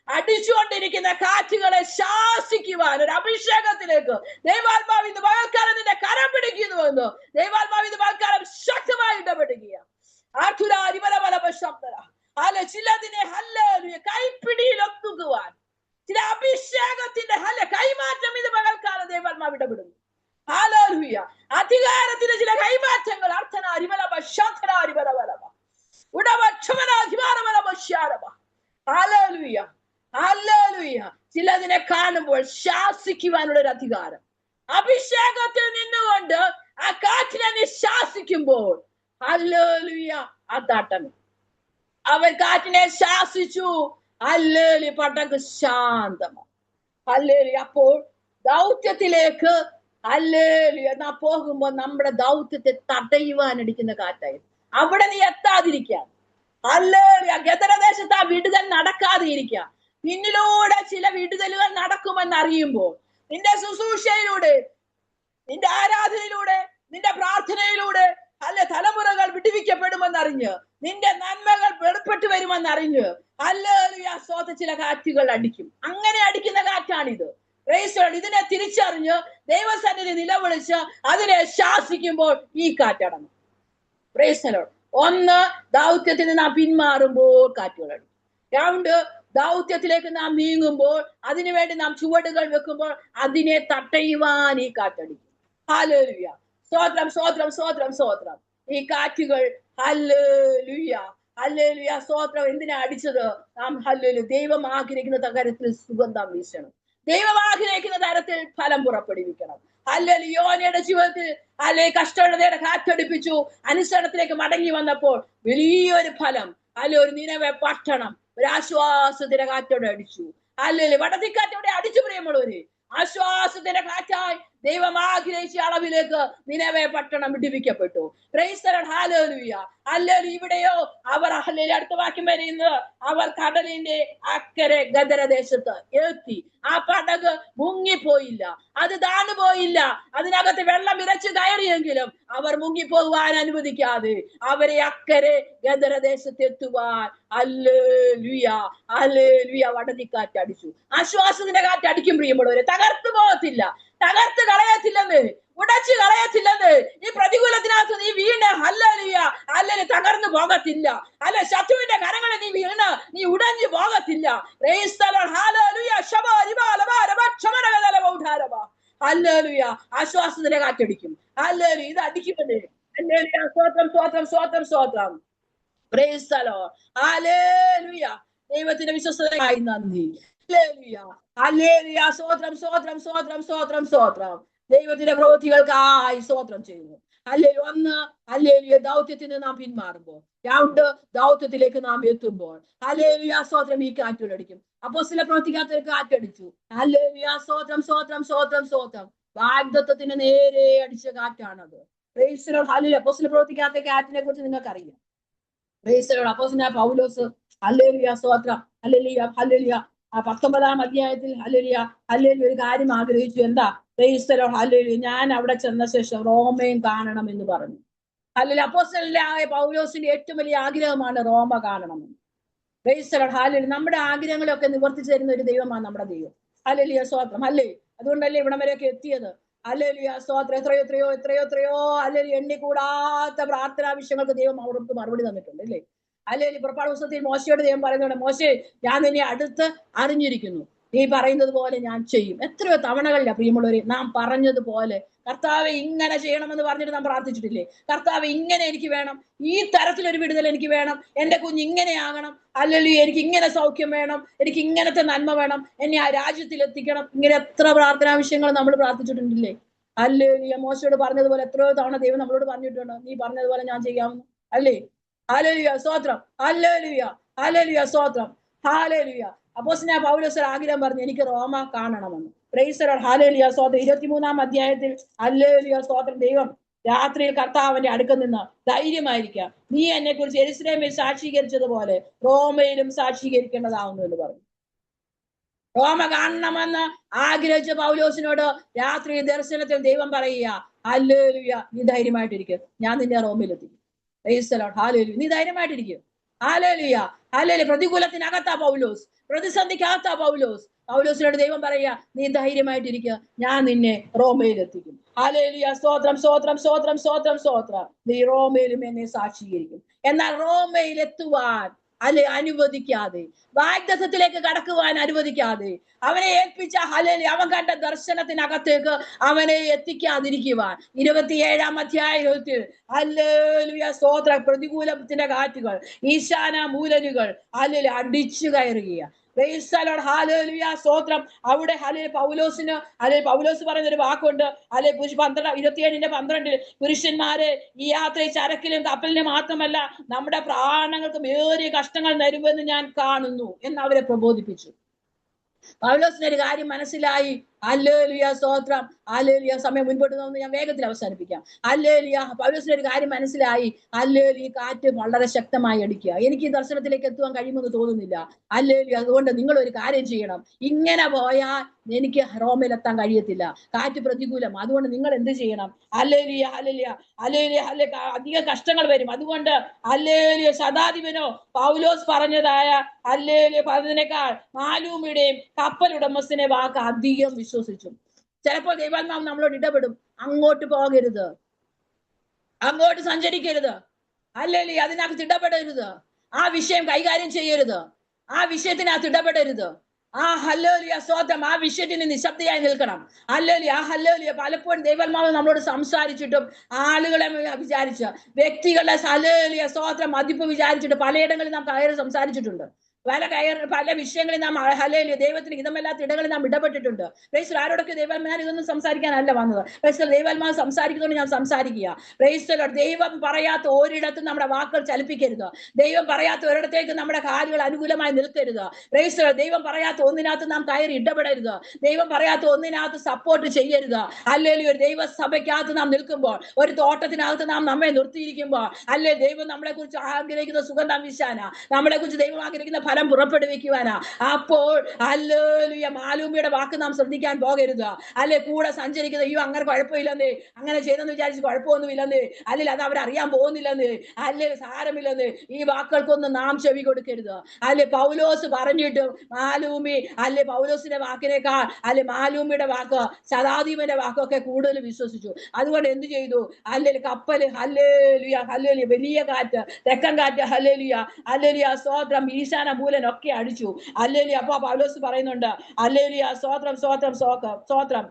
അടിച്ചുകൊണ്ടിരിക്കുന്ന കാറ്റുകളെ ശാസിക്കുവാൻ ഒരു അഭിഷേകത്തിലേക്ക് ദൈവാത്മാവ് ഇന്ന് പകൽക്കാലം നിന്നെ കരം പിടിക്കുന്നുവെന്ന് ദൈവാത്മാവ് ഇന്ന് പകൽക്കാലം ശക്തമായി ഇടപെടുകയാണ്. ചിലതിനെ ഹല്ലേലൂയ കൈപ്പിടിയിൽ ഒത്തുകുവാൻ, ചില അഭിഷേകത്തിന്റെ കൈമാറ്റം ഇത് പകൽക്കാലം ദൈവാത്മാവ് ഇടപെടുന്നു. ഹല്ലേലൂയ, അധികാരത്തിന്റെ ചില കൈമാറ്റങ്ങൾ ചിലതിനെ കാണുമ്പോൾ ശാസിക്കുവാനുള്ള ഒരു അധികാരം. അഭിഷേകത്തിൽ നിന്നുകൊണ്ട് ആ കാറ്റിനെ നീ ശാസിക്കുമ്പോൾ ഹല്ലേലൂയ അതാട്ടം. അവൻ കാറ്റിനെ ശാസിച്ചു. ഹല്ലേലൂയ, പടക് ശാന്തമാണ്. ഹല്ലേലൂയ. അപ്പോൾ ദൗത്യത്തിലേക്ക് ഹല്ലേലൂയ നാം പോകുമ്പോൾ നമ്മുടെ ദൗത്യത്തെ തടയുവാനടിക്കുന്ന കാറ്റായിരുന്നു. അവിടെ നീ എത്താതിരിക്കാം. ഹല്ലേലൂയ. ഗദരദേശത്ത് ആ വിടുതൽ നടക്കാതെ ഇരിക്കാം. പിന്നിലൂടെ ചില വിടുതലുകൾ നടക്കുമെന്ന് അറിയുമ്പോൾ, നിന്റെ ശുശ്രൂഷയിലൂടെ, നിന്റെ ആരാധനയിലൂടെ, നിന്റെ പ്രാർത്ഥനയിലൂടെ തലമുറകൾ വിടുവിക്കപ്പെടുമെന്നറിഞ്ഞ്, നിന്റെ നന്മകൾ വെളിപ്പെട്ടു വരുമെന്നറിഞ്ഞ് ഹല്ലേലൂയ സ്തോത്രം, ചില കാറ്റുകൾ അടിക്കും. അങ്ങനെ അടിക്കുന്ന കാറ്റാണിത്. ഇതിനെ തിരിച്ചറിഞ്ഞ് ദൈവസന്നിധി നിലവിളിച്ച് അതിനെ ശാസിക്കുമ്പോൾ ഈ കാറ്റടങ്ങും. Price the Lord. ഒന്ന്, ദൗത്യത്തിൽ നാം പിന്മാറുമ്പോൾ കാറ്റുകൾ അടിക്കും. രണ്ട്, ദൗത്യത്തിലേക്ക് നാം നീങ്ങുമ്പോൾ, അതിനുവേണ്ടി നാം ചുവടുകൾ വെക്കുമ്പോൾ അതിനെ തടയുവാൻ ഈ കാറ്റടിക്കും. ഹല്ലേലൂയ, സ്തോത്രം, സ്തോത്രം, സ്തോത്രം, സ്തോത്രം. ഈ കാറ്റുകൾ ഹല്ലേലൂയ, ഹല്ലേലൂയ, സ്തോത്രം. എന്തിനാ അടിച്ചത്? നാം ഹല്ലേലൂയ ദൈവം ആഗ്രഹിക്കുന്ന തരത്തിൽ സുഗന്ധം വീശണം. ദൈവം ആഗ്രഹിക്കുന്ന തരത്തിൽ ഫലം പുറപ്പെടുവിക്കണം. ഹല്ലേലൂയ. യോനയുടെ ജീവിതത്തിൽ കഷ്ടതയുടെ കാറ്റടിപ്പിച്ചു. അനുസരണത്തിലേക്ക് മടങ്ങി വന്നപ്പോൾ വലിയൊരു ഫലം. ഒരു നിനവെ പട്ടണം ഒരു ആശ്വാസത്തിന്റെ കാറ്റോടെ അടിച്ചു. ഹല്ലേലൂയ. വടതിക്കാറ്റോടെ അടിച്ചു. പ്രിയമുള്ളവര്, ആശ്വാസത്തിന്റെ കാറ്റായി ദൈവം ആഗ്രഹിച്ച അളവിലേക്ക് നിനവെ പട്ടണം വിടുവിക്കപ്പെട്ടു. Praise the Lord. ഹല്ലേലൂയ, ഹല്ലേലൂയ. ഇവിടെയോ അവർ ഹല്ലേലൂയ അടുത്ത വാക്യം പറയുന്നത്, അവർ കടലിന്റെ അക്കരെ ഗദരദേശത്ത് എത്തി. ആ പടക് മുങ്ങിപ്പോയില്ല, അത് താണുപോയില്ല. അതിനകത്ത് വെള്ളം ഇരച്ചു കയറിയെങ്കിലും അവർ മുങ്ങിപ്പോകുവാൻ അനുവദിക്കാതെ അവരെ അക്കരെ ഗദരദേശത്ത് എത്തുവാൻ ഹല്ലേലൂയ, ഹല്ലേലൂയ വടതിക്കാറ്റ് അടിച്ചു. ആശ്വാസത്തിന്റെ കാറ്റ് അടിക്കും പ്രിയമുള്ളവരെ. തകർത്തു പോകത്തില്ല. തകർത്ത് കളയത്തില്ലെന്ന്, ഉടച്ചു കളയത്തില്ലെന്ന്. ഈ പ്രതികൂലത്തിനകത്ത് നീ വീണ് ഹല്ലേലൂയ ഹല്ലേലൂയ തകർന്നു പോകത്തില്ല. അല്ല, ശത്രുവിന്റെ കരങ്ങളിൽ നീ വീണ് നീ ഉടഞ്ഞു പോകത്തില്ല. Praise the Lord. ഹല്ലേലൂയ. ശബാ രിബാ ലബാ രബാ ക്ഷമനഗദല ബൗധാരബാ. ഹല്ലേലൂയ. ആശ്വാസത്തിന്റെ കാറ്റടിക്കും. ഹല്ലേലൂയ. ഇത് അടിക്കുമെന്ന്. ഹല്ലേലൂയ. സ്തോത്രം സ്തോത്രം സ്തോത്രം സ്തോത്രം. Price the Lord. ഹല്ലേലൂയ. ദൈവത്തിന്റെ വിശ്വസ്തതയ്ക്കായി നന്ദി. ഹല്ലേലൂയ ഹല്ലേലൂയ. സ്തോത്രം സ്തോത്രം സ്തോത്രം സ്തോത്രം സ്തോത്രം. ദൈവത്തിന്റെ പ്രവൃത്തികൾക്കായി സ്തോത്രം ചെയ്യുന്നു. ഹല്ലേലൂയ. ഒന്ന്, ഹല്ലേലൂയ ദൗത്യത്തിന് നാം പിന്മാറുമ്പോൾ. രണ്ട്, ദൗത്യത്തിലേക്ക് നാം എത്തുമ്പോൾ. ഹല്ലേലൂയ. സ്തോത്രം. ഈ കാറ്റുകളടിക്കും. അപ്പോസ്തല പ്രവൃത്തിക്കകത്ത് കാറ്റടിച്ചു. ഹല്ലേലൂയ. സ്തോത്രം സ്തോത്രം സ്തോത്രം സ്തോത്രം. വാഗ്ദത്തത്തിന് നേരെ അടിച്ച കാറ്റാണത്. Praise the Lord. ഹല്ലേലൂയ. അപ്പോസ്തല പ്രവൃത്തിക്കകത്തെ കാറ്റിനെ കുറിച്ച് നിങ്ങൾക്കറിയാം. Praise the Lord. അപ്പോസ്തലനായ പൗലോസ് ഹല്ലേലൂയ സ്തോത്രം ഹല്ലേലൂയ ഹല്ലേലൂയ 19-ാം അധ്യായത്തിൽ ഹല്ലേലൂയ ഹല്ലേലൂയ ഒരു കാര്യം ആഗ്രഹിച്ചു. എന്താ? Price the Lord. ഹല്ലേലൂയ ഞാൻ അവിടെ ചെന്ന ശേഷം റോമയും കാണണം എന്ന് പറഞ്ഞു. ഹല്ലേലൂയ. അപ്പോസ്തലനായ പൗലോസിന്റെ ഏറ്റവും വലിയ ആഗ്രഹമാണ് റോമ കാണണമെന്ന്. Price the Lord. ഹല്ലേലൂയ. നമ്മുടെ ആഗ്രഹങ്ങളൊക്കെ നിവർത്തിച്ചു തരുന്ന ഒരു ദൈവമാണ് നമ്മുടെ ദൈവം. ഹല്ലേലൂയ സ്തോത്രം. അല്ലേ? അതുകൊണ്ടല്ലേ ഇവിടം വരെയൊക്കെ എത്തിയത്. ഹല്ലേലൂയ സ്തോത്രം. എത്രയോ എത്രയോ എത്രയോ എത്രയോ ഹല്ലേലൂയ എണ്ണിക്കൂടാത്ത പ്രാർത്ഥനാ വിഷയങ്ങൾക്ക് ദൈവം അവർക്ക് മറുപടി തന്നിട്ടുണ്ട്. അല്ലേ? ഹല്ലേലൂയ. പുറപ്പാട് പുസ്തകത്തിൽ മോശയോട് ദൈവം പറയുന്നുണ്ട്, മോശേ ഞാൻ നിന്നെ അടുത്ത് അറിഞ്ഞിരിക്കുന്നു, നീ പറയുന്നത് പോലെ ഞാൻ ചെയ്യും. എത്രയോ തവണകളില്ല പ്രിയമുള്ളവരെ നാം പറഞ്ഞതുപോലെ കർത്താവെ ഇങ്ങനെ ചെയ്യണമെന്ന് പറഞ്ഞിട്ട് നാം പ്രാർത്ഥിച്ചിട്ടില്ലേ? കർത്താവെ ഇങ്ങനെ എനിക്ക് വേണം, ഈ തരത്തിലൊരു വിടുതൽ എനിക്ക് വേണം, എന്റെ കുഞ്ഞ് ഇങ്ങനെയാകണം, അല്ലെങ്കിൽ എനിക്ക് ഇങ്ങനെ സൗഖ്യം വേണം, എനിക്ക് ഇങ്ങനത്തെ നന്മ വേണം, എന്നെ ആ രാജ്യത്തിൽ എത്തിക്കണം. ഇങ്ങനെ എത്ര പ്രാർത്ഥനാ വിഷയങ്ങൾ നമ്മൾ പ്രാർത്ഥിച്ചിട്ടുണ്ടില്ലേ? ഹല്ലേലൂയ. മോശയോട് പറഞ്ഞതുപോലെ എത്രയോ തവണ ദൈവം നമ്മളോട് പറഞ്ഞിട്ടുണ്ട്, നീ പറഞ്ഞതുപോലെ ഞാൻ ചെയ്യാമെന്ന്. അല്ലേ? ഹല്ലേലൂയ സ്തോത്രം. ഹല്ലേലൂയ ഹല്ലേലൂയ സ്തോത്രം. ഹല്ലേലൂയ. അപ്പോസ്തലനായ പൗലോസ് ആഗ്രഹം പറഞ്ഞു, എനിക്ക് റോമ കാണണമെന്ന്. Price the Lord. ഹല്ലേലൂയ സ്തോത്രം. 23-ാം അധ്യായത്തിൽ ഹല്ലേലൂയ സ്തോത്രം. ദൈവം രാത്രിയിൽ കർത്താവിന്റെ അടുക്കൽ നിന്ന് ധൈര്യമായിരിക്കുക, നീ എന്നെ കുറിച്ച് യെരൂശലേമിൽ സാക്ഷീകരിച്ചതുപോലെ റോമയിലും സാക്ഷീകരിക്കേണ്ടതാവുന്നു എന്ന് പറഞ്ഞു. റോമ കാണണമെന്ന് ആഗ്രഹിച്ച പൗലോസിനോട് രാത്രി ദർശനത്തിൽ ദൈവം പറയുക, ഹല്ലേലൂയ നീ ധൈര്യമായിട്ടിരിക്കുക, ഞാൻ നിന്നെ റോമിലെത്തിക്കും. Praise the Lord. ഹല്ലേലൂയ. നീ ധൈര്യമായിട്ടിരിക്കും. Hallelujah hallelujah. പ്രതികൂലത്തിനകത്താ പൗലോസ്, പ്രതിസന്ധിക്കകത്താ പൗലോസ്. പൗലോസിനോട് ദൈവം പറയുക, നീ ധൈര്യമായിട്ടിരിക്കുക, ഞാൻ നിന്നെ റോമയിലെത്തിക്കും. ഹല്ലേലൂയ സ്തോത്രം സ്തോത്രം സ്തോത്രം സ്തോത്രം സ്തോത്രം. നീ റോമയിലും എന്നെ സാക്ഷീകരിക്കും. എന്നാൽ റോമയിലെത്തുവാൻ അനുവദിക്കാതെ, വാഗ്ദത്തത്തിലേക്ക് കടക്കുവാൻ അനുവദിക്കാതെ, അവനെ ഏൽപ്പിച്ച ഹല്ലേലൂയ അവൻ കണ്ട ദർശനത്തിനകത്തേക്ക് അവനെ എത്തിക്കാതിരിക്കുവാൻ 27-ാം അധ്യായത്തിൽ ഹല്ലേലൂയ സ്തോത്ര പ്രതികൂലത്തിന്റെ കാറ്റുകൾ, ഈശാന മൂലനുകൾ ഹല്ലേലൂയ അടിച്ചു കയറുകയാണ്. Price the Lord. ഹല്ലേലൂയ സ്തോത്രം. അവിടെ പൗലോസിന് പൗലോസ് പറയുന്ന ഒരു വാക്കുണ്ട്. 27:12 പുരുഷന്മാരെ ഈ യാത്രയിൽ ചരക്കിലും കപ്പലിനും മാത്രമല്ല നമ്മുടെ പ്രാണങ്ങൾക്ക് ഏറിയ കഷ്ടങ്ങൾ വരുമെന്ന് ഞാൻ കാണുന്നു എന്ന് അവരെ പ്രബോധിപ്പിച്ചു. പൗലോസിന് ഒരു കാര്യം മനസ്സിലായി. ഹല്ലേലൂയ സ്തോത്രം. ഹല്ലേലൂയ. സമയം മുൻപോട്ട് പോകുന്നത് ഞാൻ വേഗത്തിൽ അവസാനിപ്പിക്കാം. ഹല്ലേലൂയ. പൗലോസിന് ഒരു കാര്യം മനസ്സിലായി. ഹല്ലേലൂയ. കാറ്റ് വളരെ ശക്തമായി അടിക്കുക, എനിക്ക് ഈ ദർശനത്തിലേക്ക് എത്തുവാൻ കഴിയുമെന്ന് തോന്നുന്നില്ല. ഹല്ലേലൂയ. അതുകൊണ്ട് നിങ്ങൾ ഒരു കാര്യം ചെയ്യണം, ഇങ്ങനെ പോയാൽ എനിക്ക് റോമിലെത്താൻ കഴിയത്തില്ല, കാറ്റ് പ്രതികൂലം. അതുകൊണ്ട് നിങ്ങൾ എന്ത് ചെയ്യണം? Hallelujah hallelujah hallelujah hallelujah. അധിക കഷ്ടങ്ങൾ വരും. അതുകൊണ്ട് ഹല്ലേലൂയ ശതാധിപനോ പൗലോസ് പറഞ്ഞതായ ഹല്ലേലൂയ പറഞ്ഞതിനേക്കാൾ മാലൂമിയുടെയും കപ്പൽ ഉടമസ്ഥനെ വാക്ക് അധികം വിശ്വസിച്ചു. ചിലപ്പോൾ ദൈവാത്മാവ് നമ്മളോട് ഇടപെടും, അങ്ങോട്ട് പോകരുത്, അങ്ങോട്ട് സഞ്ചരിക്കരുത്, ഹല്ലേലൂയ അതിനകത്ത് ഇടപെടരുത്, ആ വിഷയം കൈകാര്യം ചെയ്യരുത്, ആ വിഷയത്തിനകത്ത് ഇടപെടരുത്. ആ ഹല്ലേലൂയ സ്തോത്രം. ആ വിഷയത്തിന് നിശബ്ദയായി നിൽക്കണം. Hallelujah hallelujah. പലപ്പോഴും ദൈവാത്മാവ് നമ്മളോട് സംസാരിച്ചിട്ടും ആളുകളെ വിചാരിച്ച്, വ്യക്തികളെ ഹല്ലേലൂയ സ്തോത്രം മതിപ്പ് വിചാരിച്ചിട്ട് പലയിടങ്ങളിൽ നാം കയറി സംസാരിച്ചിട്ടുണ്ട്. പല വിഷയങ്ങളിൽ നാം ഹല്ലേലൂയ ദൈവത്തിന് ഹിതമല്ലാത്ത ഇടങ്ങളിൽ നാം ഇടപെട്ടിട്ടുണ്ട്. പ്രൈസ് ആരോടൊക്കെ ദൈവാത്മാവ് ഇതൊന്നും സംസാരിക്കാനല്ല വന്നത്. പ്രൈസ് ദൈവാത്മാവ് സംസാരിക്കുന്നതുകൊണ്ട് ഞാൻ സംസാരിക്കുക. പ്രൈസ് ദൈവം പറയാത്ത ഒരിടത്തും നമ്മുടെ വാക്കുകൾ ചലിപ്പിക്കരുത്. ദൈവം പറയാത്ത ഒരിടത്തേക്ക് നമ്മുടെ കാലുകൾ അനുകൂലമായി നിൽക്കരുത്. പ്രൈസ് ദൈവം പറയാത്ത ഒന്നിനകത്ത് നാം കയറി ഇടപെടരുത്. ദൈവം പറയാത്ത ഒന്നിനകത്ത് സപ്പോർട്ട് ചെയ്യരുത്. ഹല്ലേലൂയ. ഒരു ദൈവസഭയ്ക്കകത്ത് നാം നിൽക്കുമ്പോൾ, ഒരു തോട്ടത്തിനകത്ത് നാം നമ്മെ നിർത്തിയിരിക്കുമ്പോൾ, അല്ലേ ദൈവം നമ്മളെ കുറിച്ച് ആഗ്രഹിക്കുന്ന സുഗന്ധം വീശാന, നമ്മളെ കുറിച്ച് ദൈവം ആഗ്രഹിക്കുന്ന ഫലം പുറപ്പെടുവിക്കുവാനാ. അപ്പോൾ ഹല്ലേലൂയ മാലൂമിയുടെ വാക്ക് നാം ശ്രദ്ധിക്കാൻ പോകരുത്. അല്ലെ കൂടെ സഞ്ചരിക്കുന്നത് അയ്യോ അങ്ങനെ കുഴപ്പമില്ലെന്നേ, അങ്ങനെ ചെയ്തെന്ന് വിചാരിച്ച് കുഴപ്പമൊന്നുമില്ലെന്നേ, അല്ലെങ്കിൽ അത് അവരറിയാൻ പോകുന്നില്ലെന്നേ, അല്ലെ സാരമില്ലെന്നേ, ഈ വാക്കുകൾക്കൊന്നും നാം ചെവി കൊടുക്കരുത്. അല്ലെ പൗലോസ് പറഞ്ഞിട്ടും മാലൂമി അല്ലെ പൗലോസിന്റെ വാക്കിനേക്കാൾ അല്ലെ മാലൂമിയുടെ വാക്ക് ശതാധിപന്റെ വാക്കൊക്കെ കൂടുതൽ വിശ്വസിച്ചു. അതുകൊണ്ട് എന്ത് ചെയ്തു? അല്ലെ കപ്പല് ഹല്ലേലൂയ ഹല്ലേലൂയ, വലിയ കാറ്റ്, തെക്കൻ കാറ്റ്, ഹല്ലേലൂയ ഹല്ലേലൂയ സ്തോത്രം, ഈശാന മൂലനൊക്കെ അടിച്ചു. ഹല്ലേലൂയ. അപ്പൊ പൗലോസ് പറയുന്നുണ്ട് ഹല്ലേലൂയ സ്തോത്രം സ്തോത്രം സ്തോത്രം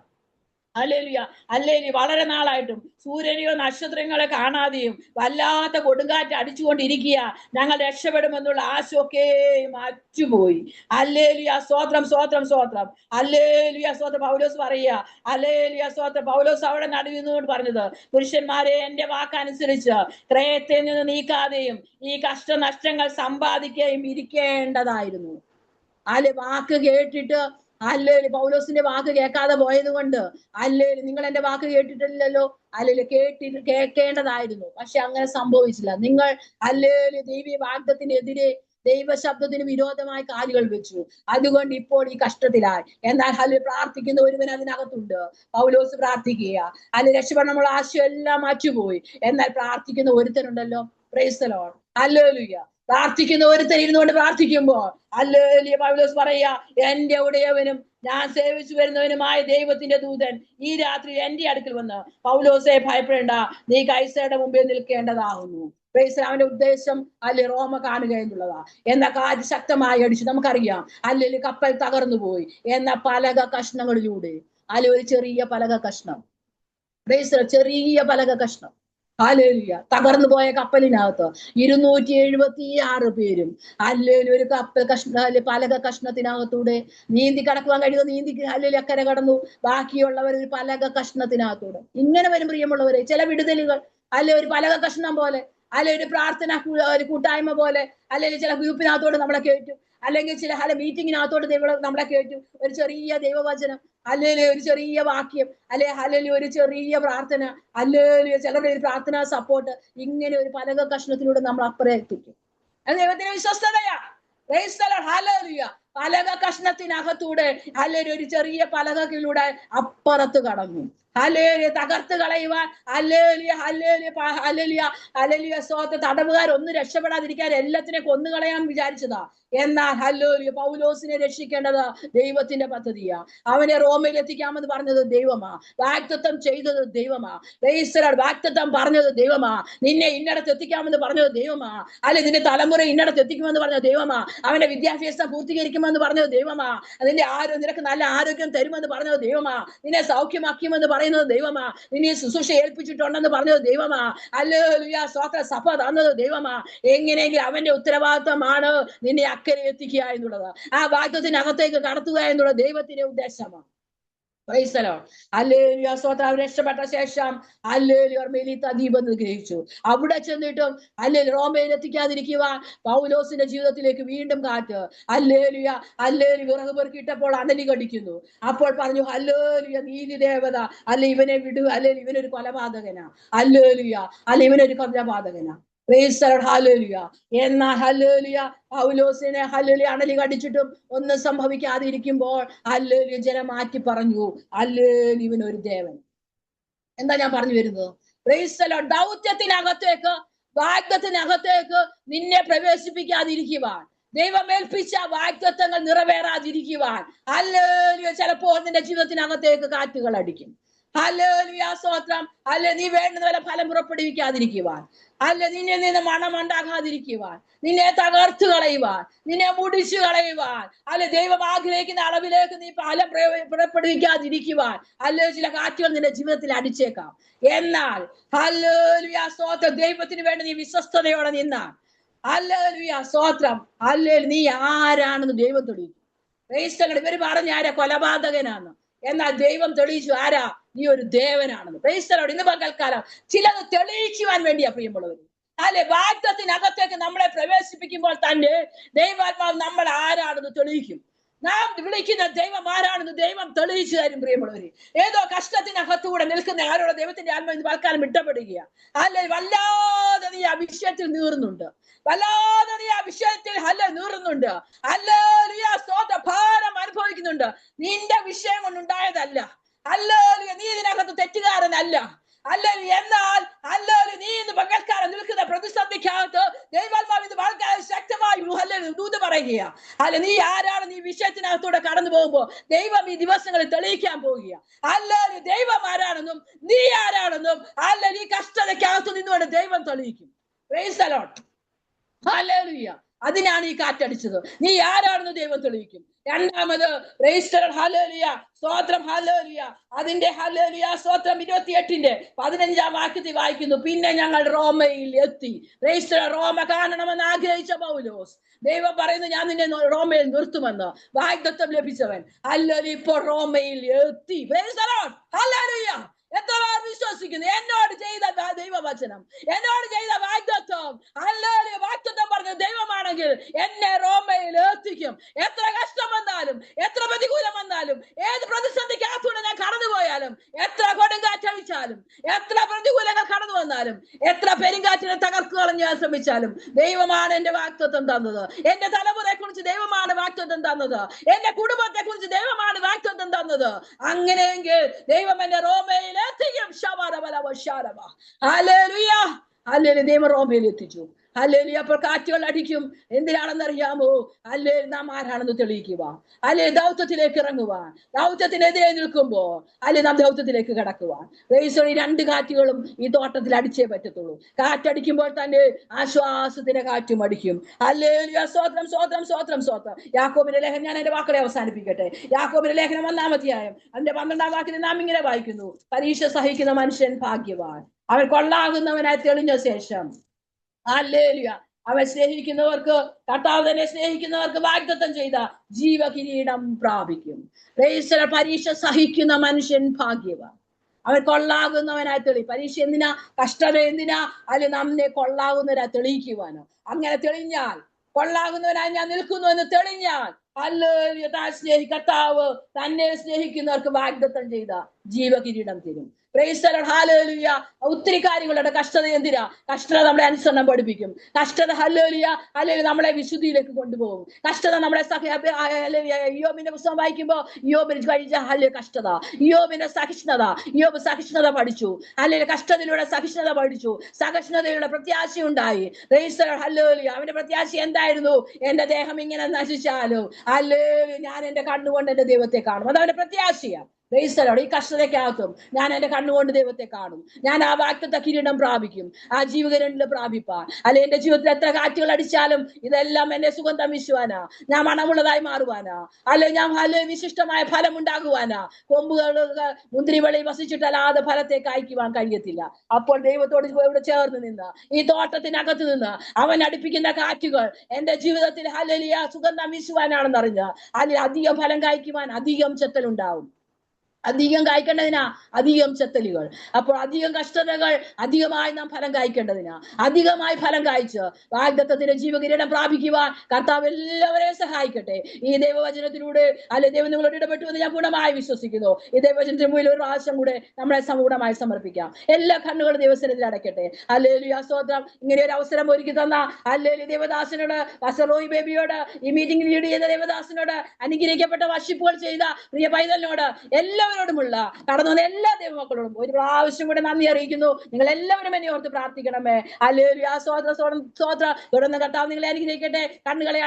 ഹല്ലേലൂയ ഹല്ലേലൂയ. വളരെ നാളായിട്ടും സൂര്യനെയോ നക്ഷത്രങ്ങളെ കാണാതെയും വല്ലാത്ത കൊടുങ്കാറ്റ് അടിച്ചുകൊണ്ടിരിക്കുക, ഞങ്ങൾ രക്ഷപ്പെടുമെന്നുള്ള ആശയൊക്കെ മാറ്റുപോയി. ഹല്ലേലൂയ സ്തോത്രം സ്തോത്രം സ്തോത്രം ഹല്ലേലൂയ സ്തോത്രം. പൗലോസ് പറയുക ഹല്ലേലൂയ സ്തോത്രം. പൗലോസ് അവിടെ നടുവിന്നുകൊണ്ട് പറഞ്ഞത്, പുരുഷന്മാരെ എന്റെ വാക്കനുസരിച്ച് ക്രയത്തിൽ നിന്ന് നീക്കാതെയും ഈ കഷ്ടനഷ്ടങ്ങൾ സമ്പാദിക്കുകയും ഇരിക്കേണ്ടതായിരുന്നു. അല്ലെ വാക്ക് കേട്ടിട്ട് അല്ലേല് പൗലോസിന്റെ വാക്ക് കേൾക്കാതെ പോയത് കൊണ്ട് അല്ലേല് നിങ്ങൾ എന്റെ വാക്ക് കേട്ടിട്ടില്ലല്ലോ, അല്ലേല് കേൾക്കേണ്ടതായിരുന്നു. പക്ഷെ അങ്ങനെ സംഭവിച്ചില്ല. നിങ്ങൾ അല്ലേല് ദൈവീയ വാഗ്ദത്തിനെതിരെ ദൈവശബ്ദത്തിന് വിരോധമായി കാലുകൾ വെച്ചു. അതുകൊണ്ട് ഇപ്പോൾ ഈ കഷ്ടത്തിലായി. എന്നാൽ അല്ലെ പ്രാർത്ഥിക്കുന്ന ഒരുവൻ അതിനകത്തുണ്ട്. പൗലോസ് പ്രാർത്ഥിക്കുക, അല്ലെ രക്ഷപ്പെടാനുള്ള ആശയം എല്ലാം മാറ്റുപോയി. എന്നാൽ പ്രാർത്ഥിക്കുന്ന ഒരുത്തനുണ്ടല്ലോ. Praise the Lord. ഹല്ലേലൂയ. പ്രാർത്ഥിക്കുന്ന ഒരുത്തൻ ഇരുന്നുകൊണ്ട് പ്രാർത്ഥിക്കുമ്പോൾ ഹല്ലേലൂയ പൗലോസ് പറയുക, എന്റെ ഉടയവനും ഞാൻ സേവിച്ചു വരുന്നവനുമായ ദൈവത്തിന്റെ ദൂതൻ ഈ രാത്രി എന്റെ അടുക്കൽ വന്ന്, പൗലോസെ ഭയപ്പെടേണ്ട, നീ കൈസരുടെ മുമ്പിൽ നിൽക്കേണ്ടതാകുന്നു. അവന്റെ ഉദ്ദേശം അല്ലെ റോമ കാണുക എന്നുള്ളതാ. എന്ന കാറ്റ് ശക്തമായി അടിച്ചു. നമുക്കറിയാം അല്ലെങ്കിൽ കപ്പൽ തകർന്നു പോയി എന്ന പലക കഷ്ണങ്ങളിലൂടെ. അല്ലെ ഒരു ചെറിയ പലക കഷ്ണം, ചെറിയ പലക കഷ്ണം, ഹല്ലേലൂയ, തകർന്നു പോയ കപ്പലിനകത്ത് 276 പേരും അല്ലെങ്കിൽ ഒരു കപ്പൽ കഷ്ണ പലക കഷ്ണത്തിനകത്തൂടെ നീന്തി കടക്കുവാൻ കഴിയുമോ? നീന്തി അല്ലെങ്കിൽ അക്കരെ കടന്നു. ബാക്കിയുള്ളവർ ഒരു പലക കഷ്ണത്തിനകത്തൂടെ. ഇങ്ങനെ വരും പ്രിയമുള്ളവരെ ചില വിടുതലുകൾ. അല്ലെ ഒരു പലക കഷ്ണം പോലെ, അല്ലെ ഒരു പ്രാർത്ഥന ഒരു കൂട്ടായ്മ പോലെ, അല്ലെങ്കിൽ ചില ഗ്രൂപ്പിനകത്തോട് നമ്മളെ കയറ്റും, അല്ലെങ്കിൽ ചില മീറ്റിങ്ങിനകത്തോട് നമ്മളെ കയറ്റും. ഒരു ചെറിയ ദൈവവചനം, അല്ലെങ്കിൽ ഒരു ചെറിയ വാക്യം, അല്ലെങ്കിൽ ഒരു ചെറിയ പ്രാർത്ഥന, അല്ലെങ്കിൽ ചിലരുടെ ഒരു പ്രാർത്ഥന സപ്പോർട്ട്, ഇങ്ങനെ ഒരു പലക കഷ്ണത്തിലൂടെ നമ്മൾ അപ്പുറം എത്തിക്കും. അത് ദൈവത്തിന്റെ വിശ്വസ്തതയാ. ഹല്ലേലൂയ. പലക കഷ്ണത്തിനകത്തൂടെ അല്ലെങ്കിൽ ഒരു ചെറിയ പലകയിലൂടെ അപ്പുറത്ത് കടന്നു. ഹല്ലേലൂയ. തകർത്ത് കളയുവാൻ ഹല്ലേലൂയ ഹല്ലേലൂയ ഹല്ലേലൂയ ഹല്ലേലൂയ സ്തോത്രം. തടവുകാരൊന്നും രക്ഷപ്പെടാതിരിക്കാൻ എല്ലാത്തിനെ കൊന്നുകളയാൻ വിചാരിച്ചതാ. എന്നാൽ ഹല്ലേലൂയ പൗലോസിനെ രക്ഷിക്കേണ്ടത് ദൈവത്തിന്റെ പദ്ധതിയാ. അവനെ റോമയിൽ എത്തിക്കാമെന്ന് പറഞ്ഞത് ദൈവമാ. വാഗ്ദത്തം ചെയ്തത് ദൈവമാ. വാഗ്ദത്തം പറഞ്ഞത് ദൈവമാ. നിന്നെ ഇന്നടത്ത് എത്തിക്കാമെന്ന് പറഞ്ഞത് ദൈവമാ. അല്ലെ നിന്റെ തലമുറ ഇന്നടത്ത് എത്തിക്കുമെന്ന് പറഞ്ഞത് ദൈവമാ. അവന്റെ വിദ്യാഭ്യാസം പൂർത്തീകരിക്കുമെന്ന് പറഞ്ഞത് ദൈവമാ. അതിന്റെ നിനക്ക് നല്ല ആരോഗ്യം തരുമെന്ന് പറഞ്ഞത് ദൈവമാ. നിന്നെ സൗഖ്യമാക്കുമെന്ന് പറയുന്നത് ദൈവമാ. നിന്നെ ശുശ്രൂഷ ഏൽപ്പിച്ചിട്ടുണ്ടെന്ന് പറഞ്ഞത് ദൈവമാ. ഹല്ലേലൂയ സ്തോത്രം. സഭ തന്നത് ദൈവമാ. എങ്ങനെയെങ്കിലും അവന്റെ ഉത്തരവാദിത്തമാണ് നിന്നെ അക്കരെ എത്തിക്കുക എന്നുള്ളത്. ആ വാഗ്ദത്തിനകത്തേക്ക് കടത്തുക എന്നുള്ള ദൈവത്തിന്റെ ഉദ്ദേശമാണ്. ഹല്ലേലൂയ സ്തോത്രം. രക്ഷപ്പെട്ട ശേഷം ഹല്ലേലൂയ മെലീത്ത ദ്വീപ് ഗ്രഹിച്ചു. അവിടെ ചെന്നിട്ടും ഹല്ലേലൂയ റോമയിൽ എത്തിക്കാതിരിക്കുവാൻ പൗലോസിന്റെ ജീവിതത്തിലേക്ക് വീണ്ടും കാറ്റ്. Hallelujah hallelujah. വിറക് പെറുക്കിയിട്ടപ്പോൾ അണലി കടിക്കുന്നു. അപ്പോൾ പറഞ്ഞു ഹല്ലേലൂയ നീതി ദേവത, അല്ലെ ഇവനെ വിടു, അല്ലെങ്കിൽ ഇവനൊരു കൊലപാതകനാ, ഹല്ലേലൂയ, അല്ലെ ഇവനൊരു കൊലപാതകനാ. ഹല്ലേലൂയ. എന്നാൽ ഹല്ലേലൂയ പൗലോസിനെ ഹല്ലേലൂയ അണലി കടിച്ചിട്ടും ഒന്നും സംഭവിക്കാതിരിക്കുമ്പോൾ ഹല്ലേലൂയ ജനം മാറ്റി പറഞ്ഞു, ഹല്ലേലൂയ ഇവനൊരു ദേവൻ. എന്താ ഞാൻ പറഞ്ഞു വരുന്നത്? ദൗത്യത്തിനകത്തേക്ക് വാഗ്ദത്തിനകത്തേക്ക് നിന്നെ പ്രവേശിപ്പിക്കാതിരിക്കുവാൻ, ദൈവമേൽപ്പിച്ച വാഗ്ദത്തങ്ങൾ നിറവേറാതിരിക്കുവാൻ ഹല്ലേലൂയ ചിലപ്പോൾ നിന്റെ ജീവിതത്തിനകത്തേക്ക് കാറ്റുകൾ അടിക്കും. ഹല്ലേലൂയ സ്തോത്രം. അല്ലെ നീ വേണ്ടുന്ന പോലെ ഫലം പുറപ്പെടുവിക്കാതിരിക്കുവാൻ, അല്ലെ നിന്നെ നിന്ന് മണമുണ്ടാകാതിരിക്കുവാൻ, നിന്നെ തകർത്തു കളയുവാൻ, നിന്നെ മുടിച്ചു കളയുവാൻ, അല്ലെ ദൈവം ആഗ്രഹിക്കുന്ന അളവിലേക്ക് നീ ഫലം പുറപ്പെടുവിക്കാതിരിക്കുവാൻ അല്ലെ ചില കാറ്റുകൾ നിന്റെ ജീവിതത്തിൽ അടിച്ചേക്കാം. എന്നാൽ ഹല്ലേലൂയ സ്തോത്രം ദൈവത്തിന് വേണ്ടി നീ വിശ്വസ്തയോടെ നിന്നാൽ ഹല്ലേലൂയ സ്തോത്രം ഹല്ലേലൂയ നീ ആരാണെന്ന് ദൈവം തെളിയിക്കും. ഇവര് പറഞ്ഞ ആരാ? കൊലപാതകനാണ്. എന്നാൽ ദൈവം തെളിയിച്ചു ആരാ? നീ ഒരു ദേവനാണെന്ന്. പ്രൈസ്തലോട്. ഇന്ന് പകൽക്കാലം ചിലത് തെളിയിക്കുവാൻ വേണ്ടിയാ പ്രിയമുള്ളവർ. അല്ലെ വാഗ്ദത്തിനകത്തേക്ക് നമ്മളെ പ്രവേശിപ്പിക്കുമ്പോൾ തന്നെ ദൈവാത്മാവ് നമ്മൾ ആരാണെന്ന് തെളിയിക്കും. നാം വിളിക്കുന്ന ദൈവം ആരാണെന്ന് ദൈവം തെളിയിച്ചു തരും. പ്രിയമുള്ളവര്, ഏതോ കഷ്ടത്തിനകത്തുകൂടെ നിൽക്കുന്ന ആരോടെ ദൈവത്തിന്റെ ആത്മ ഇന്ന് വാൽക്കാലം ഇഷ്ടപ്പെടുക. അല്ലെ, വല്ലാതെ നീ ആ വിഷയത്തിൽ നീറുന്നുണ്ട്, വല്ലാതെ നീ ആ വിഷയത്തിൽ നീറുന്നുണ്ട്, ഭാരം അനുഭവിക്കുന്നുണ്ട്. നിന്റെ വിഷയം കൊണ്ടുണ്ടായതല്ല. നീ ഇതിനകത്ത് തെറ്റുകാരനല്ല. എന്നാൽ നീ ഇന്ന് പകൽക്കാലം നിൽക്കുന്ന പ്രതിസന്ധിക്കകത്ത് ദൈവാത്മാവ് ഇത് വളരെ ശക്തമായി ദൂത് പറയുക. നീ ആരാണ്? നീ വിഷയത്തിനകത്തൂടെ കടന്നു പോകുമ്പോ ദൈവം ഈ ദിവസങ്ങളിൽ തെളിയിക്കാൻ പോവുക. ദൈവം ആരാണെന്നും നീ ആരാണെന്നും നീ കഷ്ടതയ്ക്കകത്ത് നിന്നുകൊണ്ട് ദൈവം തെളിയിക്കും. Price the Lord. ഹല്ലേലൂയ. അതിനാണ് ഈ കാറ്റടിച്ചത്. നീ ആരാണെന്ന് ദൈവം തെളിയിക്കും. രണ്ടാമത് ഹല്ലേലൂയ, സ്തോത്രം, ഹല്ലേലൂയ. അതിന്റെ ഹല്ലേലൂയ സ്തോത്രം 28ന്റെ 15 വാക്യത്തിൽ വായിക്കുന്നു, പിന്നെ ഞങ്ങൾ റോമയിൽ എത്തി. റോമ കാണണമെന്ന് ആഗ്രഹിച്ച പൗലോസ്, ദൈവം പറയുന്നു ഞാൻ നിന്നെ റോമയിൽ നിർത്തുമെന്ന് വാഗ്ദത്തം ലഭിച്ചവൻ ഇപ്പോൾ റോമയിൽ എത്തി. ഹല്ലേലൂയ. എത്ര പേർ വിശ്വസിക്കുന്നു? എന്നോട് ചെയ്ത ദൈവവചനം, എന്നോട് ചെയ്ത വാഗ്ദത്തം, വാഗ്ദത്തം പറഞ്ഞ ദൈവമാണെങ്കിൽ എന്നെ റോമയിൽ എത്തിക്കും. എത്ര കഷ്ടം വന്നാലും, എത്ര പ്രതികൂലം വന്നാലും, ഏത് പ്രതിസന്ധിക്കകത്തൂടെ ഞാൻ കടന്നുപോയാലും, എത്ര കൊടുങ്കാറ്റടിച്ചാലും, എത്ര പ്രതികൂലങ്ങൾ കടന്നു വന്നാലും, എത്ര പെരുങ്കാറ്റിനെ തകർക്കുക ഞാൻ ശ്രമിച്ചാലും, ദൈവമാണ് എന്റെ വാഗ്ദത്തം തന്നത്. എന്റെ തലമുറയെ കുറിച്ച് ദൈവമാണ് വാഗ്ദത്തം തന്നത്. എന്റെ കുടുംബത്തെ കുറിച്ച് ദൈവമാണ് വാഗ്ദത്തം തന്നത്. അങ്ങനെയെങ്കിൽ ദൈവം എന്നെ റോമയിൽ എത്തിക്കും. ഹല്ലേലൂയ. ഹല്ലേലൂയ. ദൈവം റോമയിൽ എത്തിച്ചു. ഹല്ലേലൂയ. അപ്പോൾ കാറ്റുകൾ അടിക്കും. എന്തിനാണെന്നറിയാമോ? നാം ആരാണെന്ന് തെളിയിക്കുക. ദൗത്യത്തിലേക്ക് ഇറങ്ങുവാൻ, ദൗത്യത്തിനെതിരെ നിൽക്കുമ്പോ നാം ദൗത്യത്തിലേക്ക് കടക്കുവാൻ. രണ്ട് കാറ്റുകളും ഈ തോട്ടത്തിൽ അടിച്ചേ പറ്റത്തുള്ളൂ. കാറ്റടിക്കുമ്പോൾ തന്നെ ആശ്വാസത്തിന്റെ കാറ്റും അടിക്കും. ഹല്ലേലൂയ. സ്തോത്രം, സ്തോത്രം, സ്തോത്രം, സ്തോത്രം. യാക്കോബിന്റെ ലേഖനം, ഞാൻ എന്റെ വാക്കുകളെ അവസാനിപ്പിക്കട്ടെ. യാക്കോബിന്റെ ലേഖനം 1-ാം അധ്യായം അതിന്റെ 12-ാം വാക്യത്തിൽ നാം ഇങ്ങനെ വായിക്കുന്നു, പരീക്ഷ സഹിക്കുന്ന മനുഷ്യൻ ഭാഗ്യവാൻ, അവൻ കൊള്ളാകുന്നവനായി തെളിഞ്ഞ ശേഷം ഹല്ലേലൂയ അവൻ സ്നേഹിക്കുന്നവർക്ക്, കർത്താവ് തന്നെ സ്നേഹിക്കുന്നവർക്ക് വാഗ്ദത്തം ചെയ്ത ജീവകിരീടം പ്രാപിക്കും. പരീക്ഷ സഹിക്കുന്ന മനുഷ്യൻ ഭാഗ്യവാൻ, അവൻ കൊള്ളാകുന്നവനായി തെളി. പരീക്ഷ എന്തിനാ? കഷ്ടത എന്തിനാ? നമ്മെ കൊള്ളാകുന്നവരാ തെളിയിക്കുവാനോ. അങ്ങനെ തെളിഞ്ഞാൽ, കൊള്ളാകുന്നവനായി ഞാൻ നിൽക്കുന്നു എന്ന് തെളിഞ്ഞാൽ, കർത്താവ് തന്നെ സ്നേഹിക്കുന്നവർക്ക് വാഗ്ദത്തം ചെയ്ത ജീവകിരീടം തരും. Price the Lord. ഹല്ലേലൂയ. ഒത്തിരി കാര്യങ്ങളുടെ കഷ്ടത എന്തിനാ? കഷ്ടത നമ്മളെ അനുസരണം പഠിപ്പിക്കും. കഷ്ടത ഹല്ലേലൂയ നമ്മളെ വിശുദ്ധിയിലേക്ക് കൊണ്ടുപോകും. കഷ്ടത നമ്മളെ യോബിന്റെ പുസ്തകം വായിക്കുമ്പോ യോബിന് കഴിച്ച കഷ്ടത, യോബിന്റെ സഹിഷ്ണുത, യോബ് സഹിഷ്ണുത പഠിച്ചു. കഷ്ടതയിലൂടെ സഹിഷ്ണുത പഠിച്ചു. സഹിഷ്ണുതയുടെ പ്രത്യാശ ഉണ്ടായി. Price the Lord. ഹല്ലേലൂയ. അവന്റെ പ്രത്യാശ എന്തായിരുന്നു? എന്റെ ദേഹം ഇങ്ങനെ നശിച്ചാലും ഞാൻ എന്റെ കണ്ണുകൊണ്ട് എന്റെ ദൈവത്തെ കാണും. അത് അവന്റെ പ്രത്യാശയാണ്. ഈ കഷ്ടതയ്ക്കകത്തും ഞാൻ എന്റെ കണ്ണുകൊണ്ട് ദൈവത്തെ കാണും. ഞാൻ ആ വാഗ്ദത്ത കിരീടം പ്രാപിക്കും. ആ ജീവകിരീടം പ്രാപിപ്പാൻ. എന്റെ ജീവിതത്തിൽ എത്ര കാറ്റുകൾ അടിച്ചാലും ഇതെല്ലാം എന്നെ സുഗന്ധം വീശുവാനാ, ഞാൻ മണമുള്ളതായി മാറുവാനാ, ഞാൻ വിശിഷ്ടമായ ഫലം ഉണ്ടാകുവാനാ. കൊമ്പുകൾ മുന്തിരിവളി വസിച്ചിട്ടല്ലാതെ ഫലത്തെ കായ്ക്കുവാൻ കഴിയത്തില്ല. അപ്പോൾ ദൈവത്തോട് ഇവിടെ ചേർന്ന് നിന്ന്, ഈ തോട്ടത്തിനകത്ത് നിന്ന് അവൻ അടുപ്പിക്കുന്ന കാറ്റുകൾ എന്റെ ജീവിതത്തിൽ ഹല്ലേലൂയ സുഗന്ധം വീശുവാനാണെന്ന് അറിഞ്ഞാൽ അധികം ഫലം കായ്ക്കുവാൻ അധികം ചെത്തലുണ്ടാവും. അധികം കായ്ക്കേണ്ടതിനാ അധികം ചെത്തലുകൾ. അപ്പോൾ അധികം കഷ്ടതകൾ അധികമായി നാം ഫലം കായ്ക്കേണ്ടതിനാ. അധികമായി ഫലം കായ്ച്ച് വാഗ്ദത്തത്തിന്റെ ജീവകിരീടം പ്രാപിക്കുവാൻ കർത്താവ് എല്ലാവരെയും സഹായിക്കട്ടെ. ഈ ദൈവവചനത്തിലൂടെ ദൈവം നിങ്ങളോട് ഇടപെട്ടു എന്ന് ഞാൻ പൂർണ്ണമായി വിശ്വസിക്കുന്നു. ഈ ദൈവവചനത്തിന് മുന്നിൽ ഒരു പ്രാവശ്യം കൂടെ നമ്മളെ സമൂഹമായി സമർപ്പിക്കാം. എല്ലാ കണ്ണുകളും ദൈവസന്നിധിയിൽ അടയ്ക്കട്ടെ. ഹല്ലേലൂയ. സ്തോത്രം. ഇങ്ങനെ ഒരു അവസരം ഒരുക്കി തന്ന ഹല്ലേലൂയ ദേവദാസനോട്, പാസ്റ്റർ റോയി ബേബിയോട്, ഈ മീറ്റിംഗ് ലീഡ് ചെയ്ത ദേവദാസനോട്, അനുഗ്രഹിക്കപ്പെട്ട വർഷിപ്പുകൾ ചെയ്ത പ്രിയ പൈതലിനോട്, എല്ലാവരോടുമുള്ള കടന്നു വന്ന എല്ലാ ദൈവമക്കളോടും ഒരു പ്രാവശ്യം കൂടെ നന്ദി അറിയിക്കുന്നു. നിങ്ങൾ എല്ലാവരും എന്നെ ഓർത്ത് പ്രാർത്ഥിക്കണമേ. ഹല്ലേലൂയ. സ്തോത്രം, സ്തോത്രം. തുടർന്ന് കർത്താവ് നിങ്ങളെ അനുഗ്രഹിക്കട്ടെ. കണ്ണുകളെ